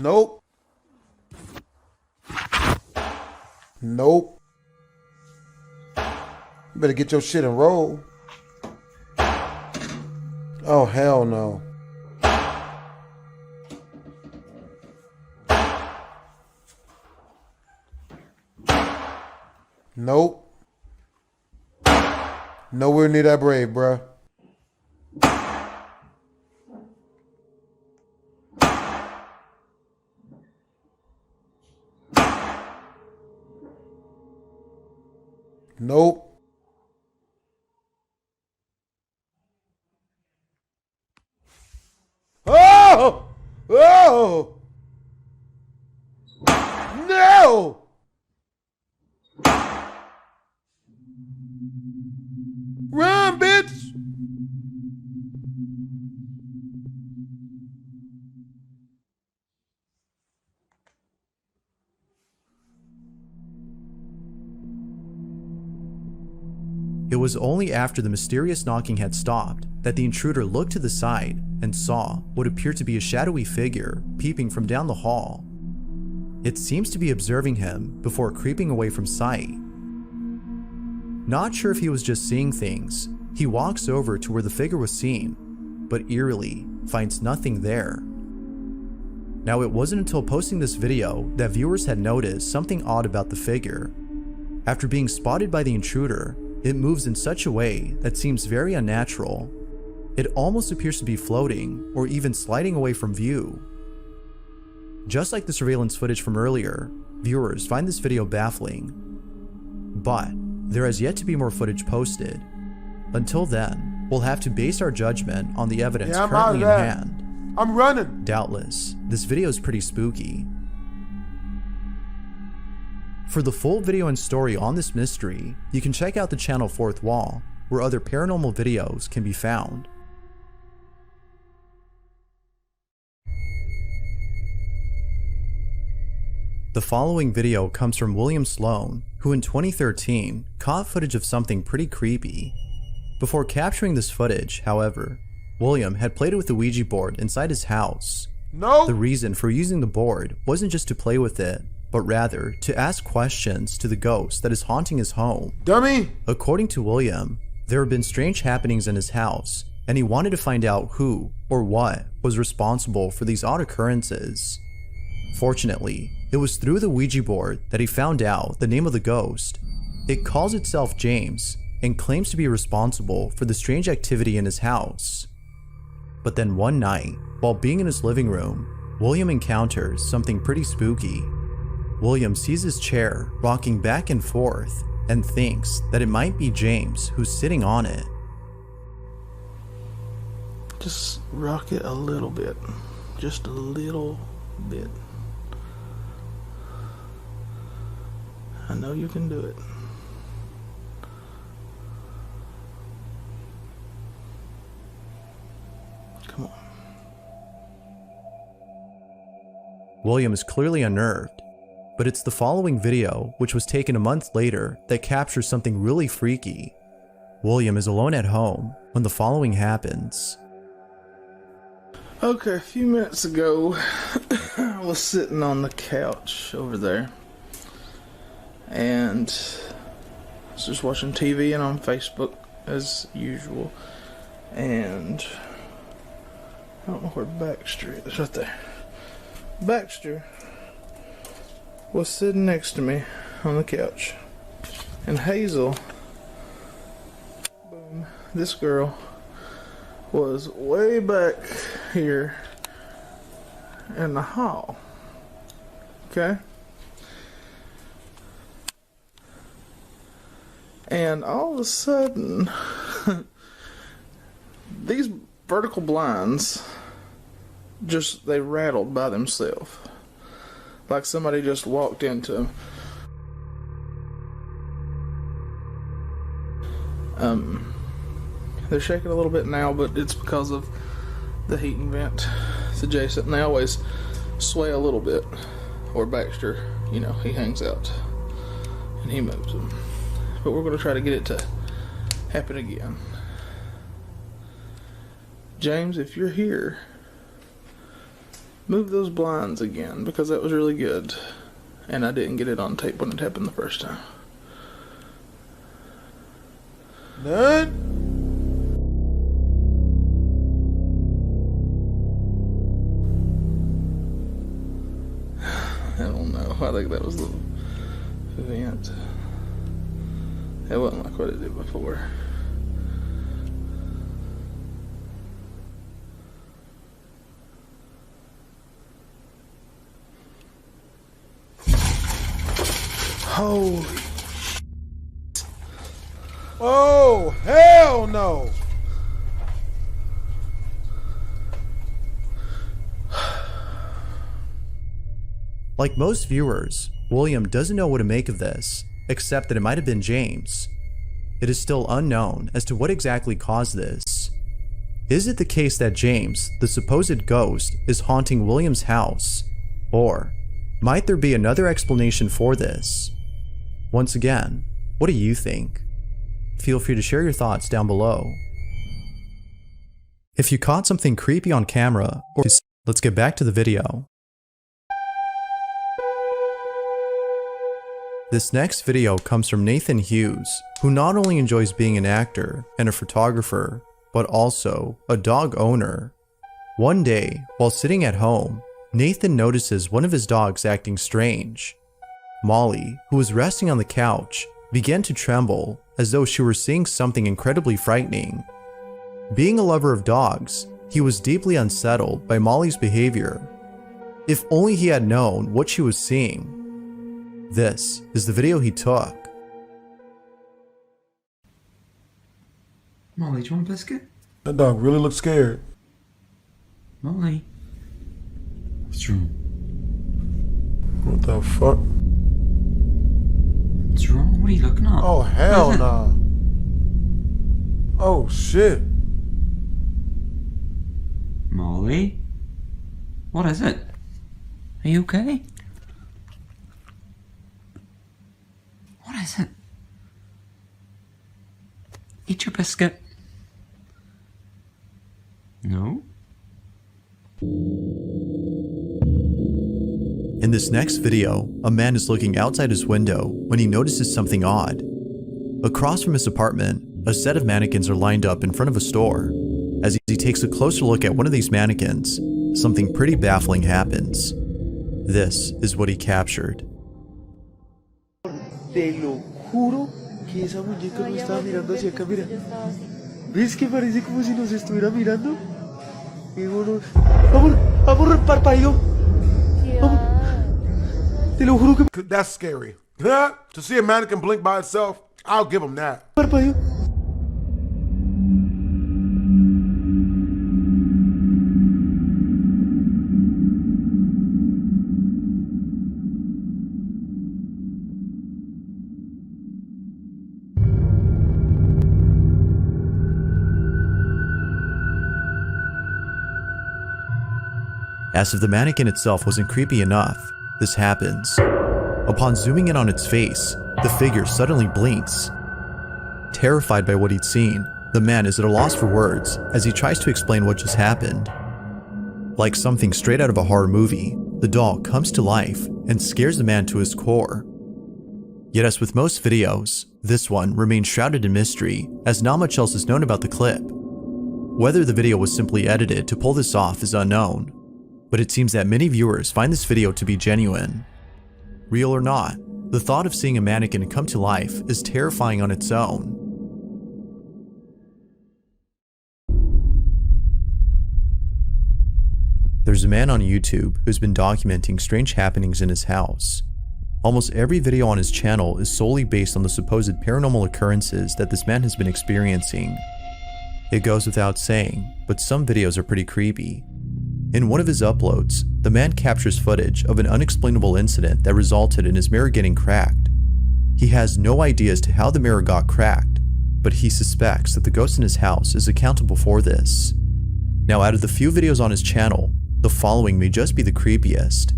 [SPEAKER 2] Nope. Nope. You better get your shit and roll. Oh, hell no. Nope. Nowhere near that brave, bruh. Nope. Oh! Oh! No! bitch!
[SPEAKER 12] It was only after the mysterious knocking had stopped that the intruder looked to the side and saw what appeared to be a shadowy figure peeping from down the hall. It seems to be observing him before creeping away from sight. Not sure if he was just seeing things, he walks over to where the figure was seen, but eerily finds nothing there. Now, it wasn't until posting this video that viewers had noticed something odd about the figure. After being spotted by the intruder, it moves in such a way that seems very unnatural. It almost appears to be floating or even sliding away from view. Just like the surveillance footage from earlier, viewers find this video baffling. But there has yet to be more footage posted. Until then, we'll have to base our judgment on the evidence currently in hand.
[SPEAKER 2] I'm running.
[SPEAKER 12] Doubtless, this video is pretty spooky. For the full video and story on this mystery, you can check out the channel Fourth Wall, where other paranormal videos can be found. The following video comes from William Sloan, who in 2013 caught footage of something pretty creepy. Before capturing this footage, however, William had played with the Ouija board inside his house. The reason for using the board wasn't just to play with it, but rather to ask questions to the ghost that is haunting his home.
[SPEAKER 2] Dummy!
[SPEAKER 12] According to William, there have been strange happenings in his house, and he wanted to find out who or what was responsible for these odd occurrences. Fortunately, it was through the Ouija board that he found out the name of the ghost. It calls itself James and claims to be responsible for the strange activity in his house. But then one night, while being in his living room, William encounters something pretty spooky. William sees his chair rocking back and forth and thinks that it might be James who's sitting on it.
[SPEAKER 6] Just rock it a little bit. Just a little bit. I know you can do it. Come on.
[SPEAKER 12] William is clearly unnerved, but it's the following video, which was taken a month later, that captures something really freaky. William is alone at home when the following happens.
[SPEAKER 6] Okay, a few minutes ago, I was sitting on the couch over there, and I was just watching TV and on Facebook as usual, and I don't know where Baxter is. Right there. Baxter was sitting next to me on the couch, and Hazel, boom, this girl, was way back here in the hall. Okay? And all of a sudden, these vertical blinds they rattled by themselves. Like somebody just walked into them. They're shaking a little bit now, but it's because of the heating vent. It's adjacent, and they always sway a little bit. Or Baxter, you know, he hangs out and he moves them. But we're going to try to get it to happen again. James, if you're here, move those blinds again, because that was really good. And I didn't get it on tape when it happened the first time.
[SPEAKER 2] None?
[SPEAKER 6] I don't know. I think that was the vent. It wasn't like what it did before. Holy.
[SPEAKER 2] Oh, hell no.
[SPEAKER 12] Like most viewers, William doesn't know what to make of this, except that it might have been James. it is still unknown as to what exactly caused this. Is it the case that James, the supposed ghost, is haunting William's house? Or might there be another explanation for this? Once again, what do you think? Feel free to share your thoughts down below. If you caught something creepy on camera, or let's get back to the video. This next video comes from Nathan Hughes, who not only enjoys being an actor and a photographer, but also a dog owner. One day, while sitting at home, Nathan notices one of his dogs acting strange. Molly, who was resting on the couch, began to tremble as though she were seeing something incredibly frightening. Being a lover of dogs, he was deeply unsettled by Molly's behavior. If only he had known what she was seeing. This is the video he took.
[SPEAKER 15] Molly, do you want a biscuit?
[SPEAKER 2] That dog really looks scared.
[SPEAKER 15] Molly. What's wrong?
[SPEAKER 2] What the fuck?
[SPEAKER 15] What's wrong? What are you looking at?
[SPEAKER 2] Oh, hell nah. Oh, shit.
[SPEAKER 15] Molly? What is it? Are you okay? What is it? Eat your biscuit. No?
[SPEAKER 12] In this next video, a man is looking outside his window when he notices something odd. Across from his apartment, a set of mannequins are lined up in front of a store. As he takes a closer look at one of these mannequins, something pretty baffling happens. This is what he captured.
[SPEAKER 6] Te lo juro que esa muñeca no estaba mirando hacia acá, mira. ¿Ves que parece como si nos estuviera mirando? Amor, parpadeó. Te lo juro que...
[SPEAKER 2] That's scary. To see a mannequin blink by itself, I'll give him that.
[SPEAKER 6] Parpadeó.
[SPEAKER 12] As if the mannequin itself wasn't creepy enough, this happens. Upon zooming in on its face, the figure suddenly blinks. Terrified by what he'd seen, the man is at a loss for words as he tries to explain what just happened. Like something straight out of a horror movie, the doll comes to life and scares the man to his core. Yet as with most videos, this one remains shrouded in mystery as not much else is known about the clip. Whether the video was simply edited to pull this off is unknown, but it seems that many viewers find this video to be genuine. Real or not, the thought of seeing a mannequin come to life is terrifying on its own. There's a man on YouTube who's been documenting strange happenings in his house. Almost every video on his channel is solely based on the supposed paranormal occurrences that this man has been experiencing. It goes without saying, but some videos are pretty creepy. In one of his uploads, the man captures footage of an unexplainable incident that resulted in his mirror getting cracked. He has no idea as to how the mirror got cracked, but he suspects that the ghost in his house is accountable for this. Now, out of the few videos on his channel, the following may just be the creepiest.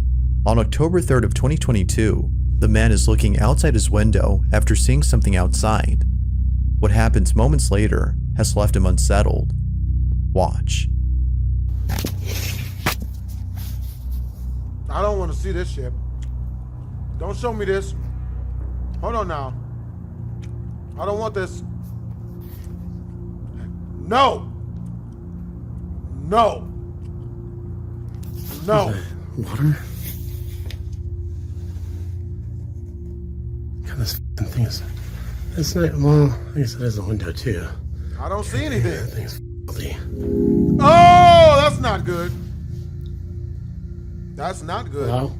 [SPEAKER 12] On October 3rd of 2022, the man is looking outside his window after seeing something outside. What happens moments later has left him unsettled. Watch.
[SPEAKER 2] I don't want to see this shit. Don't show me this. Hold on now. I don't want this. No. No. No.
[SPEAKER 17] Water? God, this thing is... It's not... Well, I guess it is a window, too.
[SPEAKER 2] I don't see anything.
[SPEAKER 17] That thing's filthy.
[SPEAKER 2] Oh, that's not good. That's not good.
[SPEAKER 17] Hello?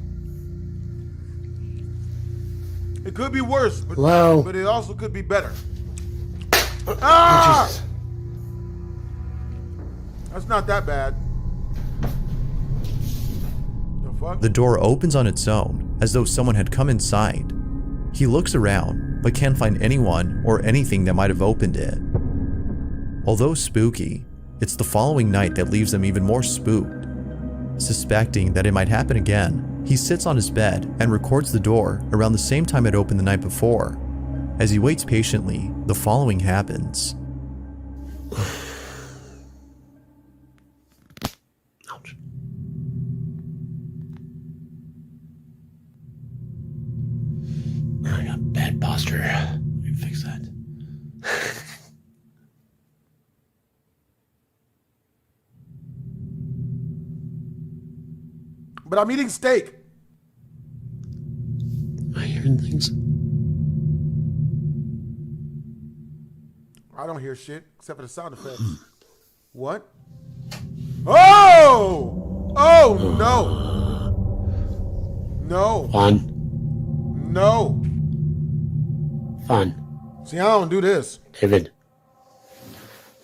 [SPEAKER 2] It could be worse, but,
[SPEAKER 17] Hello?
[SPEAKER 2] but it also could be better. Ah!
[SPEAKER 17] Oh,
[SPEAKER 2] that's not that bad. The fuck?
[SPEAKER 12] The door opens on its own, as though someone had come inside. He looks around, but can't find anyone or anything that might have opened it. Although spooky, it's the following night that leaves him even more spooked. Suspecting that it might happen again, he sits on his bed and records the door around the same time it opened the night before. As he waits patiently, the following happens.
[SPEAKER 17] Ouch. I got bad posture. Let me fix that.
[SPEAKER 2] But I'm eating steak.
[SPEAKER 17] Am I hearing things?
[SPEAKER 2] I don't hear shit except for the sound effects. What? Oh! Oh no! No.
[SPEAKER 17] Fun.
[SPEAKER 2] No.
[SPEAKER 17] Fun.
[SPEAKER 2] See, I don't do this.
[SPEAKER 17] David.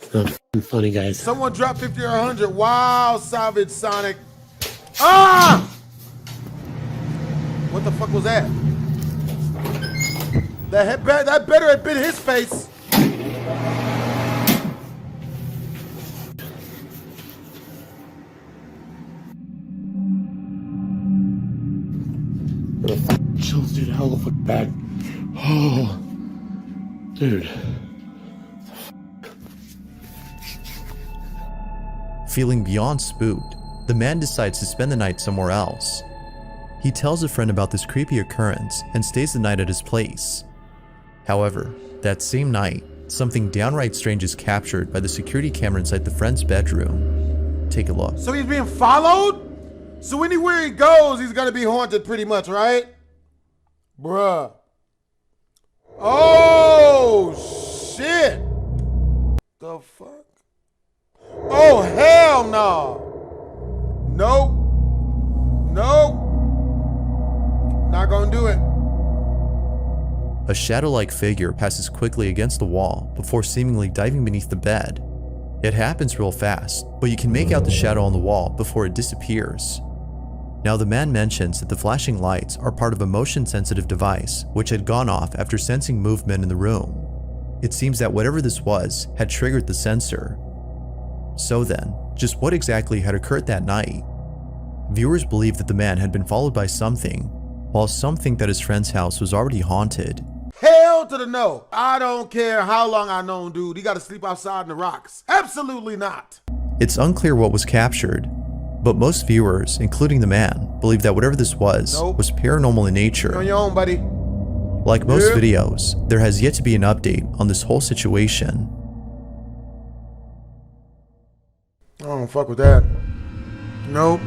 [SPEAKER 17] It's not f***ing funny, guys.
[SPEAKER 2] Someone dropped 50 or 100. Wow, Savage Sonic. Ah! What the fuck was that? That better have been his face.
[SPEAKER 17] The f***ing chills, dude. Hell of a bad. Oh. Dude.
[SPEAKER 12] Feeling beyond spooked, the man decides to spend the night somewhere else. He tells a friend about this creepy occurrence and stays the night at his place. However, that same night, something downright strange is captured by the security camera inside the friend's bedroom. Take a look.
[SPEAKER 2] So he's being followed? So anywhere he goes, he's gonna be haunted pretty much, right? Bruh. Oh, shit. The fuck? Oh, hell no. Nope. Nope. Not gonna do it.
[SPEAKER 12] A shadow-like figure passes quickly against the wall before seemingly diving beneath the bed. It happens real fast, but you can make out the shadow on the wall before it disappears. Now the man mentions that the flashing lights are part of a motion-sensitive device which had gone off after sensing movement in the room. It seems that whatever this was had triggered the sensor. So then, just what exactly had occurred that night? Viewers believe that the man had been followed by something, while some think that his friend's house was already haunted.
[SPEAKER 2] Hell to the no. I don't care how long I known dude. He gotta sleep outside in the rocks. Absolutely not.
[SPEAKER 12] It's unclear what was captured, but most viewers, including the man, believe that whatever this was paranormal in nature.
[SPEAKER 2] You're on your own, buddy.
[SPEAKER 12] Like most videos, there has yet to be an update on this whole situation.
[SPEAKER 2] I don't fuck with that. Nope.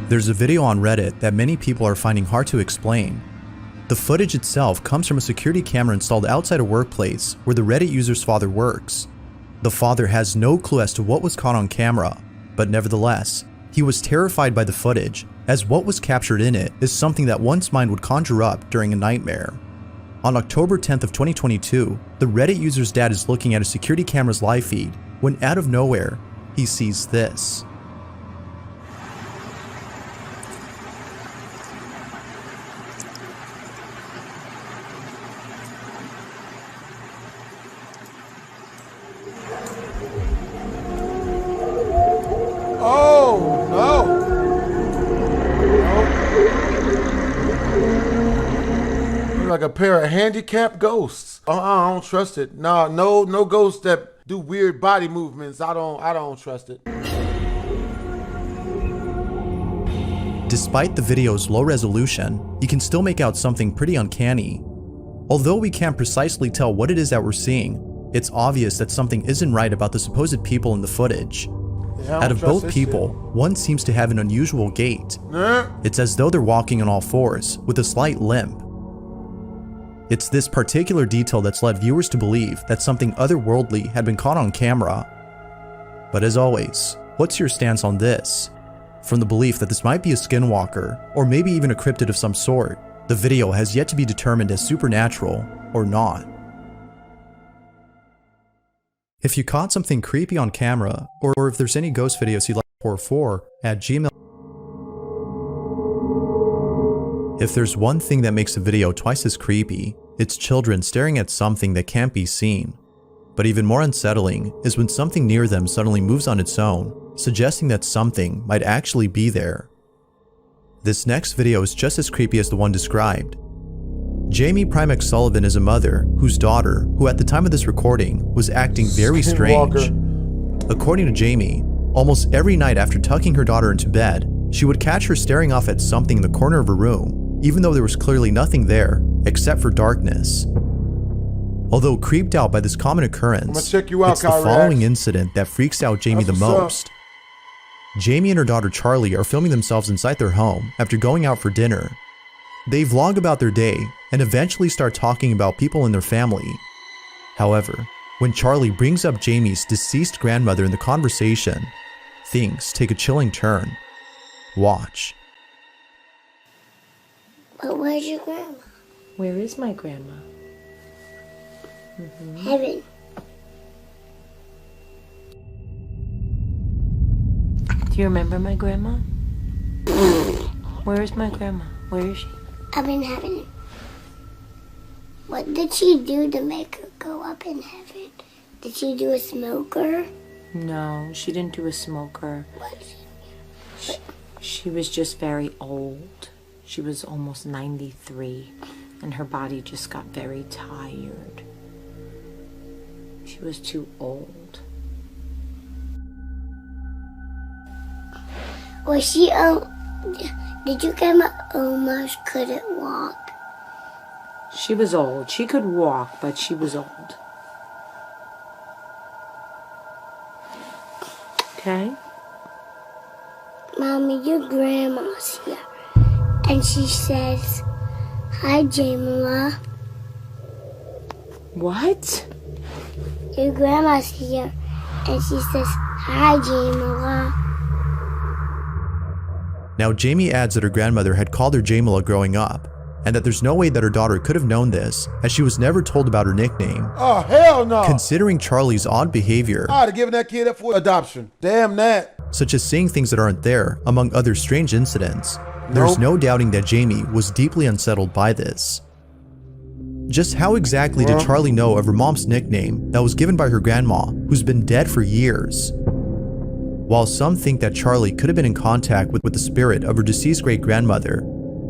[SPEAKER 12] There's a video on Reddit that many people are finding hard to explain. The footage itself comes from a security camera installed outside a workplace where the Reddit user's father works. The father has no clue as to what was caught on camera, but nevertheless, he was terrified by the footage, as what was captured in it is something that one's mind would conjure up during a nightmare. On October 10th of 2022, the Reddit user's dad is looking at a security camera's live feed when out of nowhere, he sees this.
[SPEAKER 2] Oh, no. Nope. Like a pair of handicapped ghosts. I don't trust it. No ghosts that do weird body movements. I don't trust it.
[SPEAKER 12] Despite the video's low resolution, you can still make out something pretty uncanny. Although we can't precisely tell what it is that we're seeing, it's obvious that something isn't right about the supposed people in the footage.
[SPEAKER 2] Yeah,
[SPEAKER 12] Out of both people, one seems to have an unusual gait. It's as though they're walking on all fours, with a slight limp. It's this particular detail that's led viewers to believe that something otherworldly had been caught on camera. But as always, what's your stance on this? From the belief that this might be a skinwalker, or maybe even a cryptid of some sort, the video has yet to be determined as supernatural or not. If you caught something creepy on camera, or if there's any ghost videos you'd like to pour for at Gmail. If there's one thing that makes a video twice as creepy, it's children staring at something that can't be seen. But even more unsettling is when something near them suddenly moves on its own, suggesting that something might actually be there. This next video is just as creepy as the one described. Jamie Primex Sullivan is a mother whose daughter, who at the time of this recording was acting very strange. According to Jamie, almost every night after tucking her daughter into bed, she would catch her staring off at something in the corner of her room, even though there was clearly nothing there except for darkness. Although creeped out by this common occurrence, it's the following incident that freaks out Jamie the most. Jamie and her daughter Charlie are filming themselves inside their home after going out for dinner. They vlog about their day and eventually start talking about people in their family. However, when Charlie brings up Jamie's deceased grandmother in the conversation, things take a chilling turn. Watch.
[SPEAKER 4] But where's your grandma?
[SPEAKER 22] Where is my grandma?
[SPEAKER 4] Heaven.
[SPEAKER 22] Do you remember my grandma? Where is my grandma? Where is she?
[SPEAKER 4] Up in heaven. What did she do to make her go up in heaven? Did she do a smoker?
[SPEAKER 22] No, she didn't do a smoker. She was just very old. She was almost 93, and her body just got very tired. She was too old.
[SPEAKER 4] Was she, did your grandma almost couldn't walk?
[SPEAKER 22] She was old. She could walk, but she was old. Okay?
[SPEAKER 4] Mommy, your grandma's here. And she says, "Hi, Jamila."
[SPEAKER 22] What?
[SPEAKER 4] Your grandma's here. And she says, "Hi, Jamila."
[SPEAKER 12] Now Jamie adds that her grandmother had called her Jamila growing up, and that there's no way that her daughter could have known this, as she was never told about her nickname.
[SPEAKER 2] Oh, hell no!
[SPEAKER 12] Considering Charlie's odd behavior,
[SPEAKER 2] I'd have given that kid up for adoption. Damn that.
[SPEAKER 12] Such as saying things that aren't there, among other strange incidents, there's no doubting that Jamie was deeply unsettled by this. Just how exactly did Charlie know of her mom's nickname that was given by her grandma, who's been dead for years? While some think that Charlie could have been in contact with the spirit of her deceased great-grandmother,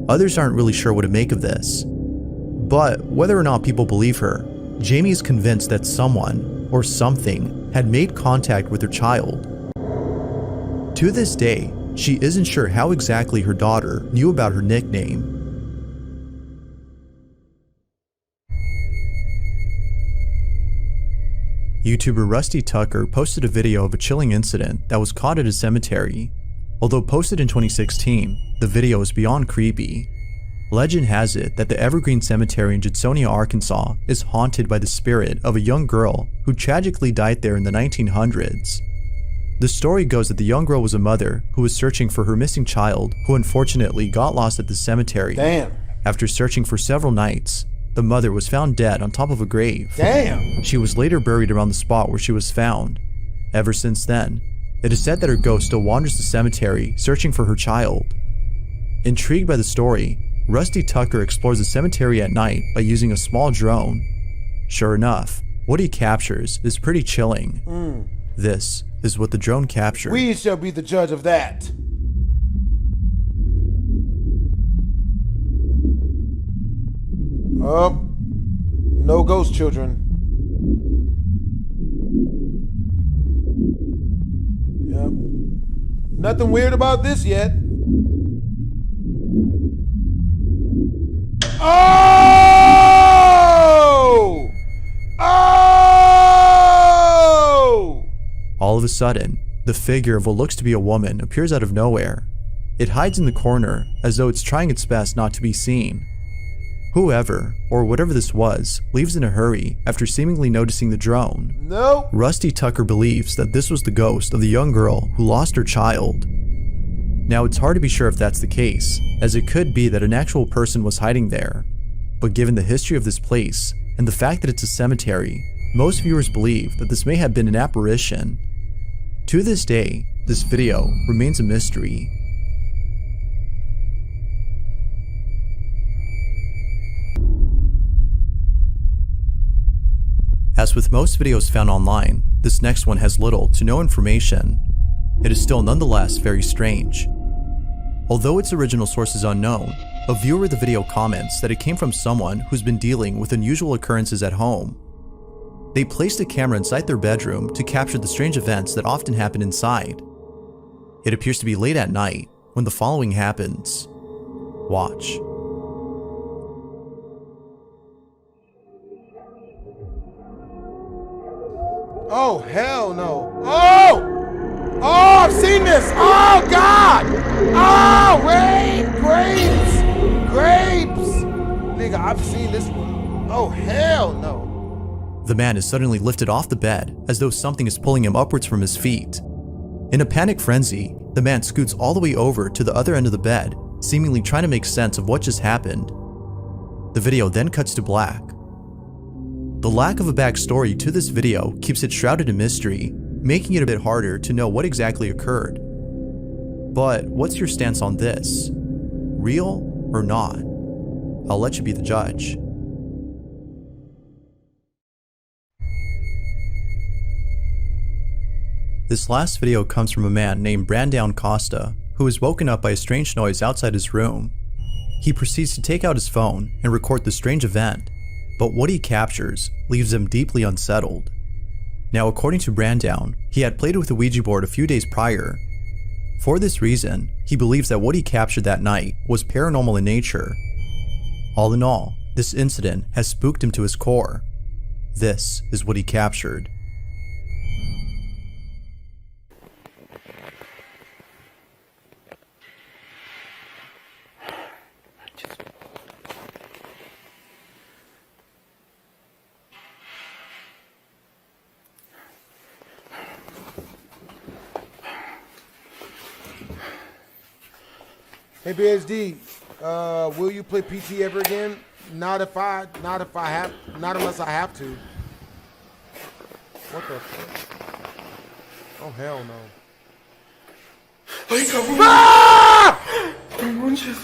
[SPEAKER 12] others aren't really sure what to make of this. But whether or not people believe her, Jamie is convinced that someone, or something, had made contact with her child. To this day, she isn't sure how exactly her daughter knew about her nickname. YouTuber Rusty Tucker posted a video of a chilling incident that was caught at a cemetery. Although posted in 2016, the video is beyond creepy. Legend has it that the Evergreen Cemetery in Judsonia, Arkansas is haunted by the spirit of a young girl who tragically died there in the 1900s. The story goes that the young girl was a mother who was searching for her missing child, who unfortunately got lost at the cemetery.
[SPEAKER 2] Damn.
[SPEAKER 12] After searching for several nights, the mother was found dead on top of a grave.
[SPEAKER 2] Damn.
[SPEAKER 12] She was later buried around the spot where she was found. Ever since then, it is said that her ghost still wanders the cemetery searching for her child. Intrigued by the story, Rusty Tucker explores the cemetery at night by using a small drone. Sure enough, what he captures is pretty chilling. This is what the drone captured.
[SPEAKER 2] We shall be the judge of that. No ghost children. Yep. Nothing weird about this yet. Oh! Oh!
[SPEAKER 12] All of a sudden, the figure of what looks to be a woman appears out of nowhere. It hides in the corner as though it's trying its best not to be seen. Whoever, or whatever this was, leaves in a hurry after seemingly noticing the drone.
[SPEAKER 2] Nope.
[SPEAKER 12] Rusty Tucker believes that this was the ghost of the young girl who lost her child. Now it's hard to be sure if that's the case, as it could be that an actual person was hiding there. But given the history of this place, and the fact that it's a cemetery, most viewers believe that this may have been an apparition. To this day, this video remains a mystery. As with most videos found online, this next one has little to no information. It is still nonetheless very strange. Although its original source is unknown, a viewer of the video comments that it came from someone who's been dealing with unusual occurrences at home. They placed a camera inside their bedroom to capture the strange events that often happen inside. It appears to be late at night when the following happens. Watch.
[SPEAKER 2] Oh, hell no. Oh! Oh, I've seen this. Oh, God. Oh, wait. Grapes. Grapes. Nigga, I've seen this one. Oh, hell no.
[SPEAKER 12] The man is suddenly lifted off the bed as though something is pulling him upwards from his feet. In a panic frenzy, the man scoots all the way over to the other end of the bed, seemingly trying to make sense of what just happened. The video then cuts to black. The lack of a backstory to this video keeps it shrouded in mystery, making it a bit harder to know what exactly occurred. But what's your stance on this? Real or not? I'll let you be the judge. This last video comes from a man named Brandon Costa, who was woken up by a strange noise outside his room. He proceeds to take out his phone and record the strange event, but what he captures leaves him deeply unsettled. Now, according to Brandon, he had played with a Ouija board a few days prior. For this reason, he believes that what he captured that night was paranormal in nature. All in all, this incident has spooked him to his core. This is what he captured.
[SPEAKER 2] Hey BHD, will you play PT ever again? Not unless I have to. What the fuck? Oh hell no.
[SPEAKER 17] Ay, cabrón.
[SPEAKER 2] Ah!
[SPEAKER 17] No manches.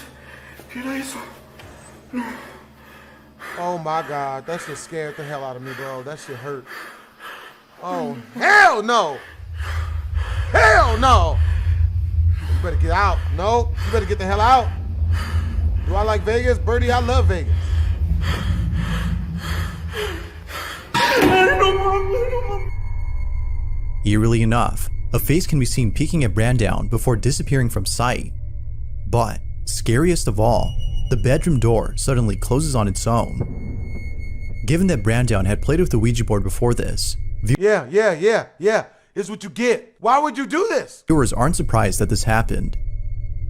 [SPEAKER 17] ¿Qué era eso? No.
[SPEAKER 2] Oh my god, that shit scared the hell out of me, bro. That shit hurt. Oh hell no! Hell no! You better get out. No, you better get the hell out. Do I like Vegas? Birdie, I love Vegas.
[SPEAKER 12] Eerily enough, a face can be seen peeking at Brandon before disappearing from sight. But, scariest of all, the bedroom door suddenly closes on its own. Given that Brandon had played with the Ouija board before this,
[SPEAKER 2] Yeah. It's what you get. Why would you do this?
[SPEAKER 12] viewers aren't surprised that this happened.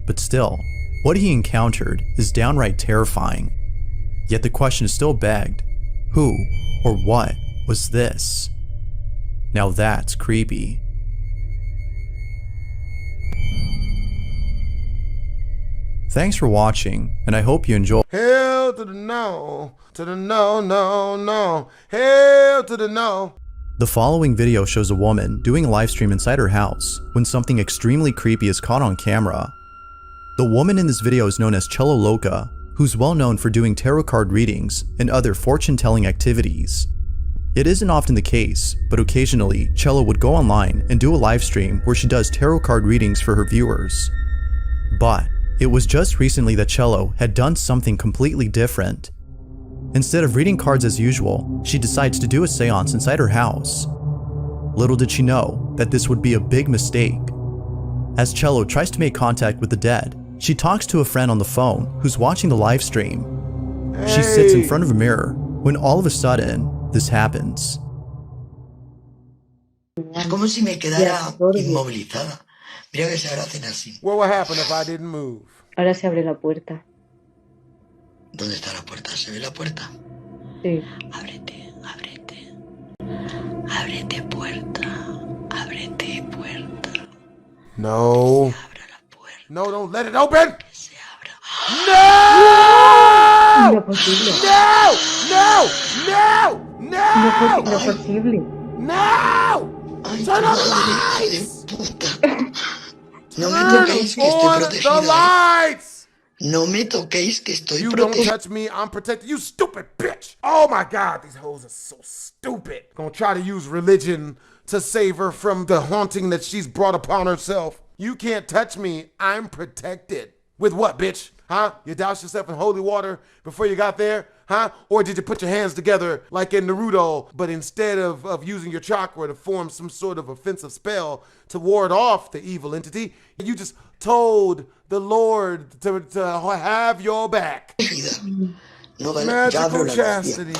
[SPEAKER 12] But still, what he encountered is downright terrifying. Yet the question is still begged, who or what was this? Now that's creepy. Thanks for watching, and I hope you enjoy.
[SPEAKER 2] Hell to the no, no. Hell to the no.
[SPEAKER 12] The following video shows a woman doing a live stream inside her house when something extremely creepy is caught on camera. The woman in this video is known as Cello Loca, who's well known for doing tarot card readings and other fortune-telling activities. It isn't often the case, but occasionally Cello would go online and do a live stream where she does tarot card readings for her viewers. But it was just recently that Cello had done something completely different. Instead of reading cards as usual, she decides to do a seance inside her house. Little did she know that this would be a big mistake. As Cello tries to make contact with the dead, she talks to a friend on the phone who's watching the live stream. She sits in front of a mirror when all of a sudden, this happens.
[SPEAKER 1] Es como si me quedara inmovilizada. Mira que se ahora hacen así.
[SPEAKER 2] What would happen if I didn't move?
[SPEAKER 8] Ahora se abre la puerta.
[SPEAKER 1] ¿Dónde está la puerta? ¿Se ve la puerta?
[SPEAKER 8] Sí.
[SPEAKER 1] Ábrete, ábrete. Ábrete puerta. Ábrete puerta.
[SPEAKER 2] No. No, don't let it open. No! No!
[SPEAKER 8] Imposible.
[SPEAKER 2] No! Turn on the lights!
[SPEAKER 1] No me toquéis que estoy protegida.
[SPEAKER 2] The lights!
[SPEAKER 1] No me toquéis que estoy
[SPEAKER 2] You don't touch me, I'm protected. You stupid bitch. Oh my God, these hoes are so stupid. Gonna try to use religion to save her from the haunting that she's brought upon herself. You can't touch me, I'm protected. With what, bitch? Huh? You doused yourself in holy water before you got there? Huh? Or did you put your hands together like in Naruto, but instead of using your chakra to form some sort of offensive spell to ward off the evil entity, you just told the Lord to have your back. Magical chastity.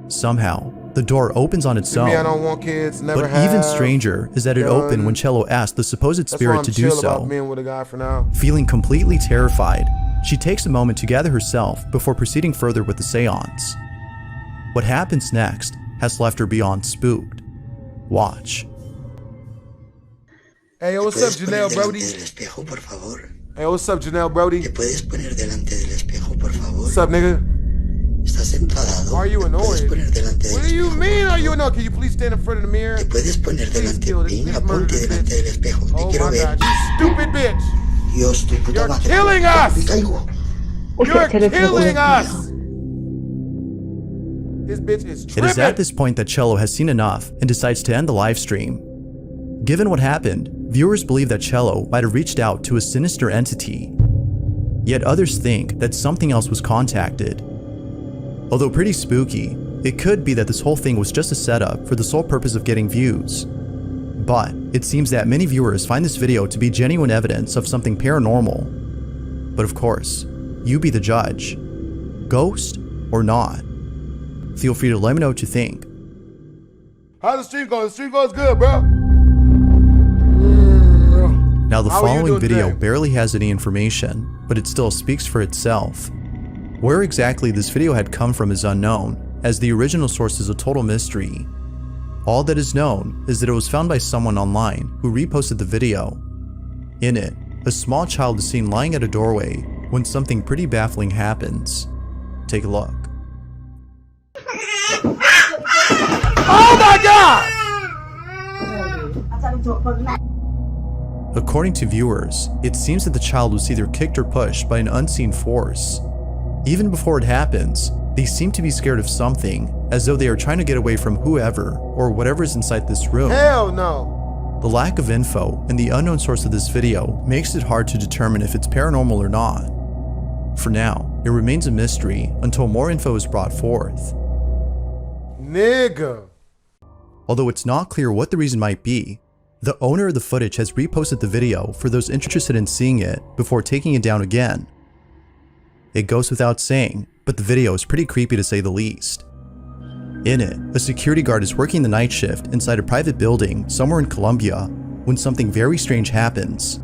[SPEAKER 12] Somehow, the door opens on its own.
[SPEAKER 2] I don't want kids, never
[SPEAKER 12] but
[SPEAKER 2] have.
[SPEAKER 12] Even stranger is that it opened when Cello asked the supposed spirit to do so.
[SPEAKER 2] Being with a guy for now.
[SPEAKER 12] Feeling completely terrified, she takes a moment to gather herself before proceeding further with the seance. What happens next has left her beyond spooked. Watch.
[SPEAKER 2] Hey, what's up, Janelle Brody? Hey, what's up, Janelle Brody? What's up, nigga? Are you annoyed? What do you mean, are you annoyed? Can you please stand in front of the mirror? Please kill this. Please murder this bitch. Oh my God, you stupid bitch! You're killing us! You're killing us! This bitch is tripping.
[SPEAKER 12] It is at this point that Cello has seen enough and decides to end the live stream. Given what happened, viewers believe that Cello might have reached out to a sinister entity. Yet others think that something else was contacted. Although pretty spooky, it could be that this whole thing was just a setup for the sole purpose of getting views. But it seems that many viewers find this video to be genuine evidence of something paranormal. But of course, you be the judge. Ghost or not? Feel free to let me know what you think.
[SPEAKER 2] How's the stream going? The stream goes good, bro.
[SPEAKER 12] Now the following video barely has any information, but it still speaks for itself. Where exactly this video had come from is unknown, as the original source is a total mystery. All that is known is that it was found by someone online who reposted the video. In it, a small child is seen lying at a doorway when something pretty baffling happens. Take a look.
[SPEAKER 2] Oh my God!
[SPEAKER 12] According to viewers, it seems that the child was either kicked or pushed by an unseen force. Even before it happens, they seem to be scared of something, as though they are trying to get away from whoever or whatever is inside this room.
[SPEAKER 2] Hell no!
[SPEAKER 12] The lack of info and the unknown source of this video makes it hard to determine if it's paranormal or not. For now, it remains a mystery until more info is brought forth.
[SPEAKER 2] Nigga!
[SPEAKER 12] Although it's not clear what the reason might be, the owner of the footage has reposted the video for those interested in seeing it before taking it down again. It goes without saying, but the video is pretty creepy to say the least. In it, a security guard is working the night shift inside a private building somewhere in Colombia when something very strange happens.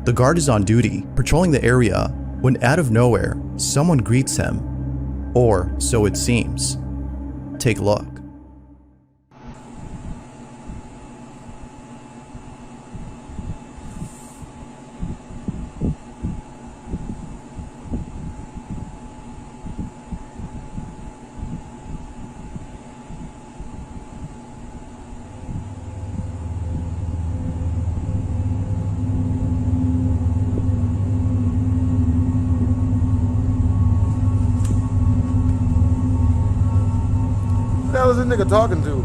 [SPEAKER 12] The guard is on duty, patrolling the area, when out of nowhere, someone greets him. Or so it seems. Take a look.
[SPEAKER 2] What the hell is this nigga talking to?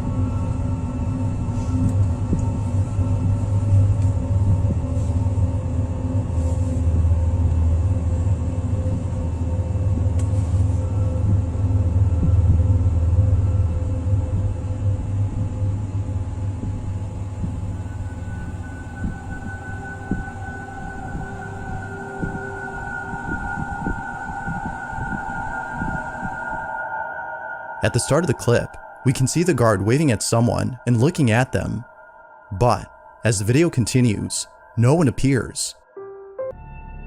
[SPEAKER 12] At the start of the clip, we can see the guard waving at someone and looking at them. But, as the video continues, no one appears.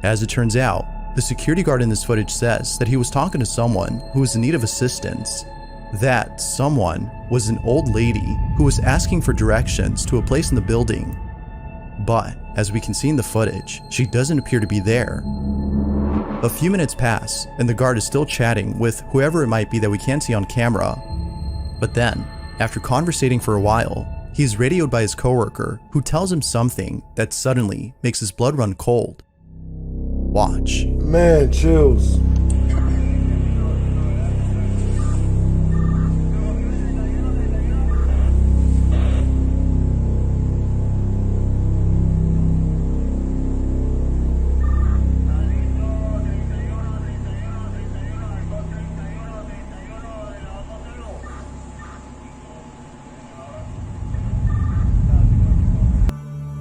[SPEAKER 12] As it turns out, the security guard in this footage says that he was talking to someone who was in need of assistance. That someone was an old lady who was asking for directions to a place in the building. But, as we can see in the footage, she doesn't appear to be there. A few minutes pass, and the guard is still chatting with whoever it might be that we can't see on camera. But then, after conversating for a while, he is radioed by his coworker, who tells him something that suddenly makes his blood run cold. Watch.
[SPEAKER 2] Man, chills.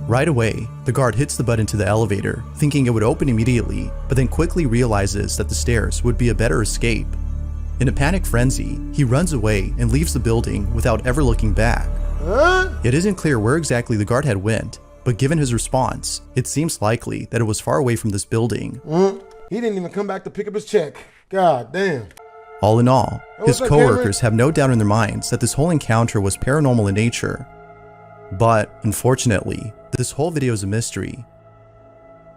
[SPEAKER 12] Right away, the guard hits the button to the elevator, thinking it would open immediately, but then quickly realizes that the stairs would be a better escape. In a panic frenzy, he runs away and leaves the building without ever looking back. It isn't clear where exactly the guard had went, but given his response, it seems likely that it was far away from this building.
[SPEAKER 2] He didn't even come back to pick up his check. God damn.
[SPEAKER 12] All in all, his coworkers have no doubt in their minds that this whole encounter was paranormal in nature. But, unfortunately, this whole video is a mystery.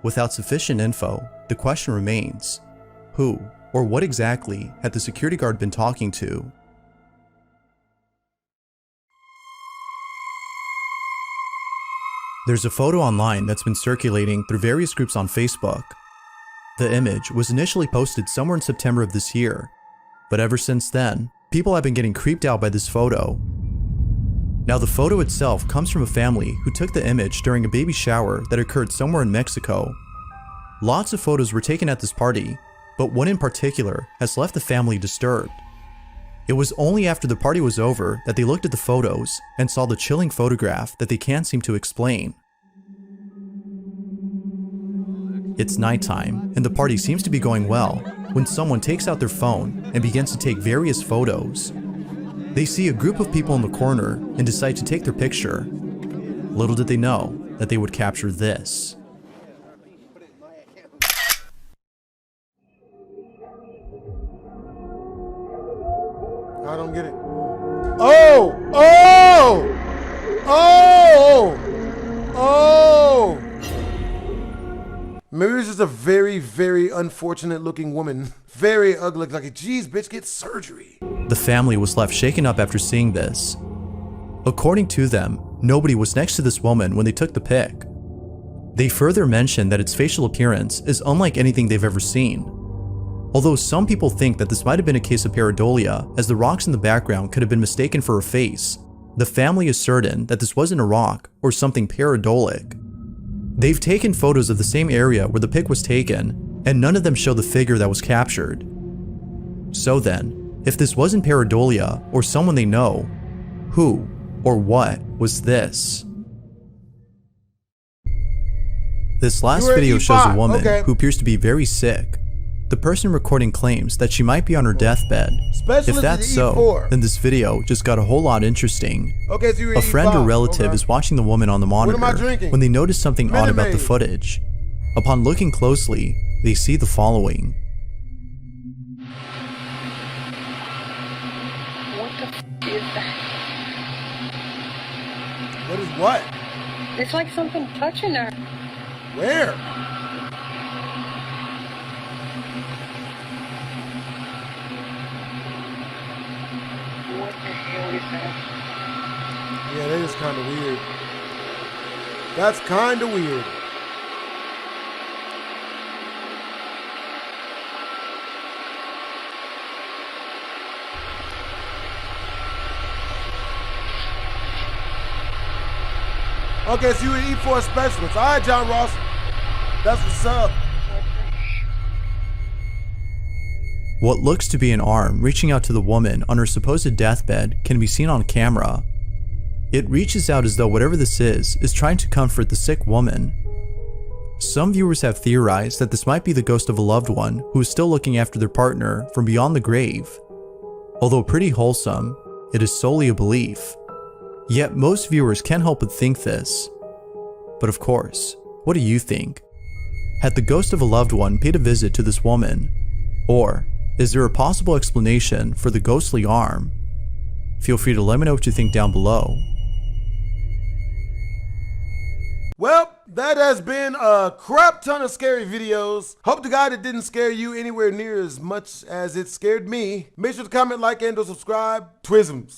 [SPEAKER 12] Without sufficient info, the question remains, who or what exactly had the security guard been talking to? There's a photo online that's been circulating through various groups on Facebook. The image was initially posted somewhere in September of this year, but ever since then, people have been getting creeped out by this photo. Now, the photo itself comes from a family who took the image during a baby shower that occurred somewhere in Mexico. Lots of photos were taken at this party, but one in particular has left the family disturbed. It was only after the party was over that they looked at the photos and saw the chilling photograph that they can't seem to explain. It's nighttime, and the party seems to be going well, when someone takes out their phone and begins to take various photos. They see a group of people in the corner and decide to take their picture. Little did they know that they would capture this.
[SPEAKER 2] I don't get it. Oh! Oh! Oh! Oh! Maybe it was just a very, very unfortunate looking woman. Very ugly, like, geez, bitch, get surgery.
[SPEAKER 12] The family was left shaken up after seeing this. According to them, nobody was next to this woman when they took the pic. They further mentioned that its facial appearance is unlike anything they've ever seen. Although some people think that this might have been a case of pareidolia, as the rocks in the background could have been mistaken for a face, the family is certain that this wasn't a rock or something pareidolic. They've taken photos of the same area where the pic was taken, and none of them show the figure that was captured. So then, if this wasn't pareidolia or someone they know, who or what was this? This last video shows a woman who appears to be very sick. The person recording claims that she might be on her deathbed. If that's so, then this video just got a whole lot interesting. A friend or relative is watching the woman on the monitor when they notice something odd about the footage. Upon looking closely, they see the following.
[SPEAKER 13] What the f is that?
[SPEAKER 2] What is what?
[SPEAKER 13] It's like something touching her.
[SPEAKER 2] Where?
[SPEAKER 13] What the hell is that?
[SPEAKER 2] Yeah, that is kind of weird. That's kind of weird. Okay, so you would eat for a specialist. All right, John Ross. That's what's up.
[SPEAKER 12] What looks to be an arm reaching out to the woman on her supposed deathbed can be seen on camera. It reaches out as though whatever this is trying to comfort the sick woman. Some viewers have theorized that this might be the ghost of a loved one who is still looking after their partner from beyond the grave. Although pretty wholesome, it is solely a belief. Yet most viewers can't help but think this. But of course, what do you think? Had the ghost of a loved one paid a visit to this woman? Or is there a possible explanation for the ghostly arm? Feel free to let me know what you think down below.
[SPEAKER 2] Well, that has been a crap ton of scary videos. Hope to God it didn't scare you anywhere near as much as it scared me. Make sure to comment, like, and or subscribe. Twisms.